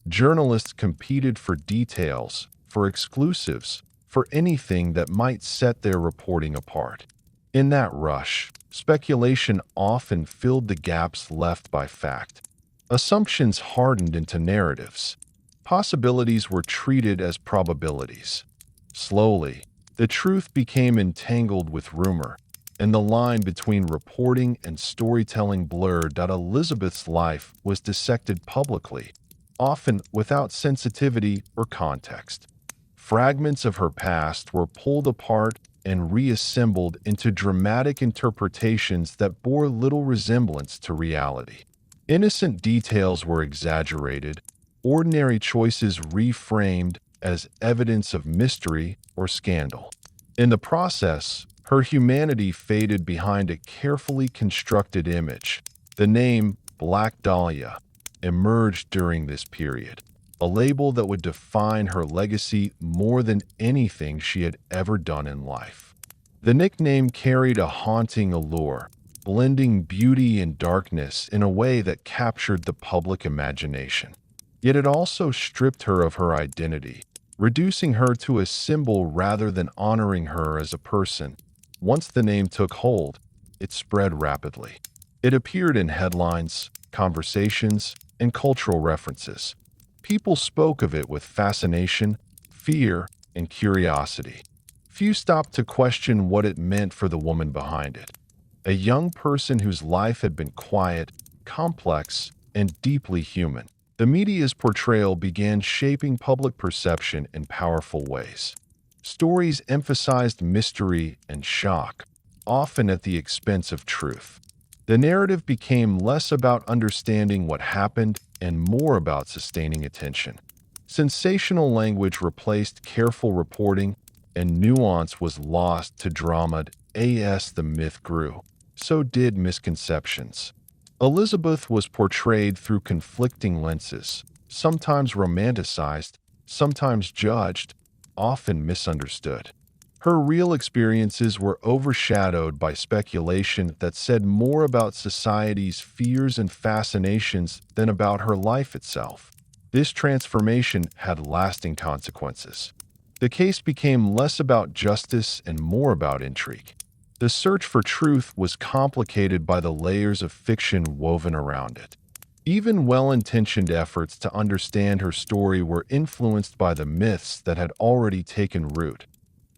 Journalists competed for details, for exclusives, for anything that might set their reporting apart. In that rush, speculation often filled the gaps left by fact. Assumptions hardened into narratives. Possibilities were treated as probabilities. Slowly, the truth became entangled with rumor, and the line between reporting and storytelling blurred. Elizabeth's life was dissected publicly, often without sensitivity or context. Fragments of her past were pulled apart and reassembled into dramatic interpretations that bore little resemblance to reality. Innocent details were exaggerated, ordinary choices reframed as evidence of mystery or scandal. In the process, her humanity faded behind a carefully constructed image. The name Black Dahlia emerged during this period, a label that would define her legacy more than anything she had ever done in life. The nickname carried a haunting allure, blending beauty and darkness in a way that captured the public imagination. Yet it also stripped her of her identity, reducing her to a symbol rather than honoring her as a person. Once the name took hold, it spread rapidly. It appeared in headlines, conversations, and cultural references. People spoke of it with fascination, fear, and curiosity. Few stopped to question what it meant for the woman behind it. A young person whose life had been quiet, complex, and deeply human. The media's portrayal began shaping public perception in powerful ways. Stories emphasized mystery and shock, often at the expense of truth. The narrative became less about understanding what happened and more about sustaining attention. Sensational language replaced careful reporting, and nuance was lost to drama. As the myth grew, so did misconceptions. Elizabeth was portrayed through conflicting lenses, sometimes romanticized, sometimes judged, often misunderstood. Her real experiences were overshadowed by speculation that said more about society's fears and fascinations than about her life itself. This transformation had lasting consequences. The case became less about justice and more about intrigue. The search for truth was complicated by the layers of fiction woven around it. Even well-intentioned efforts to understand her story were influenced by the myths that had already taken root.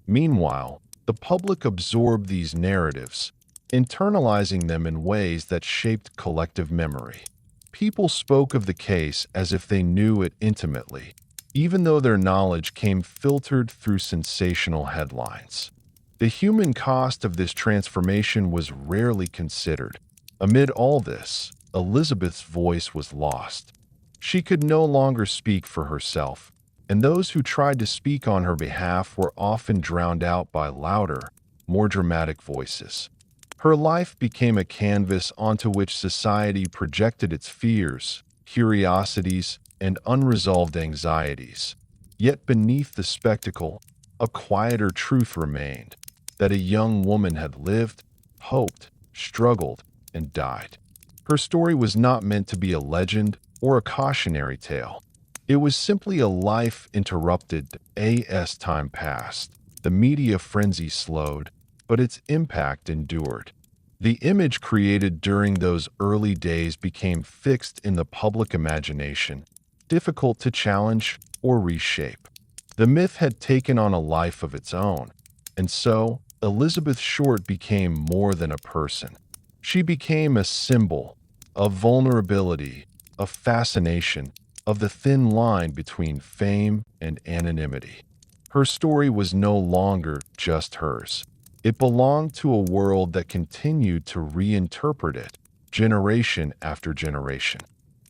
Meanwhile, the public absorbed these narratives, internalizing them in ways that shaped collective memory. People spoke of the case as if they knew it intimately, even though their knowledge came filtered through sensational headlines. The human cost of this transformation was rarely considered. Amid all this, Elizabeth's voice was lost. She could no longer speak for herself, and those who tried to speak on her behalf were often drowned out by louder, more dramatic voices. Her life became a canvas onto which society projected its fears, curiosities, and unresolved anxieties. Yet beneath the spectacle, a quieter truth remained: that a young woman had lived, hoped, struggled, and died. Her story was not meant to be a legend or a cautionary tale. It was simply a life interrupted as time passed. The media frenzy slowed, but its impact endured. The image created during those early days became fixed in the public imagination, difficult to challenge or reshape. The myth had taken on a life of its own, and so Elizabeth Short became more than a person. She became a symbol of vulnerability, of fascination, of the thin line between fame and anonymity. Her story was no longer just hers. It belonged to a world that continued to reinterpret it, generation after generation.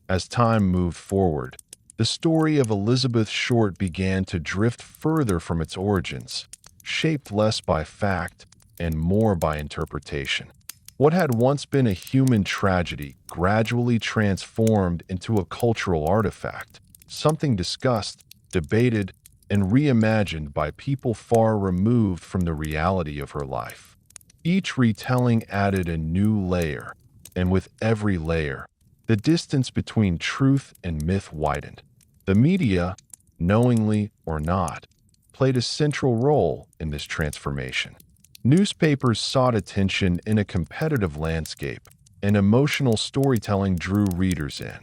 As time moved forward, the story of Elizabeth Short began to drift further from its origins, shaped less by fact and more by interpretation. What had once been a human tragedy gradually transformed into a cultural artifact, something discussed, debated, and reimagined by people far removed from the reality of her life. Each retelling added a new layer, and with every layer, the distance between truth and myth widened. The media, knowingly or not, played a central role in this transformation. Newspapers sought attention in a competitive landscape, and emotional storytelling drew readers in.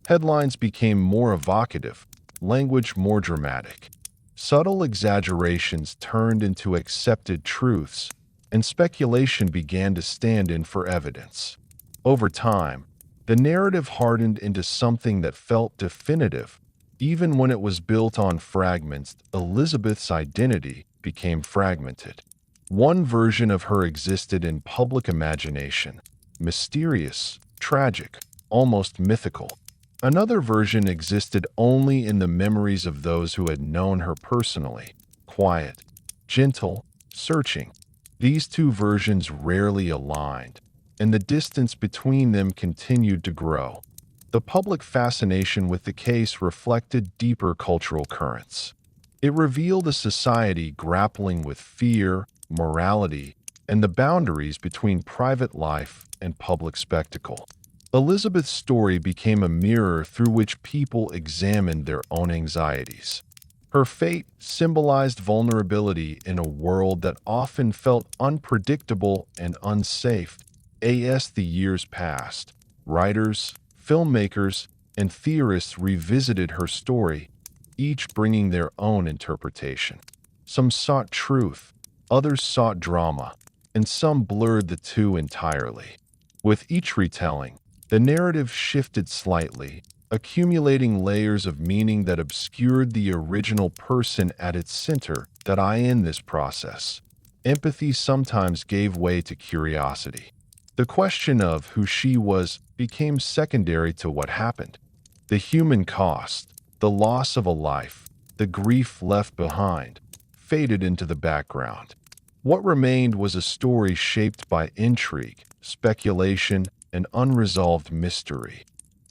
Headlines became more evocative, language more dramatic. Subtle exaggerations turned into accepted truths, and speculation began to stand in for evidence. Over time, the narrative hardened into something that felt definitive. Even when it was built on fragments, Elizabeth's identity became fragmented. One version of her existed in public imagination, mysterious, tragic, almost mythical. Another version existed only in the memories of those who had known her personally, quiet, gentle, searching. These two versions rarely aligned, and the distance between them continued to grow. The public fascination with the case reflected deeper cultural currents. It revealed a society grappling with fear, morality, and the boundaries between private life and public spectacle. Elizabeth's story became a mirror through which people examined their own anxieties. Her fate symbolized vulnerability in a world that often felt unpredictable and unsafe. As the years passed, writers, filmmakers, and theorists revisited her story, each bringing their own interpretation. Some sought truth, others sought drama, and some blurred the two entirely. With each retelling, the narrative shifted slightly, accumulating layers of meaning that obscured the original person at its center. That in this process, empathy sometimes gave way to curiosity. The question of who she was became secondary to what happened. The human cost, the loss of a life, the grief left behind, faded into the background. What remained was a story shaped by intrigue, speculation, and unresolved mystery.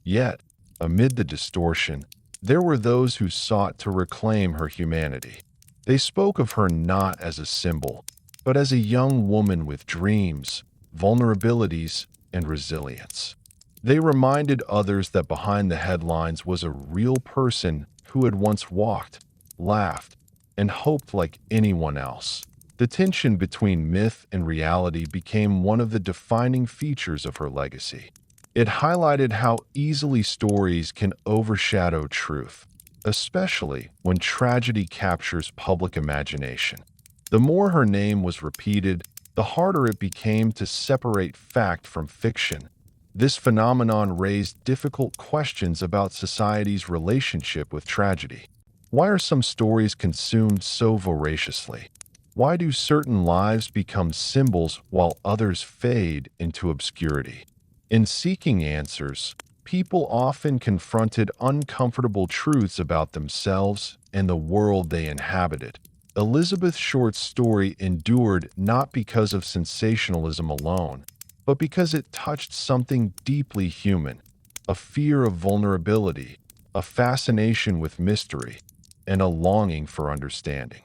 Yet, amid the distortion, there were those who sought to reclaim her humanity. They spoke of her not as a symbol, but as a young woman with dreams, vulnerabilities, and resilience. They reminded others that behind the headlines was a real person who had once walked, laughed, and hoped like anyone else. The tension between myth and reality became one of the defining features of her legacy. It highlighted how easily stories can overshadow truth, especially when tragedy captures public imagination. The more her name was repeated, the harder it became to separate fact from fiction. This phenomenon raised difficult questions about society's relationship with tragedy. Why are some stories consumed so voraciously? Why do certain lives become symbols while others fade into obscurity? In seeking answers, people often confronted uncomfortable truths about themselves and the world they inhabited. Elizabeth Short's story endured not because of sensationalism alone, but because it touched something deeply human, a fear of vulnerability, a fascination with mystery, and a longing for understanding.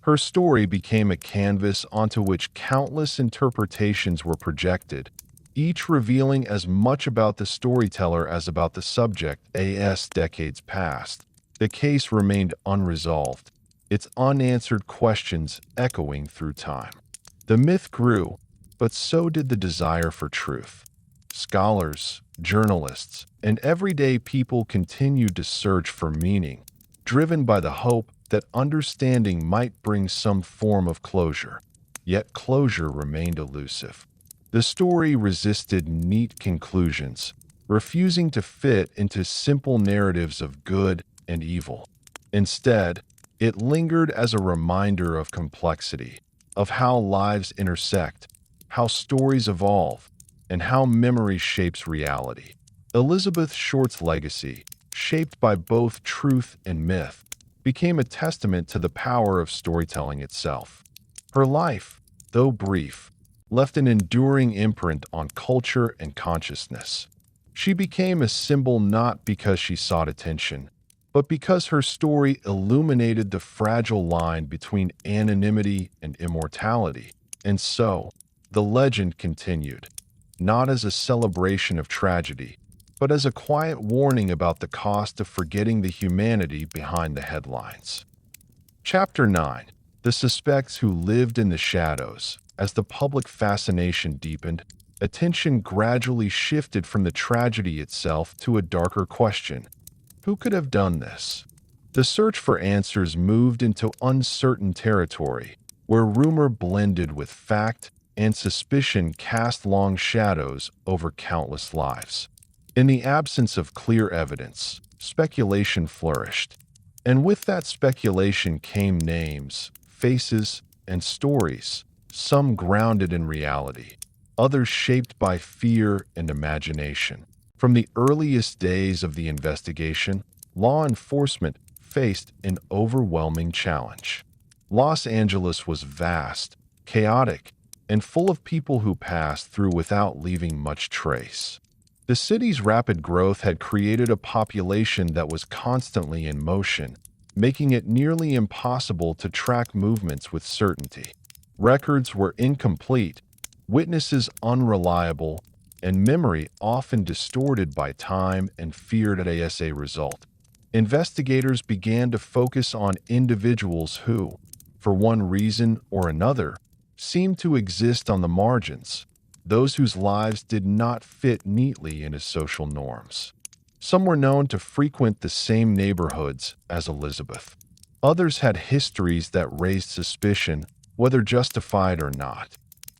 Her story became a canvas onto which countless interpretations were projected, each revealing as much about the storyteller as about the subject. As decades passed, the case remained unresolved, its unanswered questions echoing through time. The myth grew, but so did the desire for truth. Scholars, journalists, and everyday people continued to search for meaning, driven by the hope that understanding might bring some form of closure. Yet closure remained elusive. The story resisted neat conclusions, refusing to fit into simple narratives of good and evil. Instead, it lingered as a reminder of complexity, of how lives intersect, how stories evolve, and how memory shapes reality. Elizabeth Short's legacy, shaped by both truth and myth, became a testament to the power of storytelling itself. Her life, though brief, left an enduring imprint on culture and consciousness. She became a symbol not because she sought attention, but because her story illuminated the fragile line between anonymity and immortality. And so, the legend continued, not as a celebration of tragedy, but as a quiet warning about the cost of forgetting the humanity behind the headlines. Chapter 9. The Suspects Who Lived in the Shadows. As the public fascination deepened, attention gradually shifted from the tragedy itself to a darker question. Who could have done this? The search for answers moved into uncertain territory, where rumor blended with fact and suspicion cast long shadows over countless lives. In the absence of clear evidence, speculation flourished. And with that speculation came names, faces, and stories, some grounded in reality, others shaped by fear and imagination. From the earliest days of the investigation, law enforcement faced an overwhelming challenge. Los Angeles was vast, chaotic, and full of people who passed through without leaving much trace. The city's rapid growth had created a population that was constantly in motion, making it nearly impossible to track movements with certainty. Records were incomplete, witnesses unreliable, and memory often distorted by time and fear as a result. Investigators began to focus on individuals who, for one reason or another, seemed to exist on the margins, those whose lives did not fit neatly into social norms. Some were known to frequent the same neighborhoods as Elizabeth. Others had histories that raised suspicion, whether justified or not.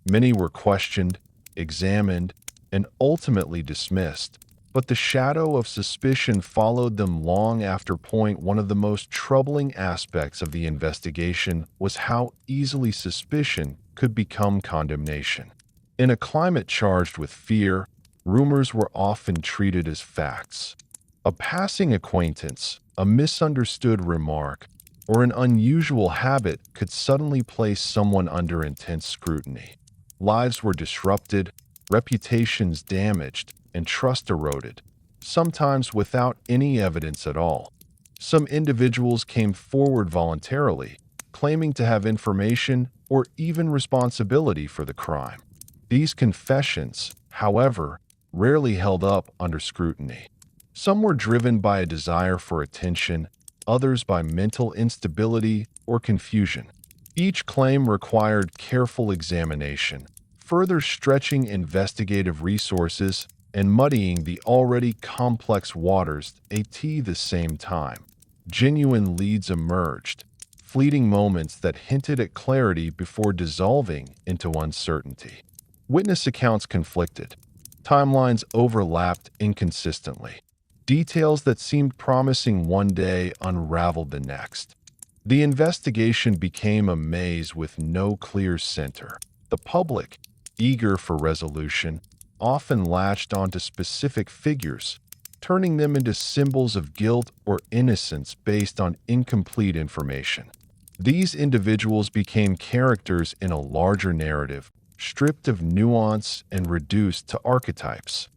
Many were questioned, examined, and ultimately dismissed, but the shadow of suspicion followed them long after. One of the most troubling aspects of the investigation was how easily suspicion could become condemnation. In a climate charged with fear, rumors were often treated as facts. A passing acquaintance, a misunderstood remark, or an unusual habit could suddenly place someone under intense scrutiny. Lives were disrupted, reputations damaged, and trust eroded, sometimes without any evidence at all. Some individuals came forward voluntarily, claiming to have information or even responsibility for the crime. These confessions, however, rarely held up under scrutiny. Some were driven by a desire for attention, others by mental instability or confusion. Each claim required careful examination, further stretching investigative resources and muddying the already complex waters at the same time. Genuine leads emerged, fleeting moments that hinted at clarity before dissolving into uncertainty. Witness accounts conflicted. Timelines overlapped inconsistently. Details that seemed promising one day unraveled the next. The investigation became a maze with no clear center. The public, eager for resolution, often latched onto specific figures, turning them into symbols of guilt or innocence based on incomplete information. These individuals became characters in a larger narrative, stripped of nuance and reduced to archetypes.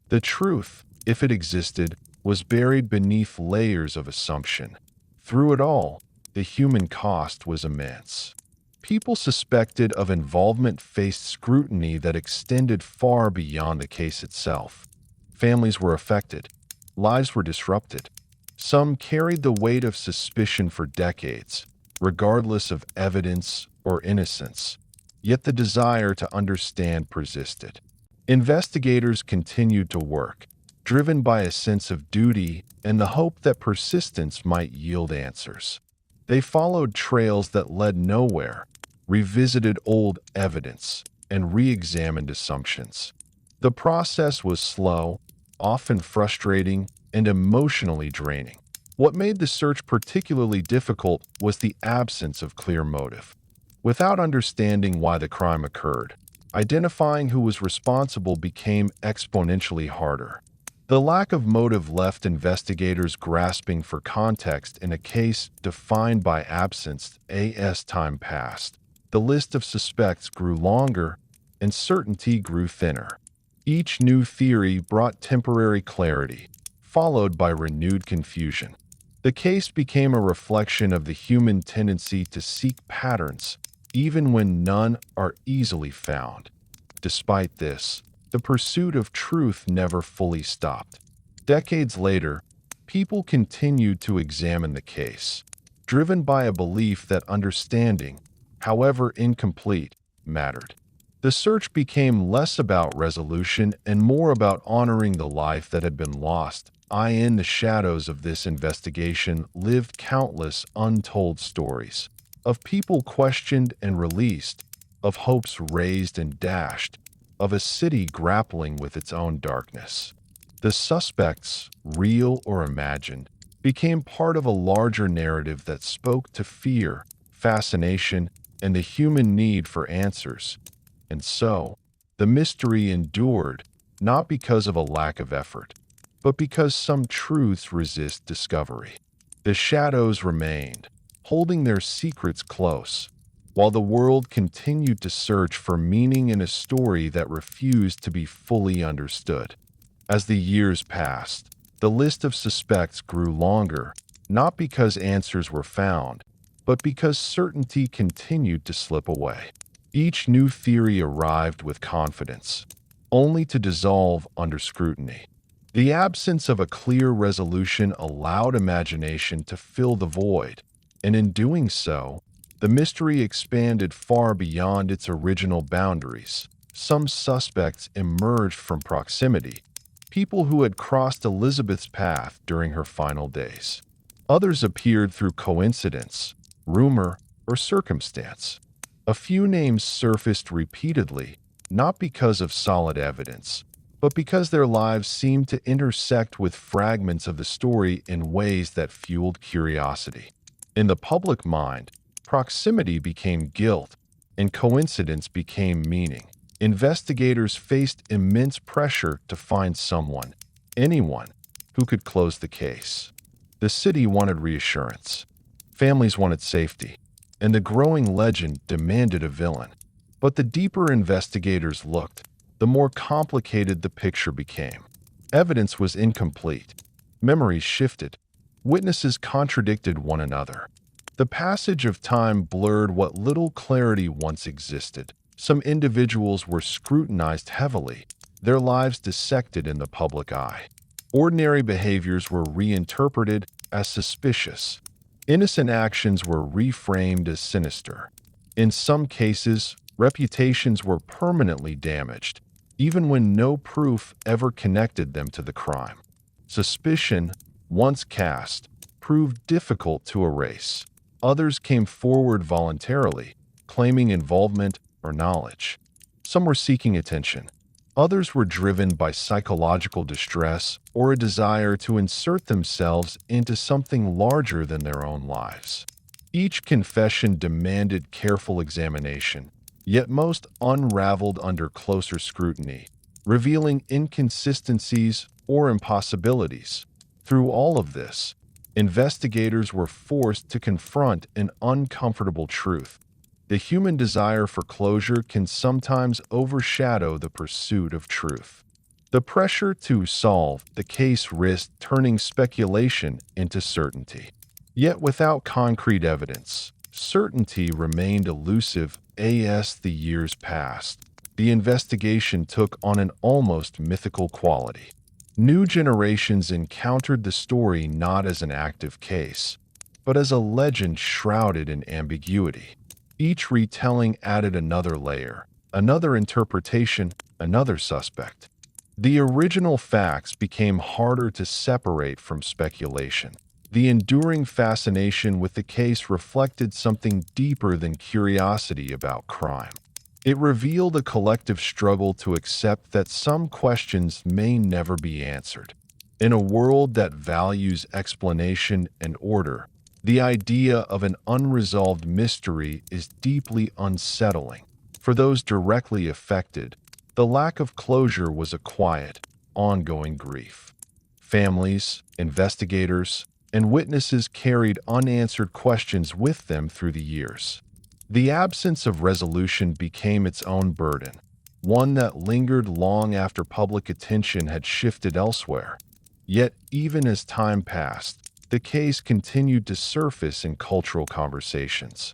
The truth, if it existed, was buried beneath layers of assumption. Through it all, the human cost was immense. People suspected of involvement faced scrutiny that extended far beyond the case itself. Families were affected. Lives were disrupted. Some carried the weight of suspicion for decades, regardless of evidence or innocence. Yet the desire to understand persisted. Investigators continued to work, driven by a sense of duty and the hope that persistence might yield answers. They followed trails that led nowhere, revisited old evidence, and re-examined assumptions. The process was slow, often frustrating, and emotionally draining. What made the search particularly difficult was the absence of clear motive. Without understanding why the crime occurred, identifying who was responsible became exponentially harder. The lack of motive left investigators grasping for context in a case defined by absence. As time passed, the list of suspects grew longer and certainty grew thinner. Each new theory brought temporary clarity, followed by renewed confusion. The case became a reflection of the human tendency to seek patterns, even when none are easily found. Despite this, the pursuit of truth never fully stopped. Decades later, people continued to examine the case, driven by a belief that understanding, however incomplete, mattered. The search became less about resolution and more about honoring the life that had been lost. In the shadows of this investigation lived countless untold stories of people questioned and released, of hopes raised and dashed, of a city grappling with its own darkness. The suspects, real or imagined, became part of a larger narrative that spoke to fear, fascination, and the human need for answers. And so, the mystery endured, not because of a lack of effort, but because some truths resist discovery. The shadows remained, holding their secrets close, while the world continued to search for meaning in a story that refused to be fully understood. As the years passed, the list of suspects grew longer, not because answers were found, but because certainty continued to slip away. Each new theory arrived with confidence, only to dissolve under scrutiny. The absence of a clear resolution allowed imagination to fill the void, and in doing so, the mystery expanded far beyond its original boundaries. Some suspects emerged from proximity, people who had crossed Elizabeth's path during her final days. Others appeared through coincidence, rumor, or circumstance. A few names surfaced repeatedly, not because of solid evidence, but because their lives seemed to intersect with fragments of the story in ways that fueled curiosity. In the public mind, proximity became guilt, and coincidence became meaning. Investigators faced immense pressure to find someone, anyone, who could close the case. The city wanted reassurance. Families wanted safety, and the growing legend demanded a villain. But the deeper investigators looked, the more complicated the picture became. Evidence was incomplete. Memories shifted. Witnesses contradicted one another. The passage of time blurred what little clarity once existed. Some individuals were scrutinized heavily, their lives dissected in the public eye. Ordinary behaviors were reinterpreted as suspicious. Innocent actions were reframed as sinister. In some cases, reputations were permanently damaged, even when no proof ever connected them to the crime. Suspicion, once cast, proved difficult to erase. Others came forward voluntarily, claiming involvement or knowledge. Some were seeking attention. Others were driven by psychological distress or a desire to insert themselves into something larger than their own lives. Each confession demanded careful examination, yet most unraveled under closer scrutiny, revealing inconsistencies or impossibilities. Through all of this, investigators were forced to confront an uncomfortable truth. The human desire for closure can sometimes overshadow the pursuit of truth. The pressure to solve the case risked turning speculation into certainty. Yet without concrete evidence, certainty remained elusive as the years passed. The investigation took on an almost mythical quality. New generations encountered the story not as an active case, but as a legend shrouded in ambiguity. Each retelling added another layer, another interpretation, another suspect. The original facts became harder to separate from speculation. The enduring fascination with the case reflected something deeper than curiosity about crime. It revealed a collective struggle to accept that some questions may never be answered. In a world that values explanation and order, the idea of an unresolved mystery is deeply unsettling. For those directly affected, the lack of closure was a quiet, ongoing grief. Families, investigators, and witnesses carried unanswered questions with them through the years. The absence of resolution became its own burden, one that lingered long after public attention had shifted elsewhere. Yet, even as time passed, the case continued to surface in cultural conversations.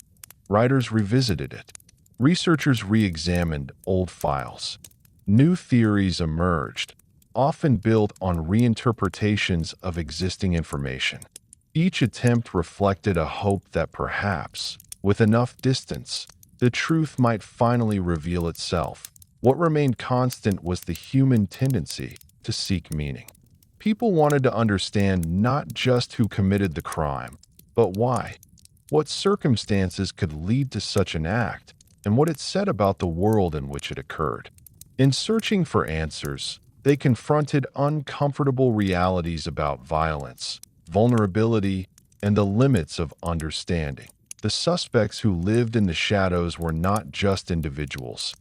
Writers revisited it. Researchers re-examined old files. New theories emerged, often built on reinterpretations of existing information. Each attempt reflected a hope that perhaps, with enough distance, the truth might finally reveal itself. What remained constant was the human tendency to seek meaning. People wanted to understand not just who committed the crime, but why. What circumstances could lead to such an act, and what it said about the world in which it occurred. In searching for answers, they confronted uncomfortable realities about violence, vulnerability, and the limits of understanding. The suspects who lived in the shadows were not just individuals.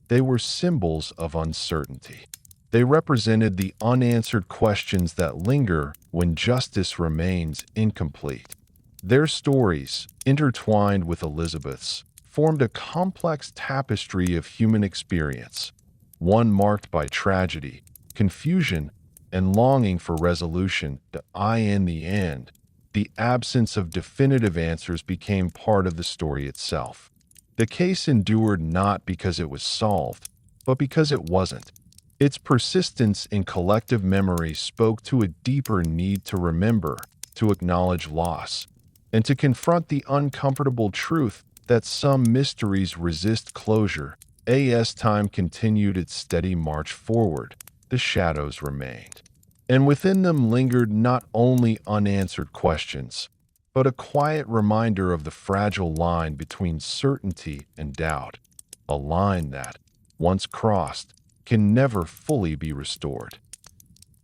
They were symbols of uncertainty. They represented the unanswered questions that linger when justice remains incomplete. Their stories, intertwined with Elizabeth's, formed a complex tapestry of human experience, one marked by tragedy, confusion, and longing for resolution. In the end, the absence of definitive answers became part of the story itself. The case endured not because it was solved, but because it wasn't. Its persistence in collective memory spoke to a deeper need to remember, to acknowledge loss, and to confront the uncomfortable truth that some mysteries resist closure. As time continued its steady march forward, the shadows remained. And within them lingered not only unanswered questions, but a quiet reminder of the fragile line between certainty and doubt, a line that, once crossed, can never fully be restored.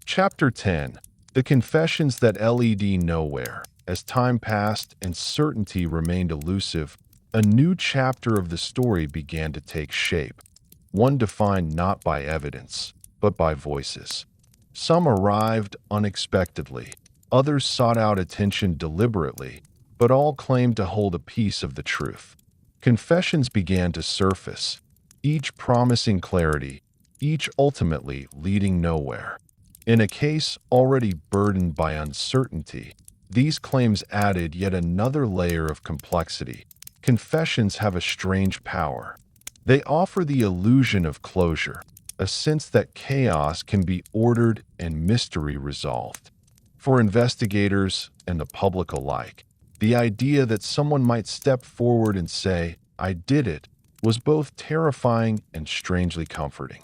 Chapter 10: The Confessions That Led Nowhere. As time passed and certainty remained elusive, a new chapter of the story began to take shape, one defined not by evidence, but by voices. Some arrived unexpectedly, others sought out attention deliberately, but all claimed to hold a piece of the truth. Confessions began to surface, each promising clarity, each ultimately leading nowhere. In a case already burdened by uncertainty, these claims added yet another layer of complexity. Confessions have a strange power. They offer the illusion of closure, a sense that chaos can be ordered and mystery resolved. For investigators and the public alike, the idea that someone might step forward and say, "I did it," was both terrifying and strangely comforting.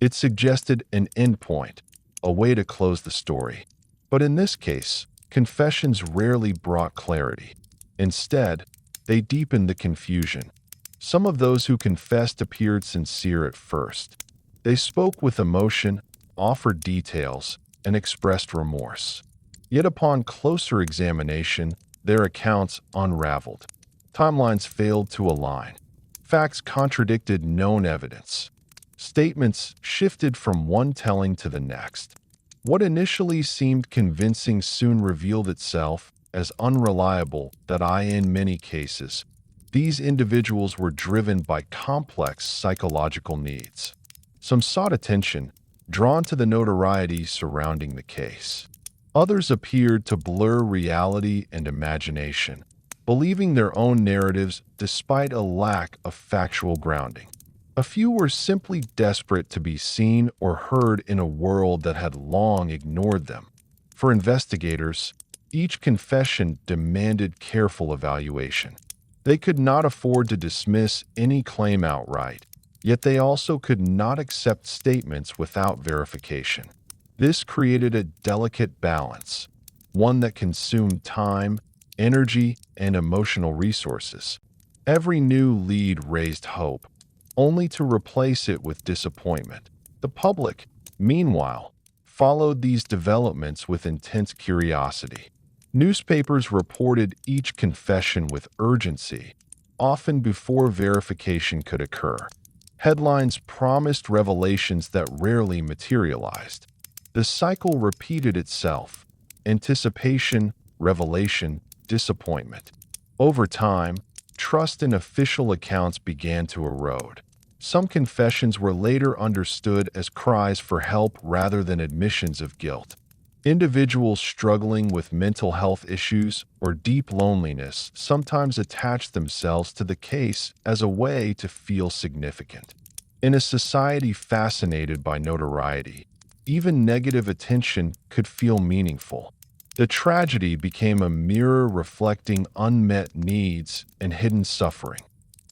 It suggested an endpoint, a way to close the story. But in this case, confessions rarely brought clarity. Instead, they deepened the confusion. Some of those who confessed appeared sincere at first. They spoke with emotion, offered details, and expressed remorse. Yet upon closer examination, their accounts unraveled. Timelines failed to align. Facts contradicted known evidence. Statements shifted from one telling to the next. What initially seemed convincing soon revealed itself as unreliable. In many cases, these individuals were driven by complex psychological needs. Some sought attention, drawn to the notoriety surrounding the case. Others appeared to blur reality and imagination, believing their own narratives despite a lack of factual grounding. A few were simply desperate to be seen or heard in a world that had long ignored them. For investigators, each confession demanded careful evaluation. They could not afford to dismiss any claim outright, yet they also could not accept statements without verification. This created a delicate balance, one that consumed time, energy, and emotional resources. Every new lead raised hope, only to replace it with disappointment. The public, meanwhile, followed these developments with intense curiosity. Newspapers reported each confession with urgency, often before verification could occur. Headlines promised revelations that rarely materialized. The cycle repeated itself: anticipation, revelation, disappointment. Over time, trust in official accounts began to erode. Some confessions were later understood as cries for help rather than admissions of guilt. Individuals struggling with mental health issues or deep loneliness sometimes attached themselves to the case as a way to feel significant. In a society fascinated by notoriety, even negative attention could feel meaningful. The tragedy became a mirror reflecting unmet needs and hidden suffering.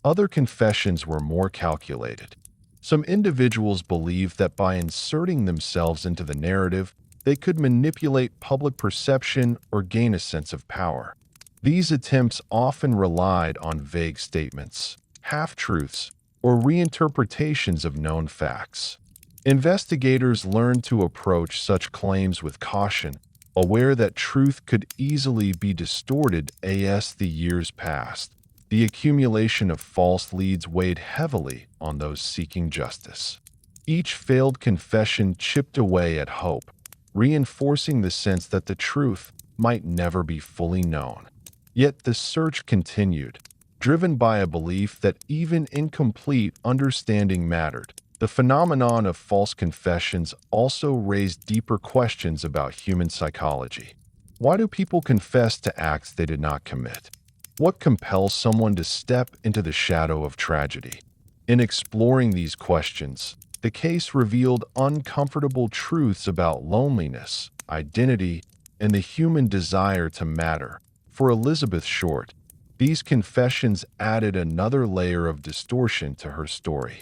Other confessions were more calculated. Some individuals believed that by inserting themselves into the narrative, they could manipulate public perception or gain a sense of power. These attempts often relied on vague statements, half-truths, or reinterpretations of known facts. Investigators learned to approach such claims with caution, aware that truth could easily be distorted. As the years passed, the accumulation of false leads weighed heavily on those seeking justice. Each failed confession chipped away at hope, reinforcing the sense that the truth might never be fully known. Yet the search continued, driven by a belief that even incomplete understanding mattered. The phenomenon of false confessions also raised deeper questions about human psychology. Why do people confess to acts they did not commit? What compels someone to step into the shadow of tragedy? In exploring these questions, the case revealed uncomfortable truths about loneliness, identity, and the human desire to matter. For Elizabeth Short, these confessions added another layer of distortion to her story.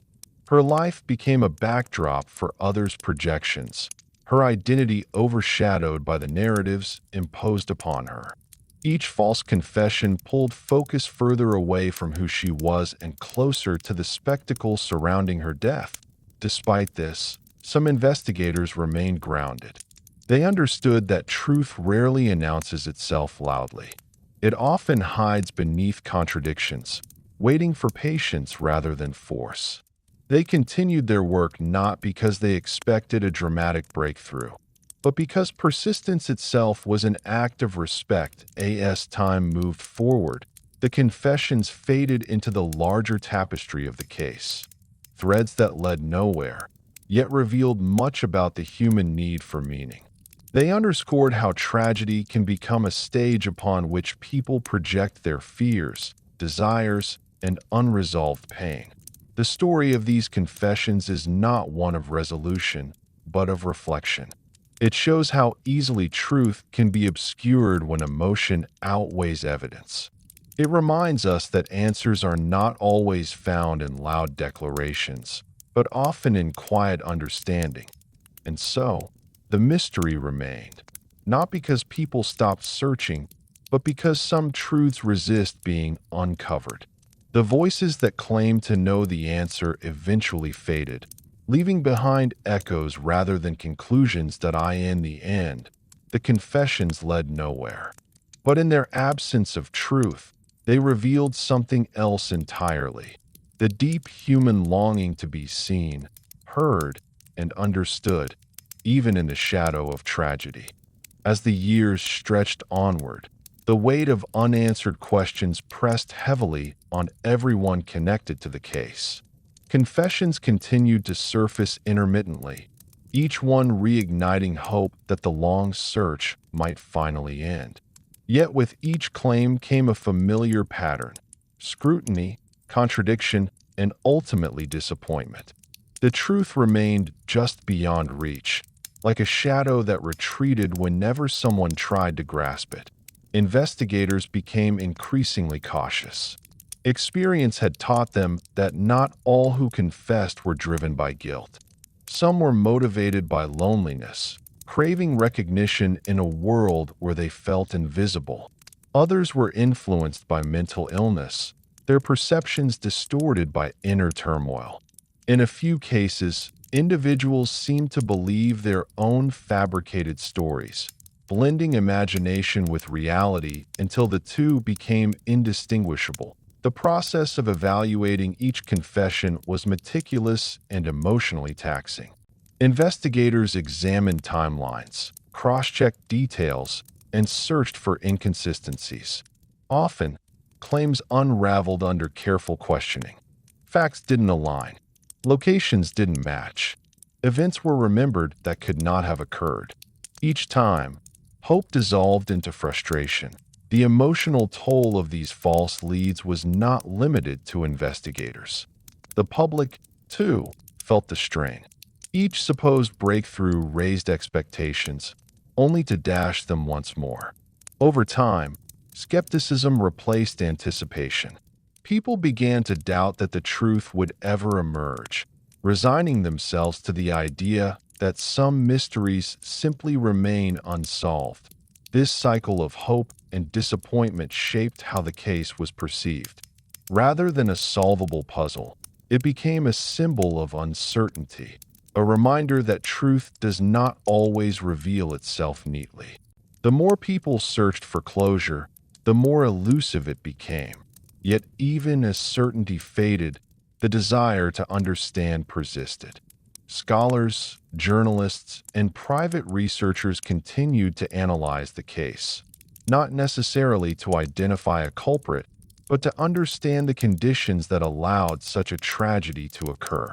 Her life became a backdrop for others' projections, her identity overshadowed by the narratives imposed upon her. Each false confession pulled focus further away from who she was and closer to the spectacle surrounding her death. Despite this, some investigators remained grounded. They understood that truth rarely announces itself loudly. It often hides beneath contradictions, waiting for patience rather than force. They continued their work not because they expected a dramatic breakthrough, but because persistence itself was an act of respect. As time moved forward, the confessions faded into the larger tapestry of the case, threads that led nowhere, yet revealed much about the human need for meaning. They underscored how tragedy can become a stage upon which people project their fears, desires, and unresolved pain. The story of these confessions is not one of resolution, but of reflection. It shows how easily truth can be obscured when emotion outweighs evidence. It reminds us that answers are not always found in loud declarations, but often in quiet understanding. And so, the mystery remained, not because people stopped searching, but because some truths resist being uncovered. The voices that claimed to know the answer eventually faded, leaving behind echoes rather than conclusions that in the end, the confessions led nowhere. But in their absence of truth, they revealed something else entirely: the deep human longing to be seen, heard, and understood, even in the shadow of tragedy. As the years stretched onward, the weight of unanswered questions pressed heavily on everyone connected to the case. Confessions continued to surface intermittently, each one reigniting hope that the long search might finally end. Yet with each claim came a familiar pattern: scrutiny, contradiction, and ultimately disappointment. The truth remained just beyond reach, like a shadow that retreated whenever someone tried to grasp it. Investigators became increasingly cautious. Experience had taught them that not all who confessed were driven by guilt. Some were motivated by loneliness, craving recognition in a world where they felt invisible. Others were influenced by mental illness, their perceptions distorted by inner turmoil. In a few cases, individuals seemed to believe their own fabricated stories, blending imagination with reality until the two became indistinguishable. The process of evaluating each confession was meticulous and emotionally taxing. Investigators examined timelines, cross-checked details, and searched for inconsistencies. Often, claims unraveled under careful questioning. Facts didn't align. Locations didn't match. Events were remembered that could not have occurred. Each time, hope dissolved into frustration. The emotional toll of these false leads was not limited to investigators. The public, too, felt the strain. Each supposed breakthrough raised expectations, only to dash them once more. Over time, skepticism replaced anticipation. People began to doubt that the truth would ever emerge, resigning themselves to the idea that some mysteries simply remain unsolved. This cycle of hope and disappointment shaped how the case was perceived. Rather than a solvable puzzle, it became a symbol of uncertainty, a reminder that truth does not always reveal itself neatly. The more people searched for closure, the more elusive it became. Yet even as certainty faded, the desire to understand persisted. Scholars, journalists, and private researchers continued to analyze the case, not necessarily to identify a culprit, but to understand the conditions that allowed such a tragedy to occur.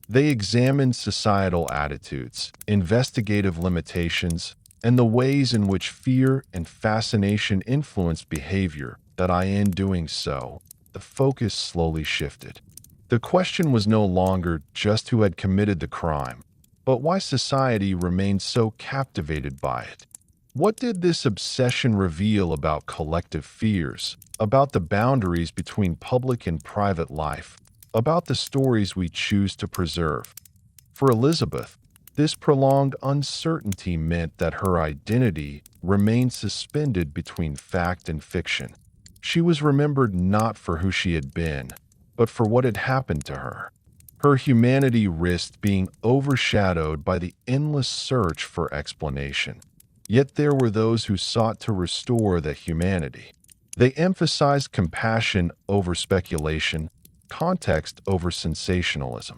They examined societal attitudes, investigative limitations, and the ways in which fear and fascination influenced behavior, that in doing so, the focus slowly shifted. The question was no longer just who had committed the crime, but why society remained so captivated by it. What did this obsession reveal about collective fears, about the boundaries between public and private life, about the stories we choose to preserve? For Elizabeth, this prolonged uncertainty meant that her identity remained suspended between fact and fiction. She was remembered not for who she had been, but for what had happened to her. Her humanity risked being overshadowed by the endless search for explanation. Yet there were those who sought to restore that humanity. They emphasized compassion over speculation, context over sensationalism.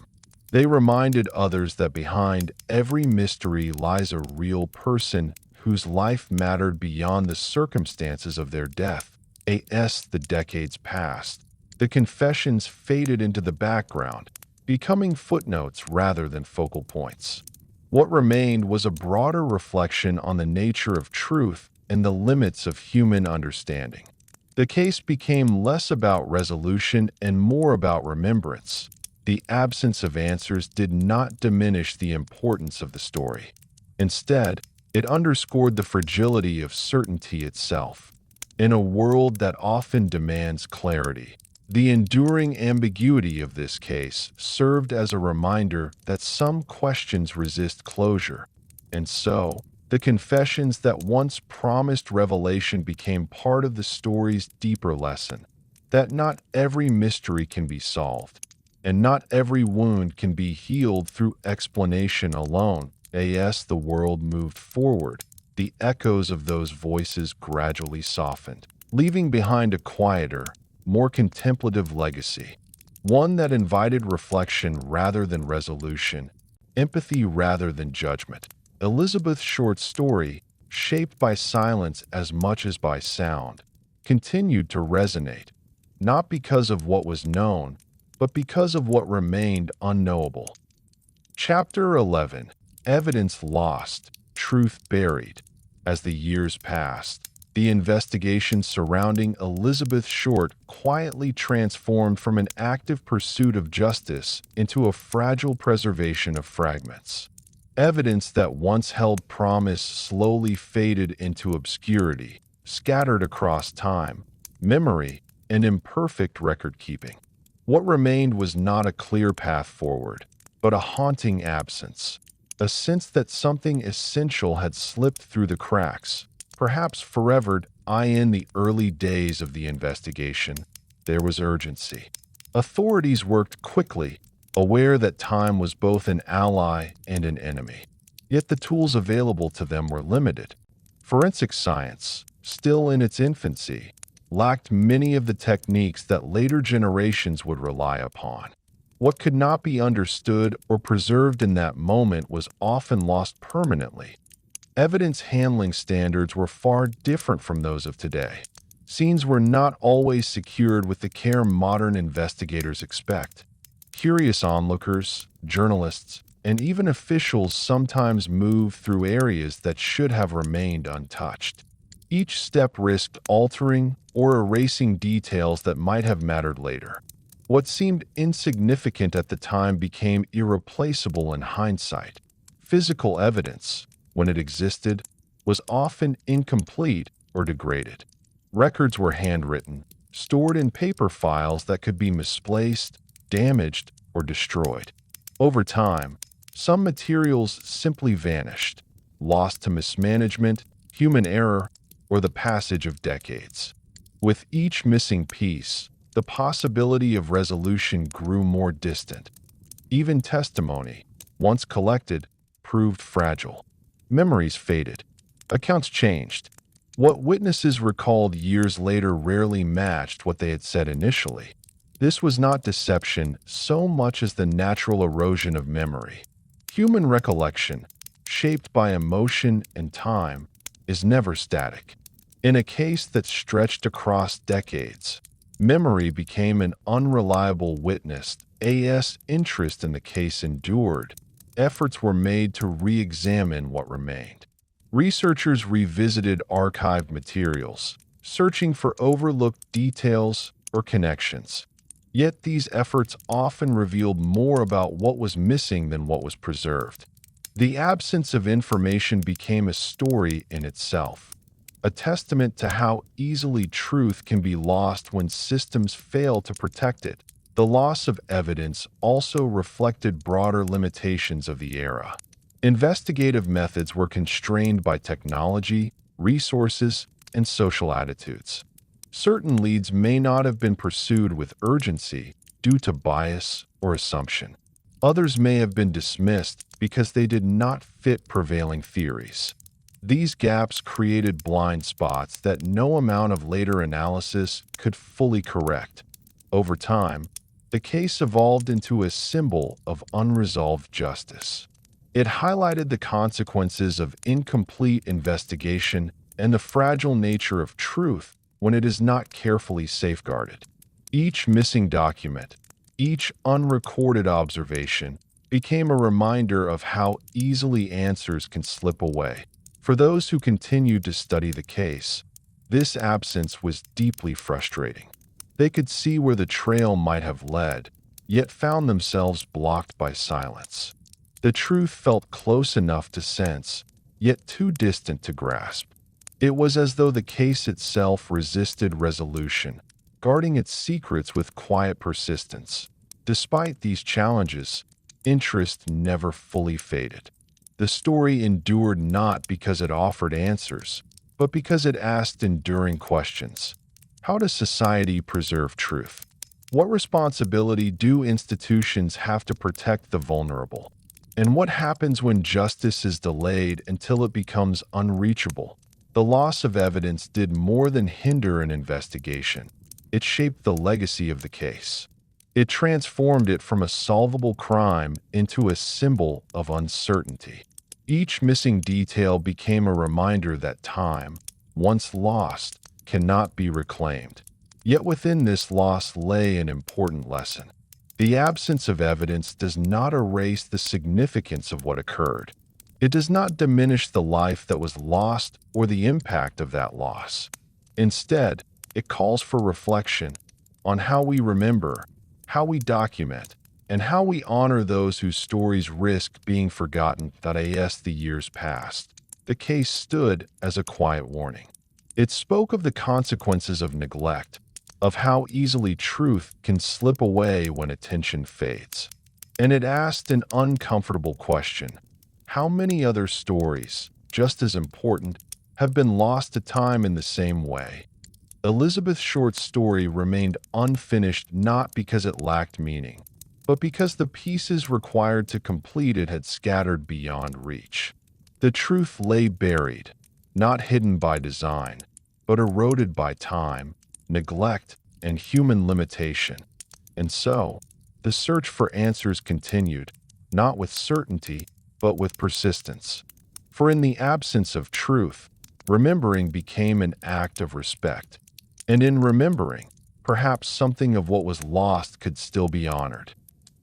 They reminded others that behind every mystery lies a real person whose life mattered beyond the circumstances of their death. As the decades passed, the confessions faded into the background, becoming footnotes rather than focal points. What remained was a broader reflection on the nature of truth and the limits of human understanding. The case became less about resolution and more about remembrance. The absence of answers did not diminish the importance of the story. Instead, it underscored the fragility of certainty itself. In a world that often demands clarity, the enduring ambiguity of this case served as a reminder that some questions resist closure, and so, the confessions that once promised revelation became part of the story's deeper lesson, that not every mystery can be solved, and not every wound can be healed through explanation alone. As the world moved forward, the echoes of those voices gradually softened, leaving behind a quieter, more contemplative legacy, one that invited reflection rather than resolution, empathy rather than judgment. Elizabeth Short's story, shaped by silence as much as by sound, continued to resonate, not because of what was known, but because of what remained unknowable. Chapter 11: Evidence Lost, Truth Buried. As the years passed, the investigation surrounding Elizabeth Short quietly transformed from an active pursuit of justice into a fragile preservation of fragments. Evidence that once held promise slowly faded into obscurity, scattered across time, memory, and imperfect record-keeping. What remained was not a clear path forward, but a haunting absence, a sense that something essential had slipped through the cracks, perhaps forever. In the early days of the investigation, there was urgency. Authorities worked quickly, aware that time was both an ally and an enemy. Yet the tools available to them were limited. Forensic science, still in its infancy, lacked many of the techniques that later generations would rely upon. What could not be understood or preserved in that moment was often lost permanently. Evidence handling standards were far different from those of today. Scenes were not always secured with the care modern investigators expect. Curious onlookers, journalists, and even officials sometimes moved through areas that should have remained untouched. Each step risked altering or erasing details that might have mattered later. What seemed insignificant at the time became irreplaceable in hindsight. Physical evidence, when it existed, was often incomplete or degraded. Records were handwritten, stored in paper files that could be misplaced, damaged, or destroyed. Over time, some materials simply vanished, lost to mismanagement, human error, or the passage of decades. With each missing piece, the possibility of resolution grew more distant. Even testimony, once collected, proved fragile. Memories faded. Accounts changed. What witnesses recalled years later rarely matched what they had said initially. This was not deception so much as the natural erosion of memory. Human recollection, shaped by emotion and time, is never static. In a case that stretched across decades, memory became an unreliable witness. As interest in the case endured, efforts were made to re-examine what remained. Researchers revisited archived materials, searching for overlooked details or connections. Yet these efforts often revealed more about what was missing than what was preserved. The absence of information became a story in itself, a testament to how easily truth can be lost when systems fail to protect it. The loss of evidence also reflected broader limitations of the era. Investigative methods were constrained by technology, resources, and social attitudes. Certain leads may not have been pursued with urgency due to bias or assumption. Others may have been dismissed because they did not fit prevailing theories. These gaps created blind spots that no amount of later analysis could fully correct. Over time, the case evolved into a symbol of unresolved justice. It highlighted the consequences of incomplete investigation and the fragile nature of truth when it is not carefully safeguarded. Each missing document, each unrecorded observation, became a reminder of how easily answers can slip away. For those who continued to study the case, this absence was deeply frustrating. They could see where the trail might have led, yet found themselves blocked by silence. The truth felt close enough to sense, yet too distant to grasp. It was as though the case itself resisted resolution, guarding its secrets with quiet persistence. Despite these challenges, interest never fully faded. The story endured not because it offered answers, but because it asked enduring questions. How does society preserve truth? What responsibility do institutions have to protect the vulnerable? And what happens when justice is delayed until it becomes unreachable? The loss of evidence did more than hinder an investigation. It shaped the legacy of the case. It transformed it from a solvable crime into a symbol of uncertainty. Each missing detail became a reminder that time, once lost, cannot be reclaimed. Yet within this loss lay an important lesson. The absence of evidence does not erase the significance of what occurred. It does not diminish the life that was lost or the impact of that loss. Instead, it calls for reflection on how we remember, how we document, and how we honor those whose stories risk being forgotten. As the years passed, the case stood as a quiet warning. It spoke of the consequences of neglect, of how easily truth can slip away when attention fades. And it asked an uncomfortable question. How many other stories, just as important, have been lost to time in the same way? Elizabeth Short's story remained unfinished not because it lacked meaning, but because the pieces required to complete it had scattered beyond reach. The truth lay buried, not hidden by design, but eroded by time, neglect, and human limitation. And so, the search for answers continued, not with certainty, but with persistence. For in the absence of truth, remembering became an act of respect. And in remembering, perhaps something of what was lost could still be honored.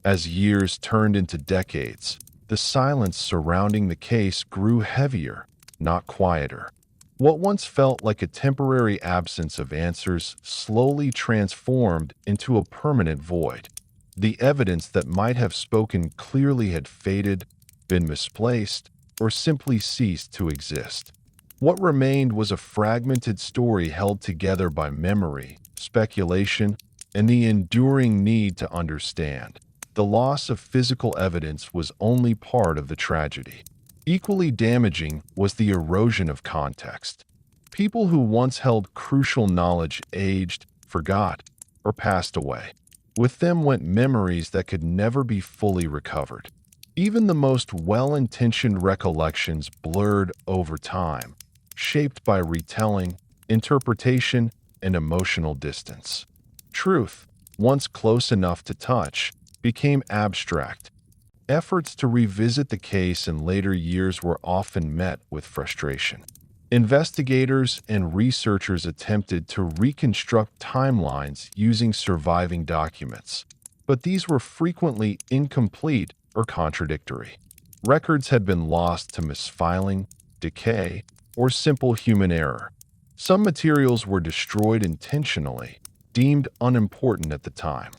As years turned into decades, the silence surrounding the case grew heavier, not quieter. What once felt like a temporary absence of answers slowly transformed into a permanent void. The evidence that might have spoken clearly had faded, been misplaced, or simply ceased to exist. What remained was a fragmented story held together by memory, speculation, and the enduring need to understand. The loss of physical evidence was only part of the tragedy. Equally damaging was the erosion of context. People who once held crucial knowledge aged, forgot, or passed away. With them went memories that could never be fully recovered. Even the most well-intentioned recollections blurred over time, shaped by retelling, interpretation, and emotional distance. Truth, once close enough to touch, became abstract. Efforts to revisit the case in later years were often met with frustration. Investigators and researchers attempted to reconstruct timelines using surviving documents, but these were frequently incomplete or contradictory. Records had been lost to misfiling, decay, or simple human error. Some materials were destroyed intentionally, deemed unimportant at the time.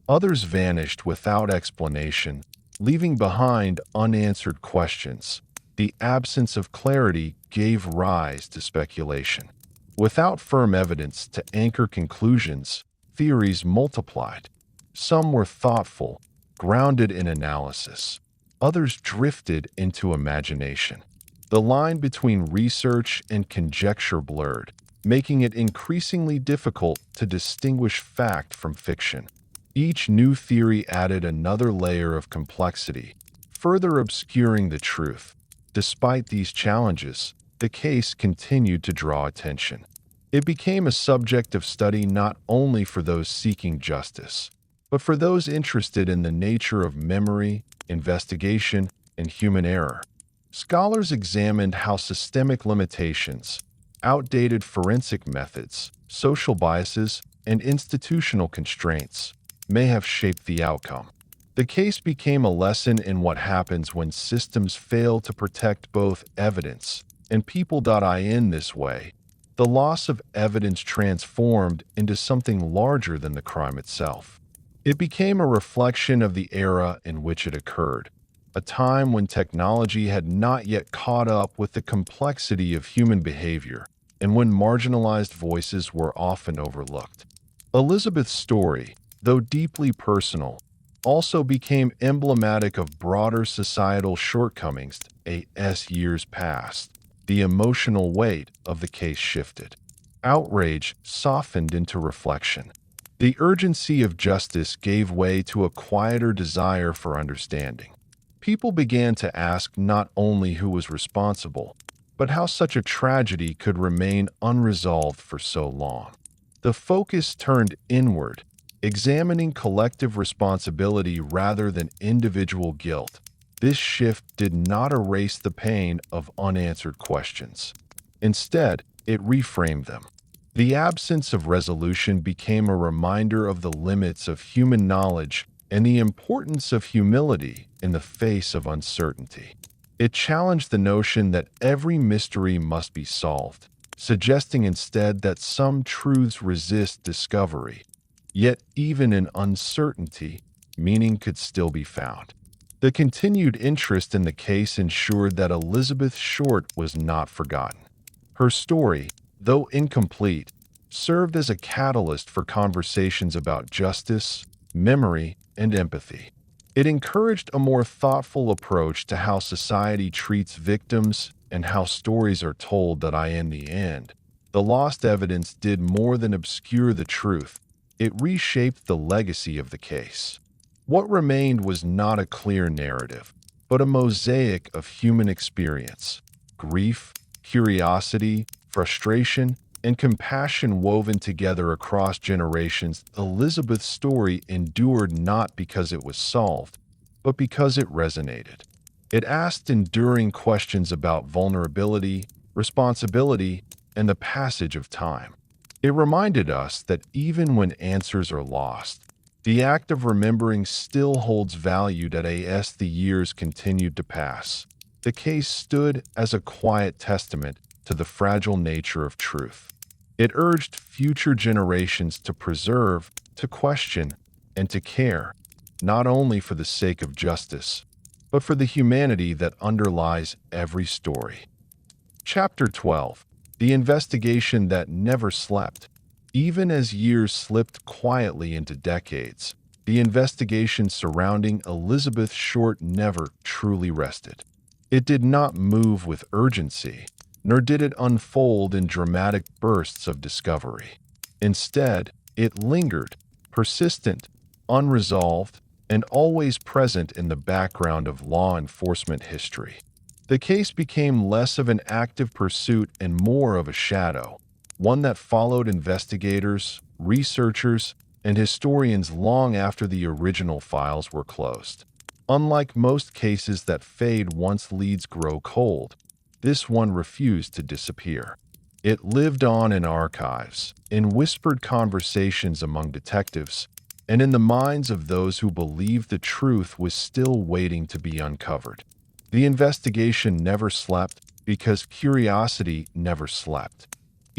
Others vanished without explanation, leaving behind unanswered questions. The absence of clarity gave rise to speculation. Without firm evidence to anchor conclusions, theories multiplied. Some were thoughtful, grounded in analysis. Others drifted into imagination. The line between research and conjecture blurred, making it increasingly difficult to distinguish fact from fiction. Each new theory added another layer of complexity, further obscuring the truth. Despite these challenges, the case continued to draw attention. It became a subject of study not only for those seeking justice, but for those interested in the nature of memory, investigation, and human error. Scholars examined how systemic limitations, outdated forensic methods, social biases, and institutional constraints may have shaped the outcome. The case became a lesson in what happens when systems fail to protect both evidence and people. In this way, the loss of evidence transformed into something larger than the crime itself. It became a reflection of the era in which it occurred, a time when technology had not yet caught up with the complexity of human behavior and when marginalized voices were often overlooked. Elizabeth's story, though deeply personal, also became emblematic of broader societal shortcomings. As years passed, the emotional weight of the case shifted. Outrage softened into reflection. The urgency of justice gave way to a quieter desire for understanding. People began to ask not only who was responsible, but how such a tragedy could remain unresolved for so long. The focus turned inward, examining collective responsibility rather than individual guilt. This shift did not erase the pain of unanswered questions. Instead, it reframed them. The absence of resolution became a reminder of the limits of human knowledge and the importance of humility in the face of uncertainty. It challenged the notion that every mystery must be solved, suggesting instead that some truths resist discovery. Yet, even in uncertainty, meaning could still be found. The continued interest in the case ensured that Elizabeth Short was not forgotten. Her story, though incomplete, served as a catalyst for conversations about justice, memory, and empathy. It encouraged a more thoughtful approach to how society treats victims and how stories are told. In the end, the lost evidence did more than obscure the truth. It reshaped the legacy of the case. What remained was not a clear narrative, but a mosaic of human experience, grief, curiosity, frustration, and compassion woven together across generations. Elizabeth's story endured not because it was solved, but because it resonated. It asked enduring questions about vulnerability, responsibility, and the passage of time. It reminded us that even when answers are lost, the act of remembering still holds value. As the years continued to pass, the case stood as a quiet testament to the fragile nature of truth. It urged future generations to preserve, to question, and to care, not only for the sake of justice, but for the humanity that underlies every story. Chapter 12. The investigation that never slept. Even as years slipped quietly into decades, the investigation surrounding Elizabeth Short never truly rested. It did not move with urgency, nor did it unfold in dramatic bursts of discovery. Instead, it lingered, persistent, unresolved, and always present in the background of law enforcement history. The case became less of an active pursuit and more of a shadow, one that followed investigators, researchers, and historians long after the original files were closed. Unlike most cases that fade once leads grow cold, this one refused to disappear. It lived on in archives, in whispered conversations among detectives, and in the minds of those who believed the truth was still waiting to be uncovered. The investigation never slept because curiosity never slept.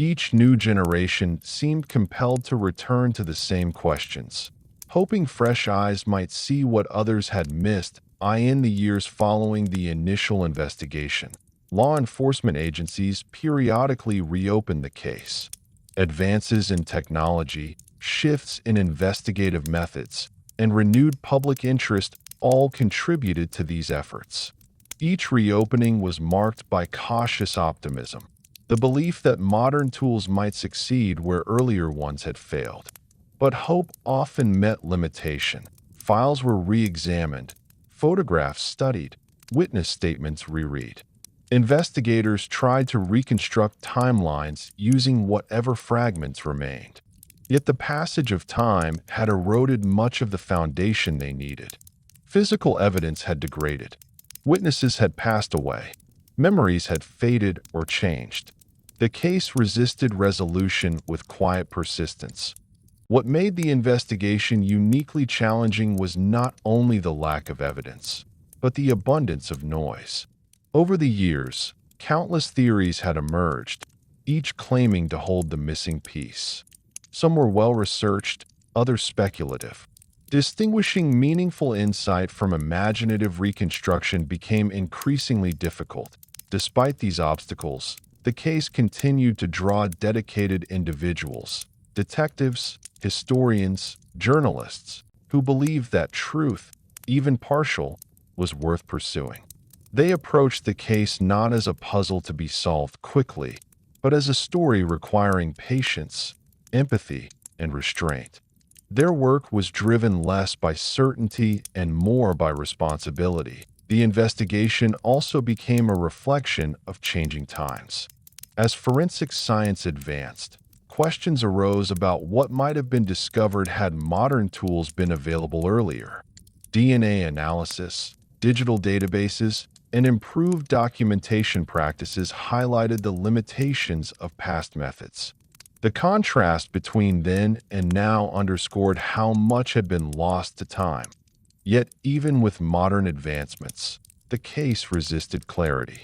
Each new generation seemed compelled to return to the same questions, hoping fresh eyes might see what others had missed. In the years following the initial investigation, law enforcement agencies periodically reopened the case. Advances in technology, shifts in investigative methods, and renewed public interest all contributed to these efforts. Each reopening was marked by cautious optimism, the belief that modern tools might succeed where earlier ones had failed. But hope often met limitation. Files were re-examined, photographs studied, witness statements reread. Investigators tried to reconstruct timelines using whatever fragments remained. Yet the passage of time had eroded much of the foundation they needed. Physical evidence had degraded. Witnesses had passed away. Memories had faded or changed. The case resisted resolution with quiet persistence. What made the investigation uniquely challenging was not only the lack of evidence, but the abundance of noise. Over the years, countless theories had emerged, each claiming to hold the missing piece. Some were well-researched, others speculative. Distinguishing meaningful insight from imaginative reconstruction became increasingly difficult. Despite these obstacles, the case continued to draw dedicated individuals, detectives, historians, journalists, who believed that truth, even partial, was worth pursuing. They approached the case not as a puzzle to be solved quickly, but as a story requiring patience, empathy, and restraint. Their work was driven less by certainty and more by responsibility. The investigation also became a reflection of changing times. As forensic science advanced, questions arose about what might have been discovered had modern tools been available earlier. DNA analysis, digital databases, and improved documentation practices highlighted the limitations of past methods. The contrast between then and now underscored how much had been lost to time. Yet, even with modern advancements, the case resisted clarity.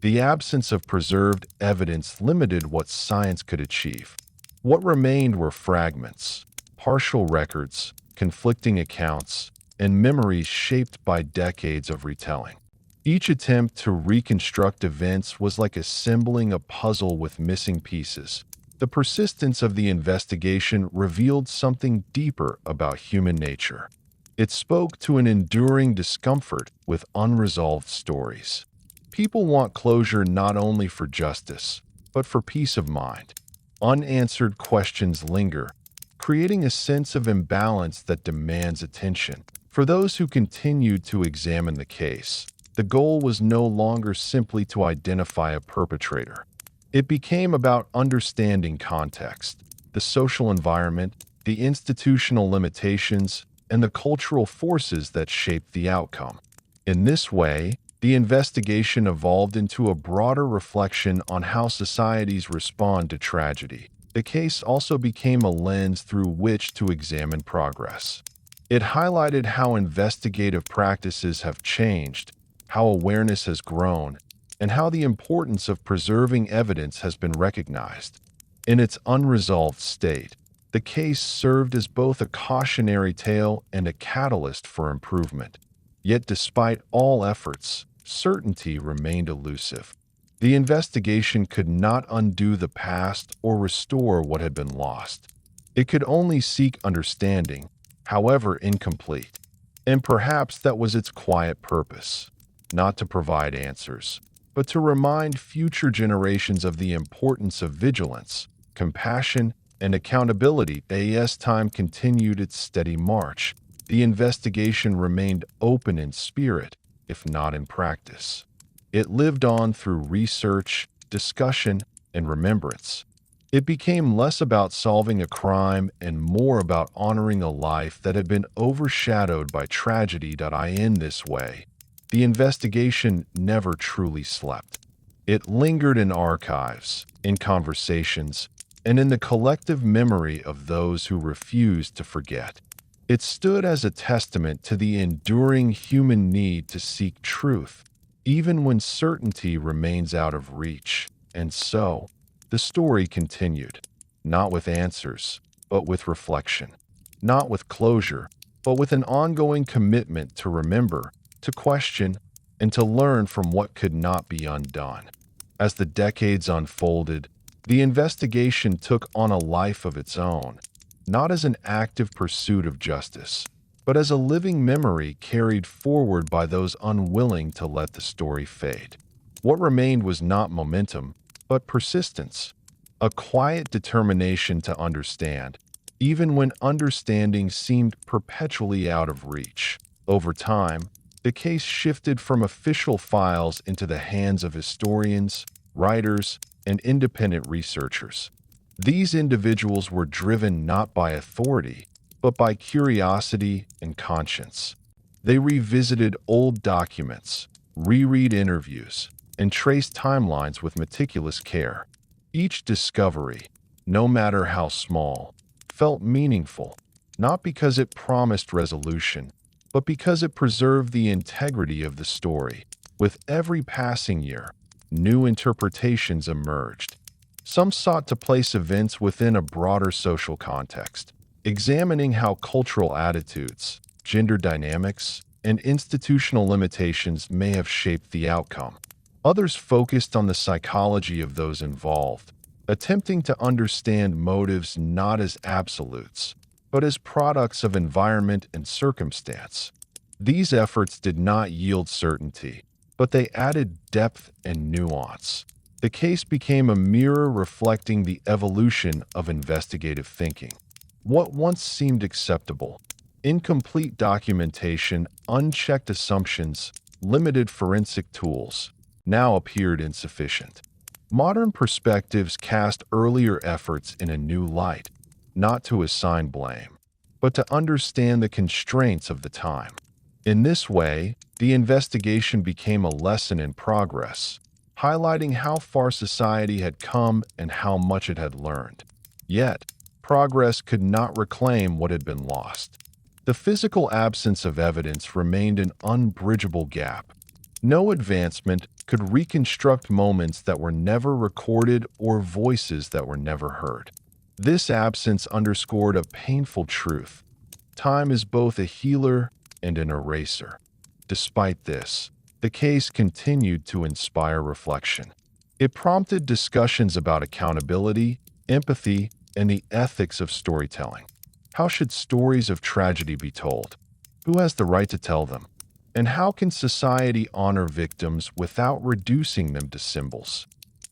The absence of preserved evidence limited what science could achieve. What remained were fragments, partial records, conflicting accounts, and memories shaped by decades of retelling. Each attempt to reconstruct events was like assembling a puzzle with missing pieces. The persistence of the investigation revealed something deeper about human nature. It spoke to an enduring discomfort with unresolved stories. People want closure not only for justice, but for peace of mind. Unanswered questions linger, creating a sense of imbalance that demands attention. For those who continued to examine the case, the goal was no longer simply to identify a perpetrator. It became about understanding context, the social environment, the institutional limitations, and the cultural forces that shaped the outcome. In this way, the investigation evolved into a broader reflection on how societies respond to tragedy. The case also became a lens through which to examine progress. It highlighted how investigative practices have changed, how awareness has grown, and how the importance of preserving evidence has been recognized. In its unresolved state, the case served as both a cautionary tale and a catalyst for improvement. Yet despite all efforts, certainty remained elusive. The investigation could not undo the past or restore what had been lost. It could only seek understanding, however incomplete. And perhaps that was its quiet purpose, not to provide answers, but to remind future generations of the importance of vigilance, compassion, and accountability. As time continued its steady march, the investigation remained open in spirit, if not in practice. It lived on through research, discussion, and remembrance. It became less about solving a crime and more about honoring a life that had been overshadowed by tragedy. In this way, the investigation never truly slept. It lingered in archives, in conversations, and in the collective memory of those who refused to forget. It stood as a testament to the enduring human need to seek truth, even when certainty remains out of reach. And so, The story continued, not with answers, but with reflection, not with closure, but with an ongoing commitment to remember, to question, and to learn from what could not be undone. As the decades unfolded, the investigation took on a life of its own, not as an active pursuit of justice, but as a living memory carried forward by those unwilling to let the story fade. What remained was not momentum, but persistence, a quiet determination to understand, even when understanding seemed perpetually out of reach. Over time, the case shifted from official files into the hands of historians, writers, and independent researchers. These individuals were driven not by authority, but by curiosity and conscience. They revisited old documents, reread interviews, and traced timelines with meticulous care. Each discovery, no matter how small, felt meaningful, not because it promised resolution, but because it preserved the integrity of the story. With every passing year, new interpretations emerged. Some sought to place events within a broader social context, examining how cultural attitudes, gender dynamics, and institutional limitations may have shaped the outcome. Others focused on the psychology of those involved, attempting to understand motives not as absolutes, but as products of environment and circumstance. These efforts did not yield certainty, but they added depth and nuance. The case became a mirror reflecting the evolution of investigative thinking. What once seemed acceptable, incomplete documentation, unchecked assumptions, limited forensic tools, now appeared insufficient. Modern perspectives cast earlier efforts in a new light, not to assign blame, but to understand the constraints of the time. In this way, the investigation became a lesson in progress, highlighting how far society had come and how much it had learned. Yet, progress could not reclaim what had been lost. The physical absence of evidence remained an unbridgeable gap. No advancement could reconstruct moments that were never recorded or voices that were never heard. This absence underscored a painful truth. Time is both a healer and an eraser. Despite this, the case continued to inspire reflection. It prompted discussions about accountability, empathy, and the ethics of storytelling. How should stories of tragedy be told? Who has the right to tell them? And how can society honor victims without reducing them to symbols?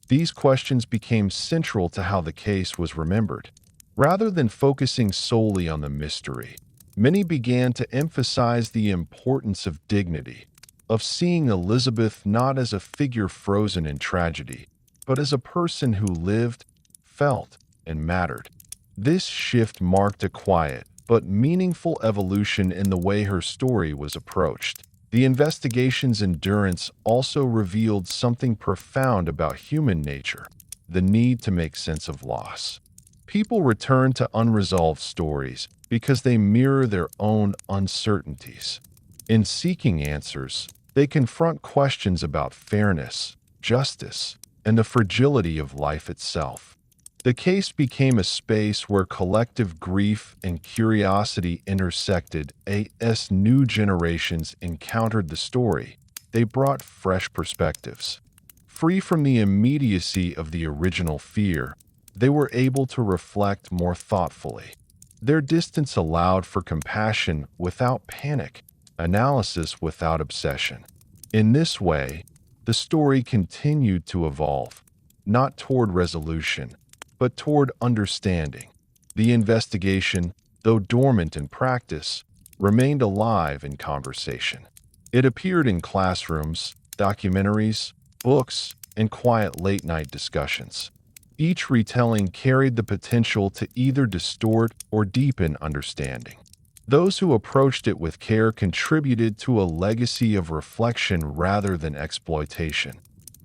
These questions became central to how the case was remembered. Rather than focusing solely on the mystery, many began to emphasize the importance of dignity, of seeing Elizabeth not as a figure frozen in tragedy, but as a person who lived, felt, and mattered. This shift marked a quiet but meaningful evolution in the way her story was approached. The investigation's endurance also revealed something profound about human nature, the need to make sense of loss. People return to unresolved stories because they mirror their own uncertainties. In seeking answers, they confront questions about fairness, justice, and the fragility of life itself. The case became a space where collective grief and curiosity intersected. As new generations encountered the story, they brought fresh perspectives. Free from the immediacy of the original fear, they were able to reflect more thoughtfully. Their distance allowed for compassion without panic, analysis without obsession. In this way, the story continued to evolve, not toward resolution, but toward understanding. The investigation, though dormant in practice, remained alive in conversation. It appeared in classrooms, documentaries, books, and quiet late-night discussions. Each retelling carried the potential to either distort or deepen understanding. Those who approached it with care contributed to a legacy of reflection rather than exploitation.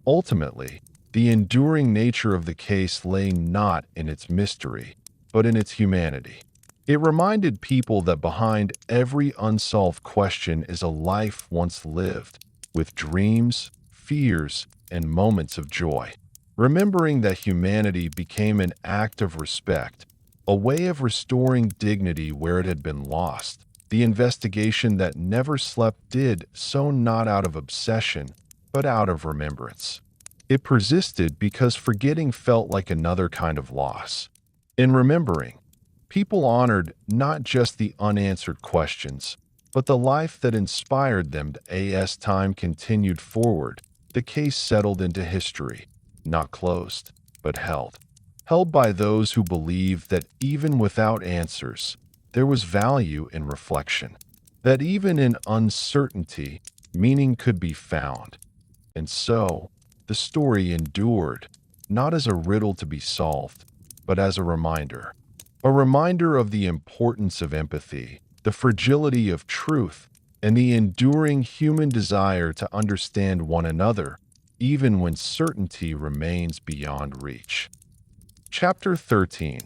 Ultimately, the enduring nature of the case lay not in its mystery, but in its humanity. It reminded people that behind every unsolved question is a life once lived, with dreams, fears, and moments of joy. Remembering that humanity became an act of respect, a way of restoring dignity where it had been lost. The investigation that never slept did so not out of obsession, but out of remembrance. It persisted because forgetting felt like another kind of loss. In remembering, people honored not just the unanswered questions, but the life that inspired them. As time continued forward, the case settled into history, not closed, but held. Held by those who believed that even without answers, there was value in reflection, that even in uncertainty, meaning could be found. And so, the story endured, not as a riddle to be solved, but as a reminder of the importance of empathy, the fragility of truth, and the enduring human desire to understand one another, even when certainty remains beyond reach. Chapter 13.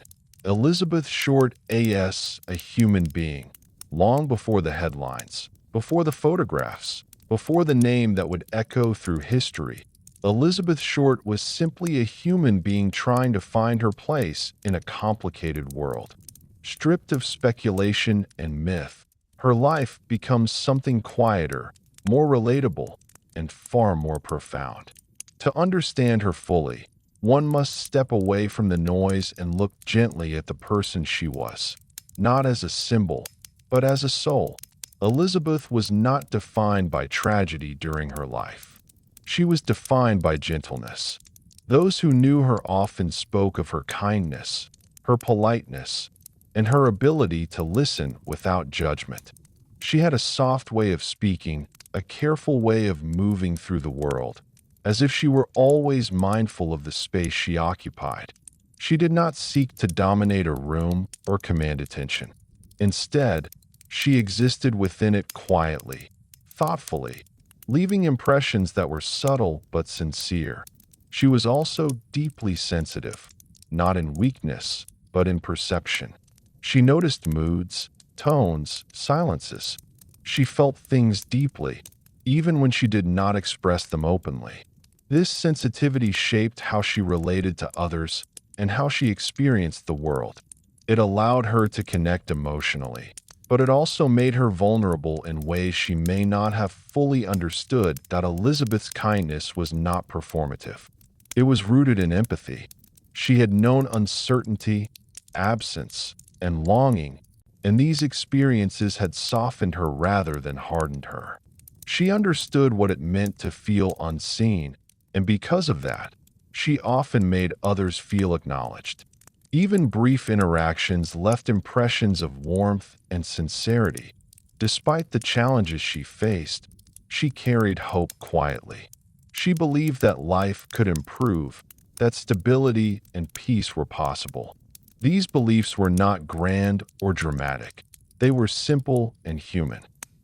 Elizabeth Short as a human being, long before the headlines, before the photographs, before the name that would echo through history. Elizabeth Short was simply a human being trying to find her place in a complicated world. Stripped of speculation and myth, her life becomes something quieter, more relatable, and far more profound. To understand her fully, one must step away from the noise and look gently at the person she was, not as a symbol, but as a soul. Elizabeth was not defined by tragedy during her life. She was defined by gentleness. Those who knew her often spoke of her kindness, her politeness, and her ability to listen without judgment. She had a soft way of speaking, a careful way of moving through the world, as if she were always mindful of the space she occupied. She did not seek to dominate a room or command attention. Instead, she existed within it quietly, thoughtfully, leaving impressions that were subtle but sincere. She was also deeply sensitive, not in weakness, but in perception. She noticed moods, tones, silences. She felt things deeply, even when she did not express them openly. This sensitivity shaped how she related to others and how she experienced the world. It allowed her to connect emotionally, but it also made her vulnerable in ways she may not have fully understood. That Elizabeth's kindness was not performative. It was rooted in empathy. She had known uncertainty, absence, and longing, and these experiences had softened her rather than hardened her. She understood what it meant to feel unseen, and because of that, she often made others feel acknowledged. Even brief interactions left impressions of warmth and sincerity. Despite the challenges she faced, she carried hope quietly. She believed that life could improve, that stability and peace were possible. These beliefs were not grand or dramatic. They were simple and human.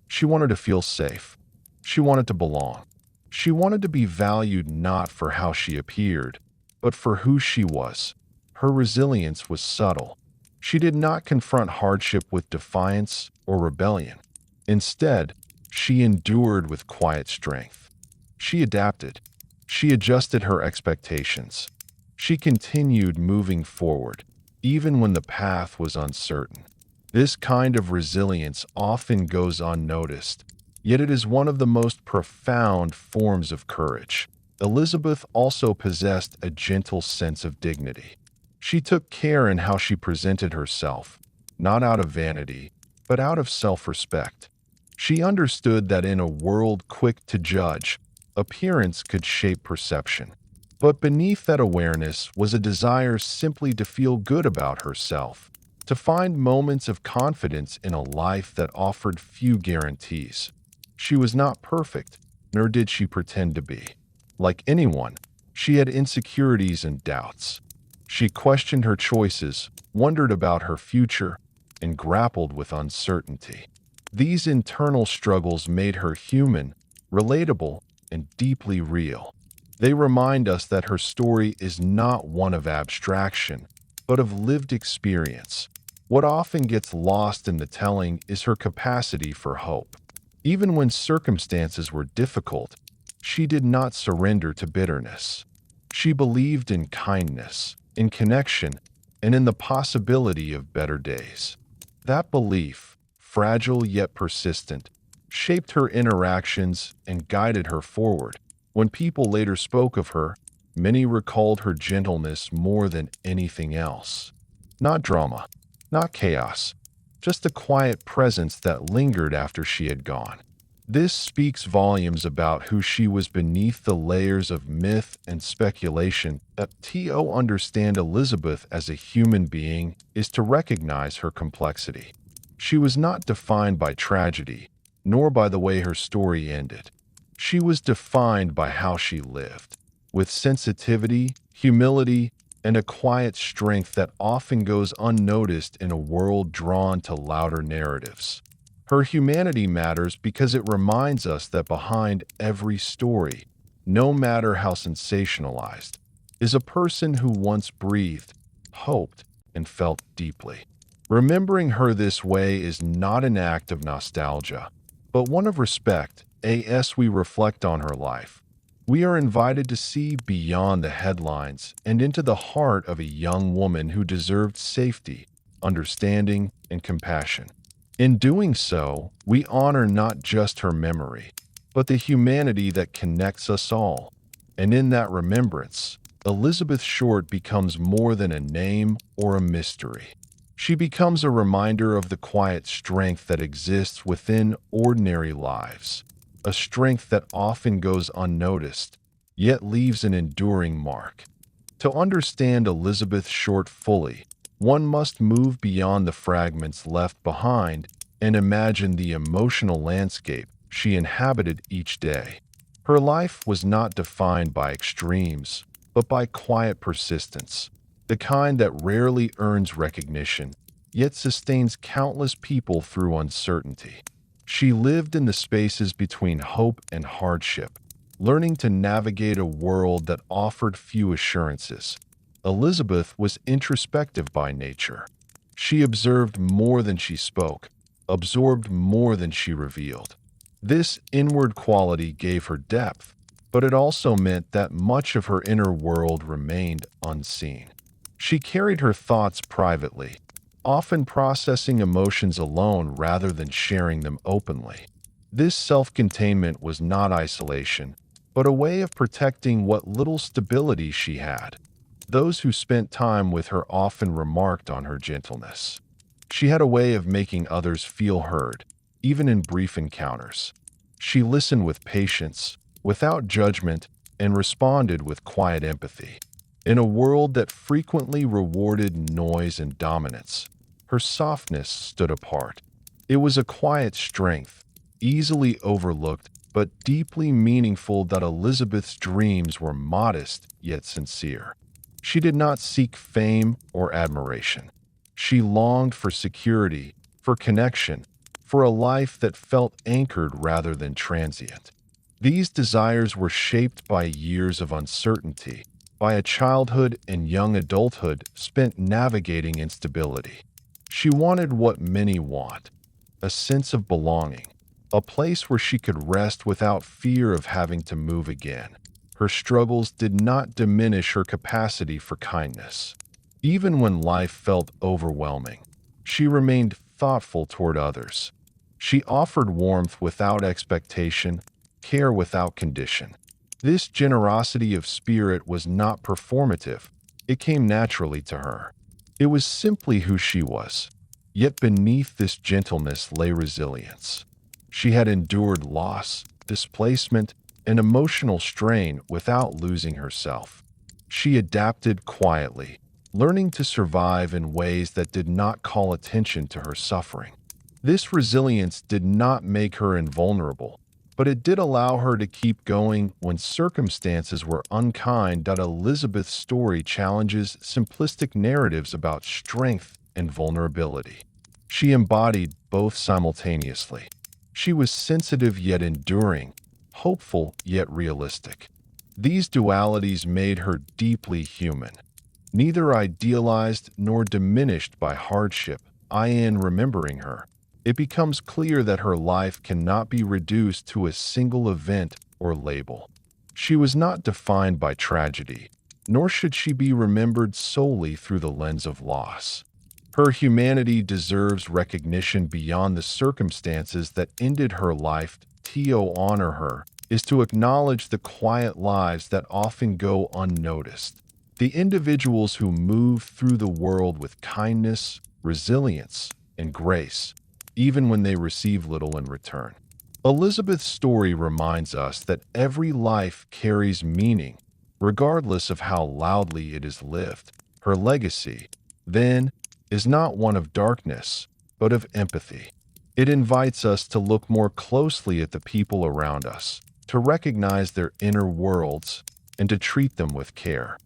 She wanted to feel safe. She wanted to belong. She wanted to be valued not for how she appeared, but for who she was. Her resilience was subtle. She did not confront hardship with defiance or rebellion. Instead, she endured with quiet strength. She adapted. She adjusted her expectations. She continued moving forward, even when the path was uncertain. This kind of resilience often goes unnoticed, yet it is one of the most profound forms of courage. Elizabeth also possessed a gentle sense of dignity. She took care in how she presented herself, not out of vanity, but out of self-respect. She understood that in a world quick to judge, appearance could shape perception. But beneath that awareness was a desire simply to feel good about herself, to find moments of confidence in a life that offered few guarantees. She was not perfect, nor did she pretend to be. Like anyone, she had insecurities and doubts. She questioned her choices, wondered about her future, and grappled with uncertainty. These internal struggles made her human, relatable, and deeply real. They remind us that her story is not one of abstraction, but of lived experience. What often gets lost in the telling is her capacity for hope. Even when circumstances were difficult, she did not surrender to bitterness. She believed in kindness, in connection, and in the possibility of better days. That belief, fragile yet persistent, shaped her interactions and guided her forward. When people later spoke of her, many recalled her gentleness more than anything else. Not drama, not chaos, just a quiet presence that lingered after she had gone. This speaks volumes about who she was beneath the layers of myth and speculation. To understand Elizabeth as a human being is to recognize her complexity. She was not defined by tragedy, nor by the way her story ended. She was defined by how she lived, with sensitivity, humility, and a quiet strength that often goes unnoticed in a world drawn to louder narratives. Her humanity matters because it reminds us that behind every story, no matter how sensationalized, is a person who once breathed, hoped, and felt deeply. Remembering her this way is not an act of nostalgia, but one of respect. As we reflect on her life, we are invited to see beyond the headlines and into the heart of a young woman who deserved safety, understanding, and compassion. In doing so, we honor not just her memory, but the humanity that connects us all. And in that remembrance, Elizabeth Short becomes more than a name or a mystery. She becomes a reminder of the quiet strength that exists within ordinary lives, a strength that often goes unnoticed, yet leaves an enduring mark. To understand Elizabeth Short fully, one must move beyond the fragments left behind and imagine the emotional landscape she inhabited each day. Her life was not defined by extremes, but by quiet persistence, the kind that rarely earns recognition, yet sustains countless people through uncertainty. She lived in the spaces between hope and hardship, learning to navigate a world that offered few assurances. Elizabeth was introspective by nature. She observed more than she spoke, absorbed more than she revealed. This inward quality gave her depth, but it also meant that much of her inner world remained unseen. She carried her thoughts privately, often processing emotions alone rather than sharing them openly. This self-containment was not isolation, but a way of protecting what little stability she had. Those who spent time with her often remarked on her gentleness. She had a way of making others feel heard, even in brief encounters. She listened with patience, without judgment, and responded with quiet empathy. In a world that frequently rewarded noise and dominance, her softness stood apart. It was a quiet strength, easily overlooked but deeply meaningful, that Elizabeth's dreams were modest yet sincere. She did not seek fame or admiration. She longed for security, for connection, for a life that felt anchored rather than transient. These desires were shaped by years of uncertainty, by a childhood and young adulthood spent navigating instability. She wanted what many want, a sense of belonging, a place where she could rest without fear of having to move again. Her struggles did not diminish her capacity for kindness. Even when life felt overwhelming, she remained thoughtful toward others. She offered warmth without expectation, care without condition. This generosity of spirit was not performative. It came naturally to her. It was simply who she was. Yet beneath this gentleness lay resilience. She had endured loss, displacement, and emotional strain without losing herself. She adapted quietly, learning to survive in ways that did not call attention to her suffering. This resilience did not make her invulnerable, but it did allow her to keep going when circumstances were unkind. Elizabeth's story challenges simplistic narratives about strength and vulnerability. She embodied both simultaneously. She was sensitive yet enduring, hopeful yet realistic. These dualities made her deeply human, neither idealized nor diminished by hardship. In remembering her, it becomes clear that her life cannot be reduced to a single event or label. She was not defined by tragedy, nor should she be remembered solely through the lens of loss. Her humanity deserves recognition beyond the circumstances that ended her life. To honor her is to acknowledge the quiet lives that often go unnoticed, the individuals who move through the world with kindness, resilience, and grace, even when they receive little in return. Elizabeth's story reminds us that every life carries meaning, regardless of how loudly it is lived. Her legacy, then, is not one of darkness, but of empathy. It invites us to look more closely at the people around us, to recognize their inner worlds, and to treat them with care.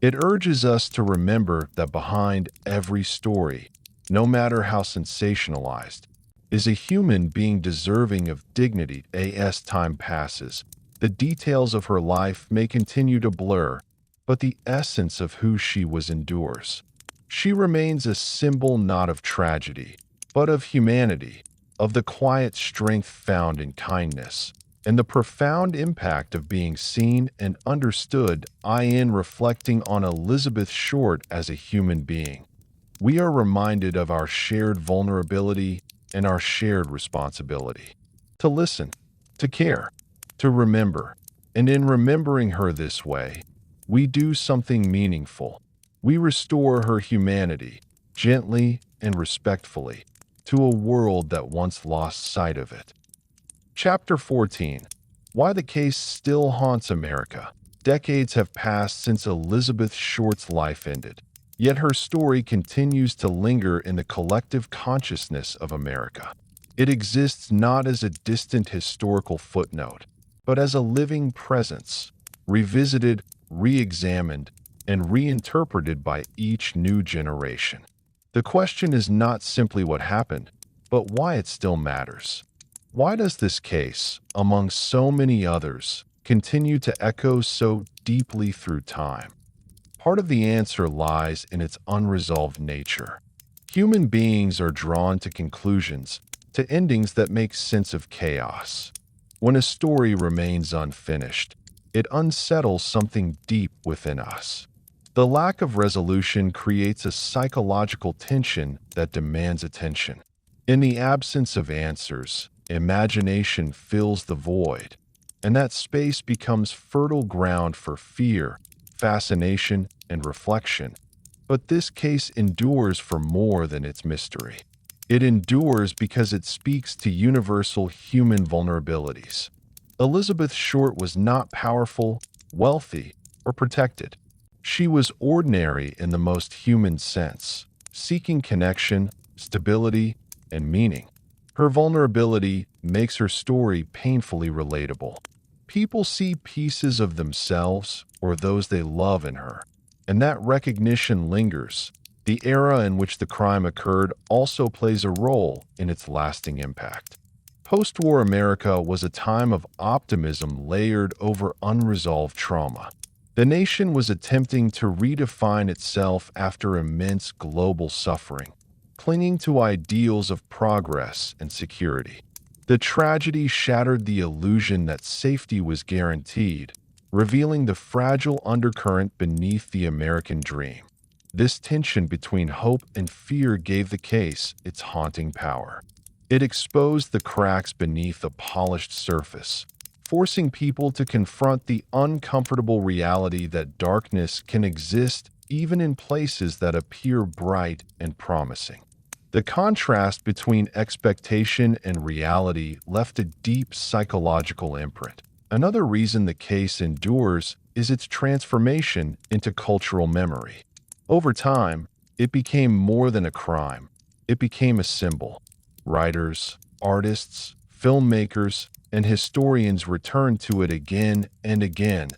It urges us to remember that behind every story, no matter how sensationalized, is a human being deserving of dignity. As time passes, the details of her life may continue to blur, but the essence of who she was endures. She remains a symbol not of tragedy, but of humanity, of the quiet strength found in kindness, and the profound impact of being seen and understood. In reflecting on Elizabeth Short as a human being, we are reminded of our shared vulnerability and our shared responsibility to listen, to care, to remember. And in remembering her this way, we do something meaningful. We restore her humanity, gently and respectfully, to a world that once lost sight of it. Chapter 14. Why the Case Still Haunts America. Decades have passed since Elizabeth Short's life ended, yet her story continues to linger in the collective consciousness of America. It exists not as a distant historical footnote, but as a living presence, revisited, re-examined, and reinterpreted by each new generation. The question is not simply what happened, but why it still matters. Why does this case, among so many others, continue to echo so deeply through time? Part of the answer lies in its unresolved nature. Human beings are drawn to conclusions, to endings that make sense of chaos. When a story remains unfinished, it unsettles something deep within us. The lack of resolution creates a psychological tension that demands attention. In the absence of answers, imagination fills the void, and that space becomes fertile ground for fear, fascination, and reflection. But this case endures for more than its mystery. It endures because it speaks to universal human vulnerabilities. Elizabeth Short was not powerful, wealthy, or protected. She was ordinary in the most human sense, seeking connection, stability, and meaning. Her vulnerability makes her story painfully relatable. People see pieces of themselves or those they love in her, and that recognition lingers. The era in which the crime occurred also plays a role in its lasting impact. Post-war America was a time of optimism layered over unresolved trauma. The nation was attempting to redefine itself after immense global suffering, clinging to ideals of progress and security. The tragedy shattered the illusion that safety was guaranteed, revealing the fragile undercurrent beneath the American dream. This tension between hope and fear gave the case its haunting power. It exposed the cracks beneath a polished surface, forcing people to confront the uncomfortable reality that darkness can exist even in places that appear bright and promising. The contrast between expectation and reality left a deep psychological imprint. Another reason the case endures is its transformation into cultural memory. Over time, it became more than a crime. It became a symbol. Writers, artists, filmmakers, and historians returned to it again and again,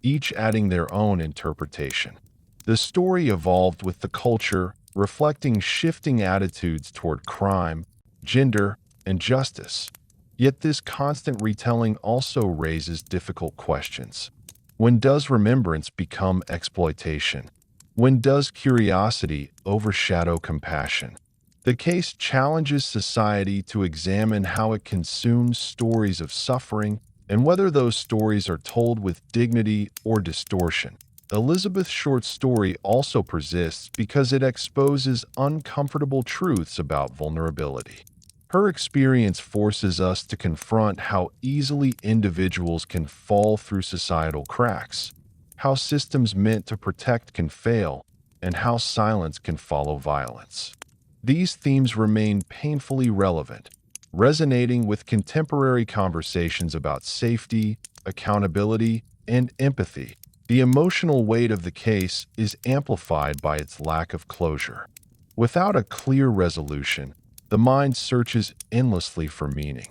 each adding their own interpretation. The story evolved with the culture, reflecting shifting attitudes toward crime, gender, and justice. Yet this constant retelling also raises difficult questions. When does remembrance become exploitation? When does curiosity overshadow compassion? The case challenges society to examine how it consumes stories of suffering and whether those stories are told with dignity or distortion. Elizabeth Short's story also persists because it exposes uncomfortable truths about vulnerability. Her experience forces us to confront how easily individuals can fall through societal cracks, how systems meant to protect can fail, and how silence can follow violence. These themes remain painfully relevant, resonating with contemporary conversations about safety, accountability, and empathy. The emotional weight of the case is amplified by its lack of closure. Without a clear resolution, the mind searches endlessly for meaning.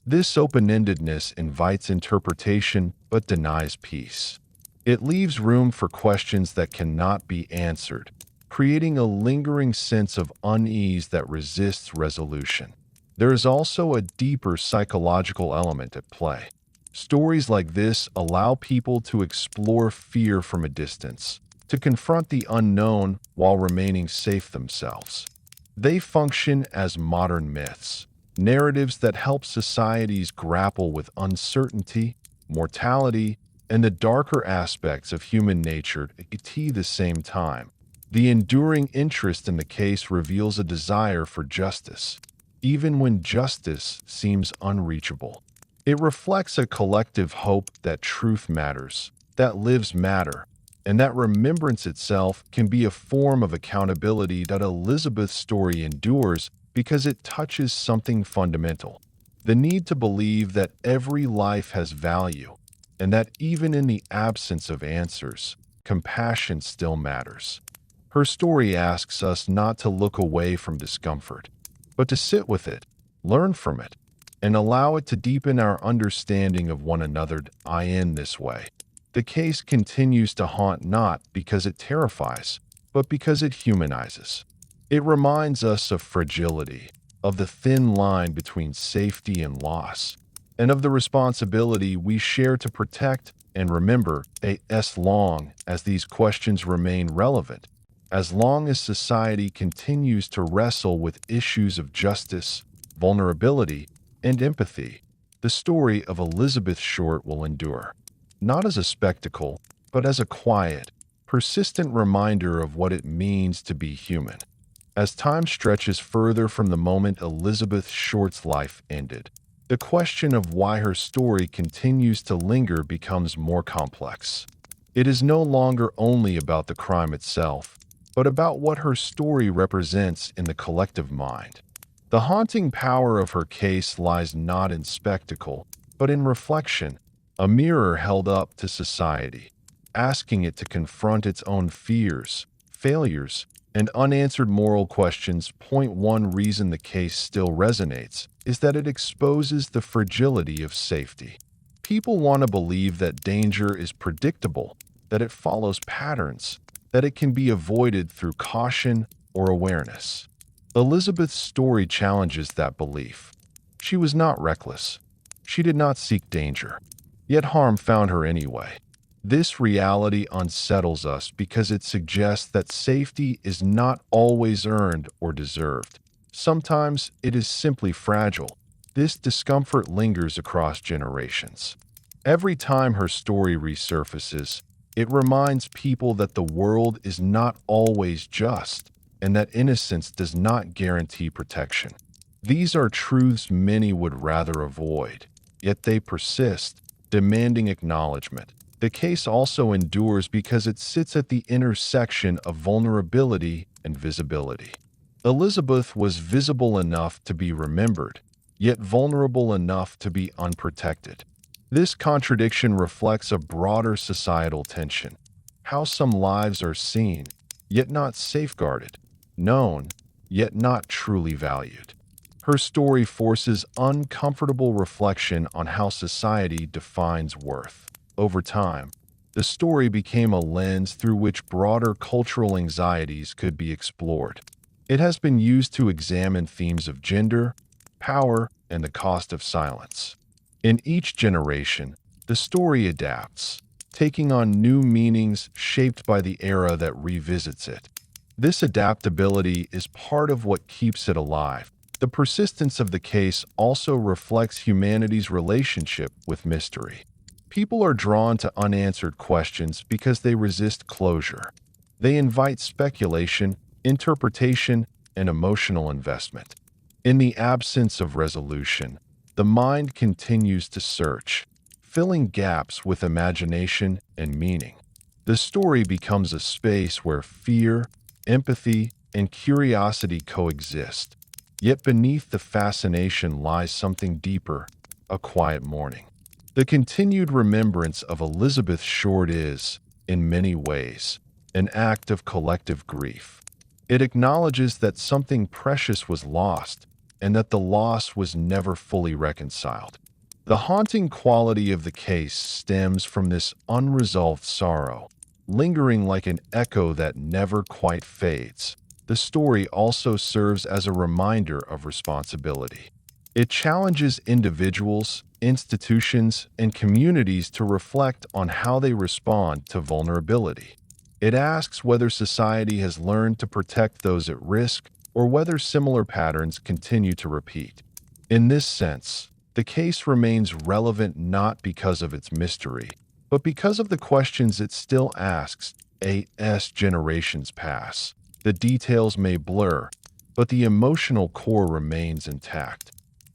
This open-endedness invites interpretation but denies peace. It leaves room for questions that cannot be answered, creating a lingering sense of unease that resists resolution. There is also a deeper psychological element at play. Stories like this allow people to explore fear from a distance, to confront the unknown while remaining safe themselves. They function as modern myths, narratives that help societies grapple with uncertainty, mortality, and the darker aspects of human nature at the same time. The enduring interest in the case reveals a desire for justice, even when justice seems unreachable. It reflects a collective hope that truth matters, that lives matter, and that remembrance itself can be a form of accountability. That Elizabeth's story endures because it touches something fundamental: the need to believe that every life has value, and that even in the absence of answers, compassion still matters. Her story asks us not to look away from discomfort, but to sit with it, learn from it, and allow it to deepen our understanding of one another. In this way, the case continues to haunt not because it terrifies, but because it humanizes. It reminds us of fragility, of the thin line between safety and loss, and of the responsibility we share to protect and remember. As long as these questions remain relevant, as long as society continues to wrestle with issues of justice, vulnerability, and empathy, the story of Elizabeth Short will endure, not as a spectacle, but as a quiet, persistent reminder of what it means to be human. As time stretches further from the moment Elizabeth Short's life ended, the question of why her story continues to linger becomes more complex. It is no longer only about the crime itself, but about what her story represents in the collective mind. The haunting power of her case lies not in spectacle, but in reflection, a mirror held up to society, asking it to confront its own fears, failures, and unanswered moral questions. One reason the case still resonates is that it exposes the fragility of safety. People want to believe that danger is predictable, that it follows patterns, that it can be avoided through caution or awareness. Elizabeth's story challenges that belief. She was not reckless. She did not seek danger, yet harm found her anyway. This reality unsettles us because it suggests that safety is not always earned or deserved. Sometimes it is simply fragile. This discomfort lingers across generations. Every time her story resurfaces, it reminds people that the world is not always just, and that innocence does not guarantee protection. These are truths many would rather avoid, yet they persist, demanding acknowledgement. The case also endures because it sits at the intersection of vulnerability and visibility. Elizabeth was visible enough to be remembered, yet vulnerable enough to be unprotected. This contradiction reflects a broader societal tension: how some lives are seen, yet not safeguarded, known, yet not truly valued. Her story forces uncomfortable reflection on how society defines worth. Over time, the story became a lens through which broader cultural anxieties could be explored. It has been used to examine themes of gender, power, and the cost of silence. In each generation, the story adapts, taking on new meanings shaped by the era that revisits it. This adaptability is part of what keeps it alive. The persistence of the case also reflects humanity's relationship with mystery. People are drawn to unanswered questions because they resist closure. They invite speculation, interpretation, and emotional investment. In the absence of resolution, the mind continues to search, filling gaps with imagination and meaning. The story becomes a space where fear, empathy, and curiosity coexist. Yet beneath the fascination lies something deeper, a quiet mourning. The continued remembrance of Elizabeth Short is, in many ways, an act of collective grief. It acknowledges that something precious was lost and that the loss was never fully reconciled. The haunting quality of the case stems from this unresolved sorrow, lingering like an echo that never quite fades. The story also serves as a reminder of responsibility. It challenges individuals, institutions, and communities to reflect on how they respond to vulnerability. It asks whether society has learned to protect those at risk or whether similar patterns continue to repeat. In this sense, the case remains relevant not because of its mystery, but because of the questions it still asks as generations pass. The details may blur, but the emotional core remains intact.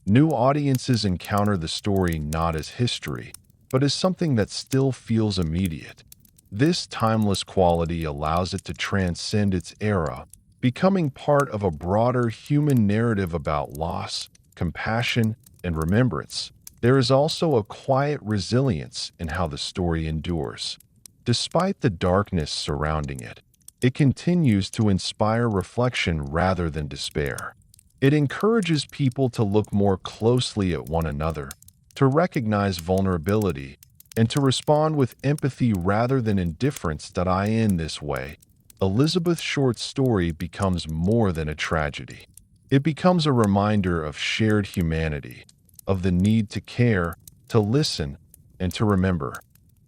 New audiences encounter the story not as history, but as something that still feels immediate. This timeless quality allows it to transcend its era, becoming part of a broader human narrative about loss, compassion, and remembrance. There is also a quiet resilience in how the story endures. Despite the darkness surrounding it, it continues to inspire reflection rather than despair. It encourages people to look more closely at one another, to recognize vulnerability, and to respond with empathy rather than indifference. In this way, Elizabeth Short's story becomes more than a tragedy. It becomes a reminder of shared humanity, of the need to care, to listen, and to remember.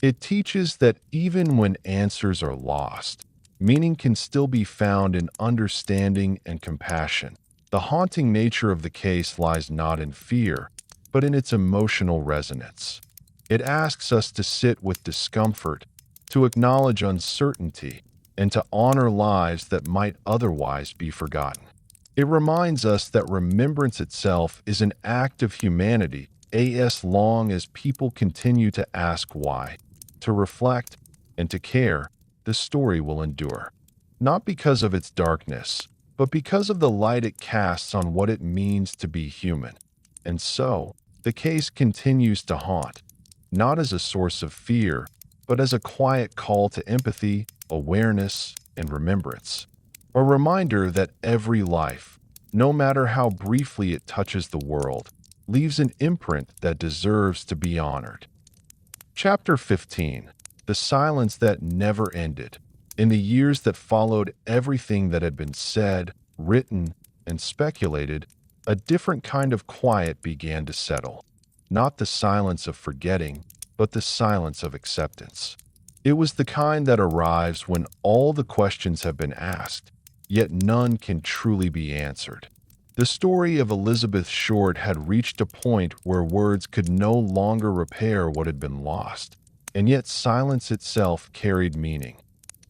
It teaches that even when answers are lost, meaning can still be found in understanding and compassion. The haunting nature of the case lies not in fear, but in its emotional resonance. It asks us to sit with discomfort, to acknowledge uncertainty, and to honor lives that might otherwise be forgotten. It reminds us that remembrance itself is an act of humanity, as long as people continue to ask why, to reflect, and to care, the story will endure. Not because of its darkness, but because of the light it casts on what it means to be human. And so, the case continues to haunt, not as a source of fear, but as a quiet call to empathy, awareness, and remembrance. A reminder that every life, no matter how briefly it touches the world, leaves an imprint that deserves to be honored. Chapter 15. The Silence That Never Ended. In the years that followed everything that had been said, written, and speculated, a different kind of quiet began to settle. Not the silence of forgetting, but the silence of acceptance. It was the kind that arrives when all the questions have been asked, yet none can truly be answered. The story of Elizabeth Short had reached a point where words could no longer repair what had been lost, and yet silence itself carried meaning.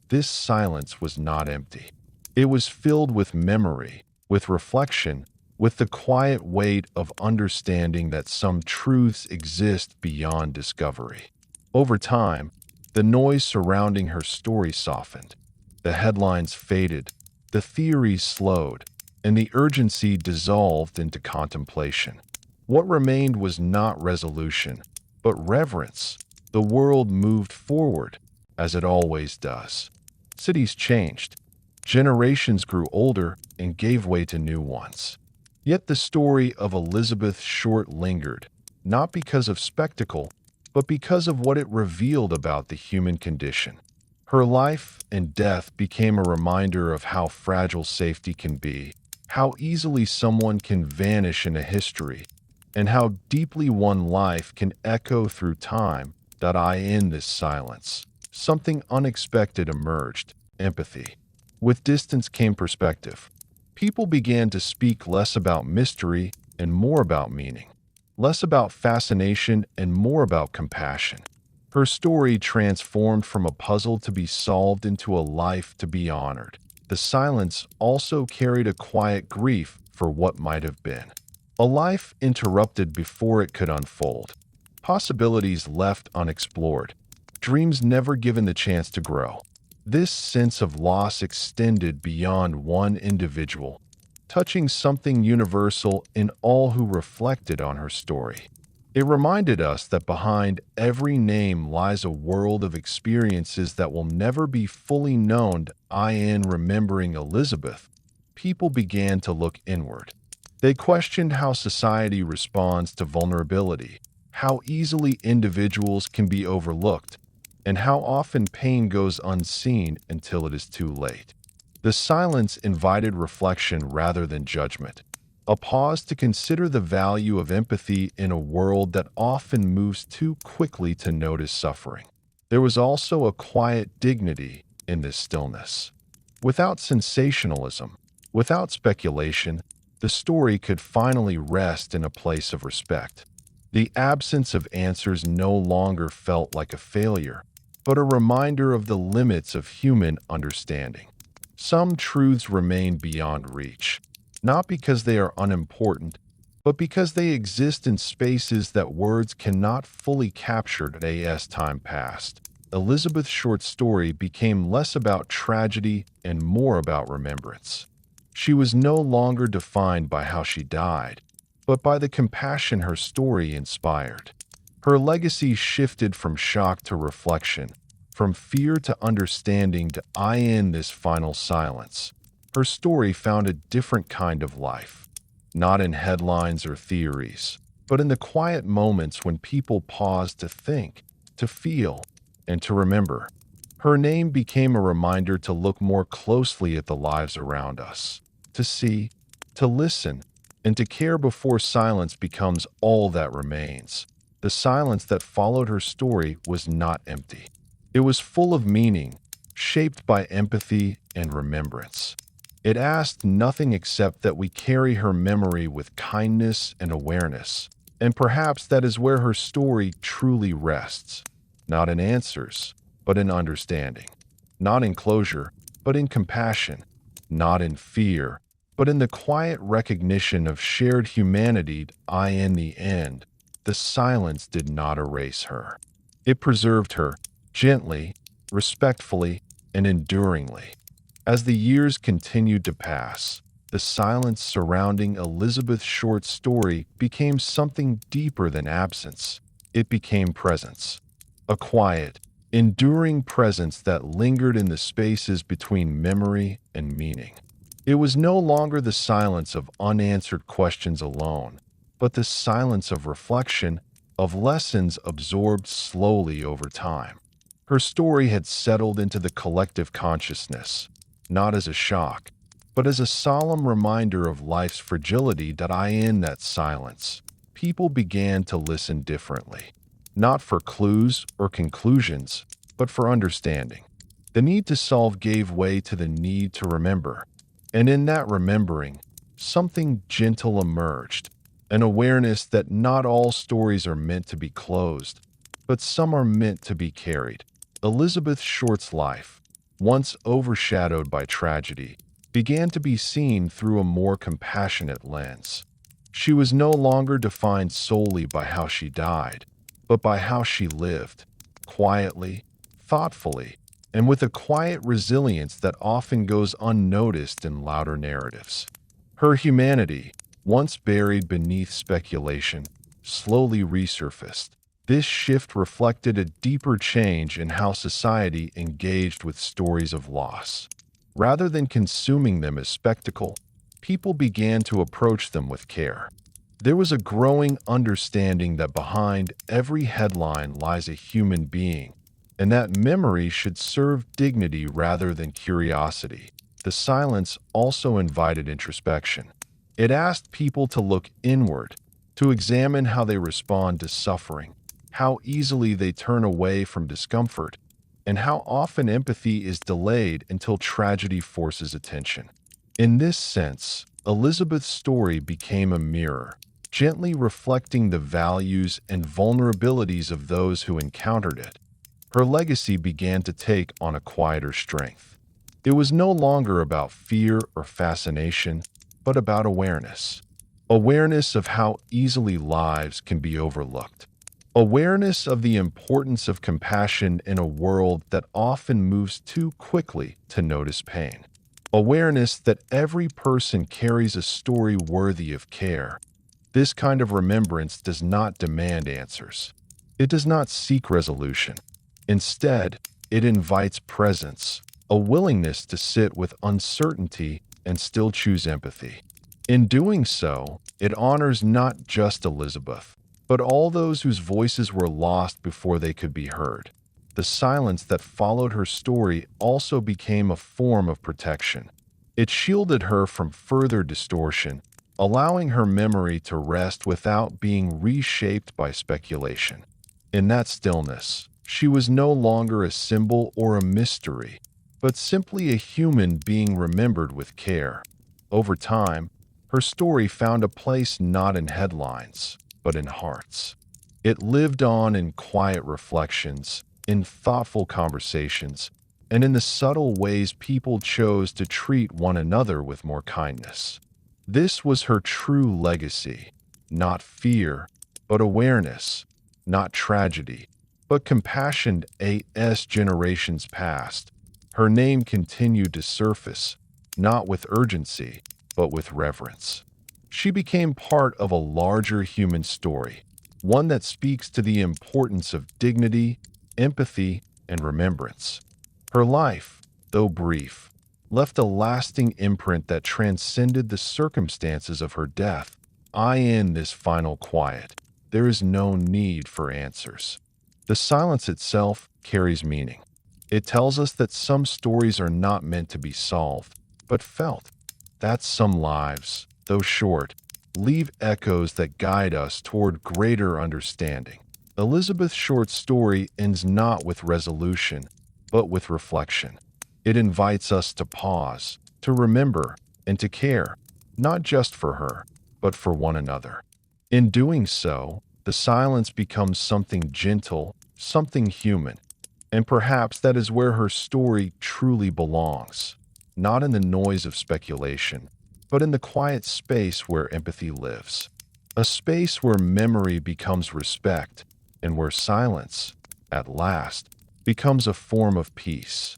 This silence was not empty. It was filled with memory, with reflection, with the quiet weight of understanding that some truths exist beyond discovery. Over time, the noise surrounding her story softened. The headlines faded, the theories slowed, and the urgency dissolved into contemplation. What remained was not resolution, but reverence. The world moved forward, as it always does. Cities changed. Generations grew older and gave way to new ones. Yet the story of Elizabeth Short lingered, not because of spectacle, but because of what it revealed about the human condition. Her life and death became a reminder of how fragile safety can be, how easily someone can vanish in a history, and how deeply one life can echo through time. In this silence, something unexpected emerged: empathy. With distance came perspective. People began to speak less about mystery and more about meaning, less about fascination and more about compassion. Her story transformed from a puzzle to be solved into a life to be honored. The silence also carried a quiet grief for what might have been. A life interrupted before it could unfold. Possibilities left unexplored. Dreams never given the chance to grow. This sense of loss extended beyond one individual, touching something universal in all who reflected on her story. It reminded us that behind every name lies a world of experiences that will never be fully known. In remembering Elizabeth, people began to look inward. They questioned how society responds to vulnerability, how easily individuals can be overlooked, and how often pain goes unseen until it is too late. The silence invited reflection rather than judgment, a pause to consider the value of empathy in a world that often moves too quickly to notice suffering. There was also a quiet dignity in this stillness. Without sensationalism, without speculation, the story could finally rest in a place of respect. The absence of answers no longer felt like a failure, but a reminder of the limits of human understanding. Some truths remain beyond reach, not because they are unimportant, but because they exist in spaces that words cannot fully capture. As time passed, Elizabeth's short story became less about tragedy and more about remembrance. She was no longer defined by how she died, but by the compassion her story inspired. Her legacy shifted from shock to reflection, from fear to understanding. In this final silence, her story found a different kind of life, not in headlines or theories, but in the quiet moments when people paused to think, to feel, and to remember. Her name became a reminder to look more closely at the lives around us, to see, to listen, and to care before silence becomes all that remains. The silence that followed her story was not empty. It was full of meaning, shaped by empathy and remembrance. It asked nothing except that we carry her memory with kindness and awareness, and perhaps that is where her story truly rests, not in answers, but in understanding, not in closure, but in compassion, not in fear, but in the quiet recognition of shared humanity. In the end, the silence did not erase her. It preserved her, gently, respectfully, and enduringly. As the years continued to pass, the silence surrounding Elizabeth's short story became something deeper than absence. It became presence, a quiet, enduring presence that lingered in the spaces between memory and meaning. It was no longer the silence of unanswered questions alone, but the silence of reflection, of lessons absorbed slowly over time. Her story had settled into the collective consciousness, not as a shock, but as a solemn reminder of life's fragility. In that silence, people began to listen differently, not for clues or conclusions, but for understanding. The need to solve gave way to the need to remember, and in that remembering, something gentle emerged, an awareness that not all stories are meant to be closed, but some are meant to be carried. Elizabeth Short's life, once overshadowed by tragedy, began to be seen through a more compassionate lens. She was no longer defined solely by how she died, but by how she lived, quietly, thoughtfully, and with a quiet resilience that often goes unnoticed in louder narratives. Her humanity, once buried beneath speculation, slowly resurfaced. This shift reflected a deeper change in how society engaged with stories of loss. Rather than consuming them as spectacle, people began to approach them with care. There was a growing understanding that behind every headline lies a human being, and that memory should serve dignity rather than curiosity. The silence also invited introspection. It asked people to look inward, to examine how they respond to suffering, how easily they turn away from discomfort, and how often empathy is delayed until tragedy forces attention. In this sense, Elizabeth's story became a mirror, gently reflecting the values and vulnerabilities of those who encountered it. Her legacy began to take on a quieter strength. It was no longer about fear or fascination, but about awareness. Awareness of how easily lives can be overlooked. Awareness of the importance of compassion in a world that often moves too quickly to notice pain. Awareness that every person carries a story worthy of care. This kind of remembrance does not demand answers. It does not seek resolution. Instead, it invites presence, a willingness to sit with uncertainty and still choose empathy. In doing so, it honors not just Elizabeth, but all those whose voices were lost before they could be heard. The silence that followed her story also became a form of protection. It shielded her from further distortion, allowing her memory to rest without being reshaped by speculation. In that stillness, she was no longer a symbol or a mystery, but simply a human being remembered with care. Over time, her story found a place not in headlines, but in hearts. It lived on in quiet reflections, in thoughtful conversations, and in the subtle ways people chose to treat one another with more kindness. This was her true legacy, not fear, but awareness, not tragedy, but compassion as generations passed. Her name continued to surface, not with urgency, but with reverence. She became part of a larger human story, one that speaks to the importance of dignity, empathy, and remembrance. Her life, though brief, left a lasting imprint that transcended the circumstances of her death. In this final quiet, there is no need for answers. The silence itself carries meaning. It tells us that some stories are not meant to be solved, but felt. That some lives, though short, leave echoes that guide us toward greater understanding. Elizabeth Short's story ends not with resolution, but with reflection. It invites us to pause, to remember, and to care, not just for her, but for one another. In doing so, the silence becomes something gentle, something human, and perhaps that is where her story truly belongs, not in the noise of speculation, but in the quiet space where empathy lives. A space where memory becomes respect, and where silence, at last, becomes a form of peace.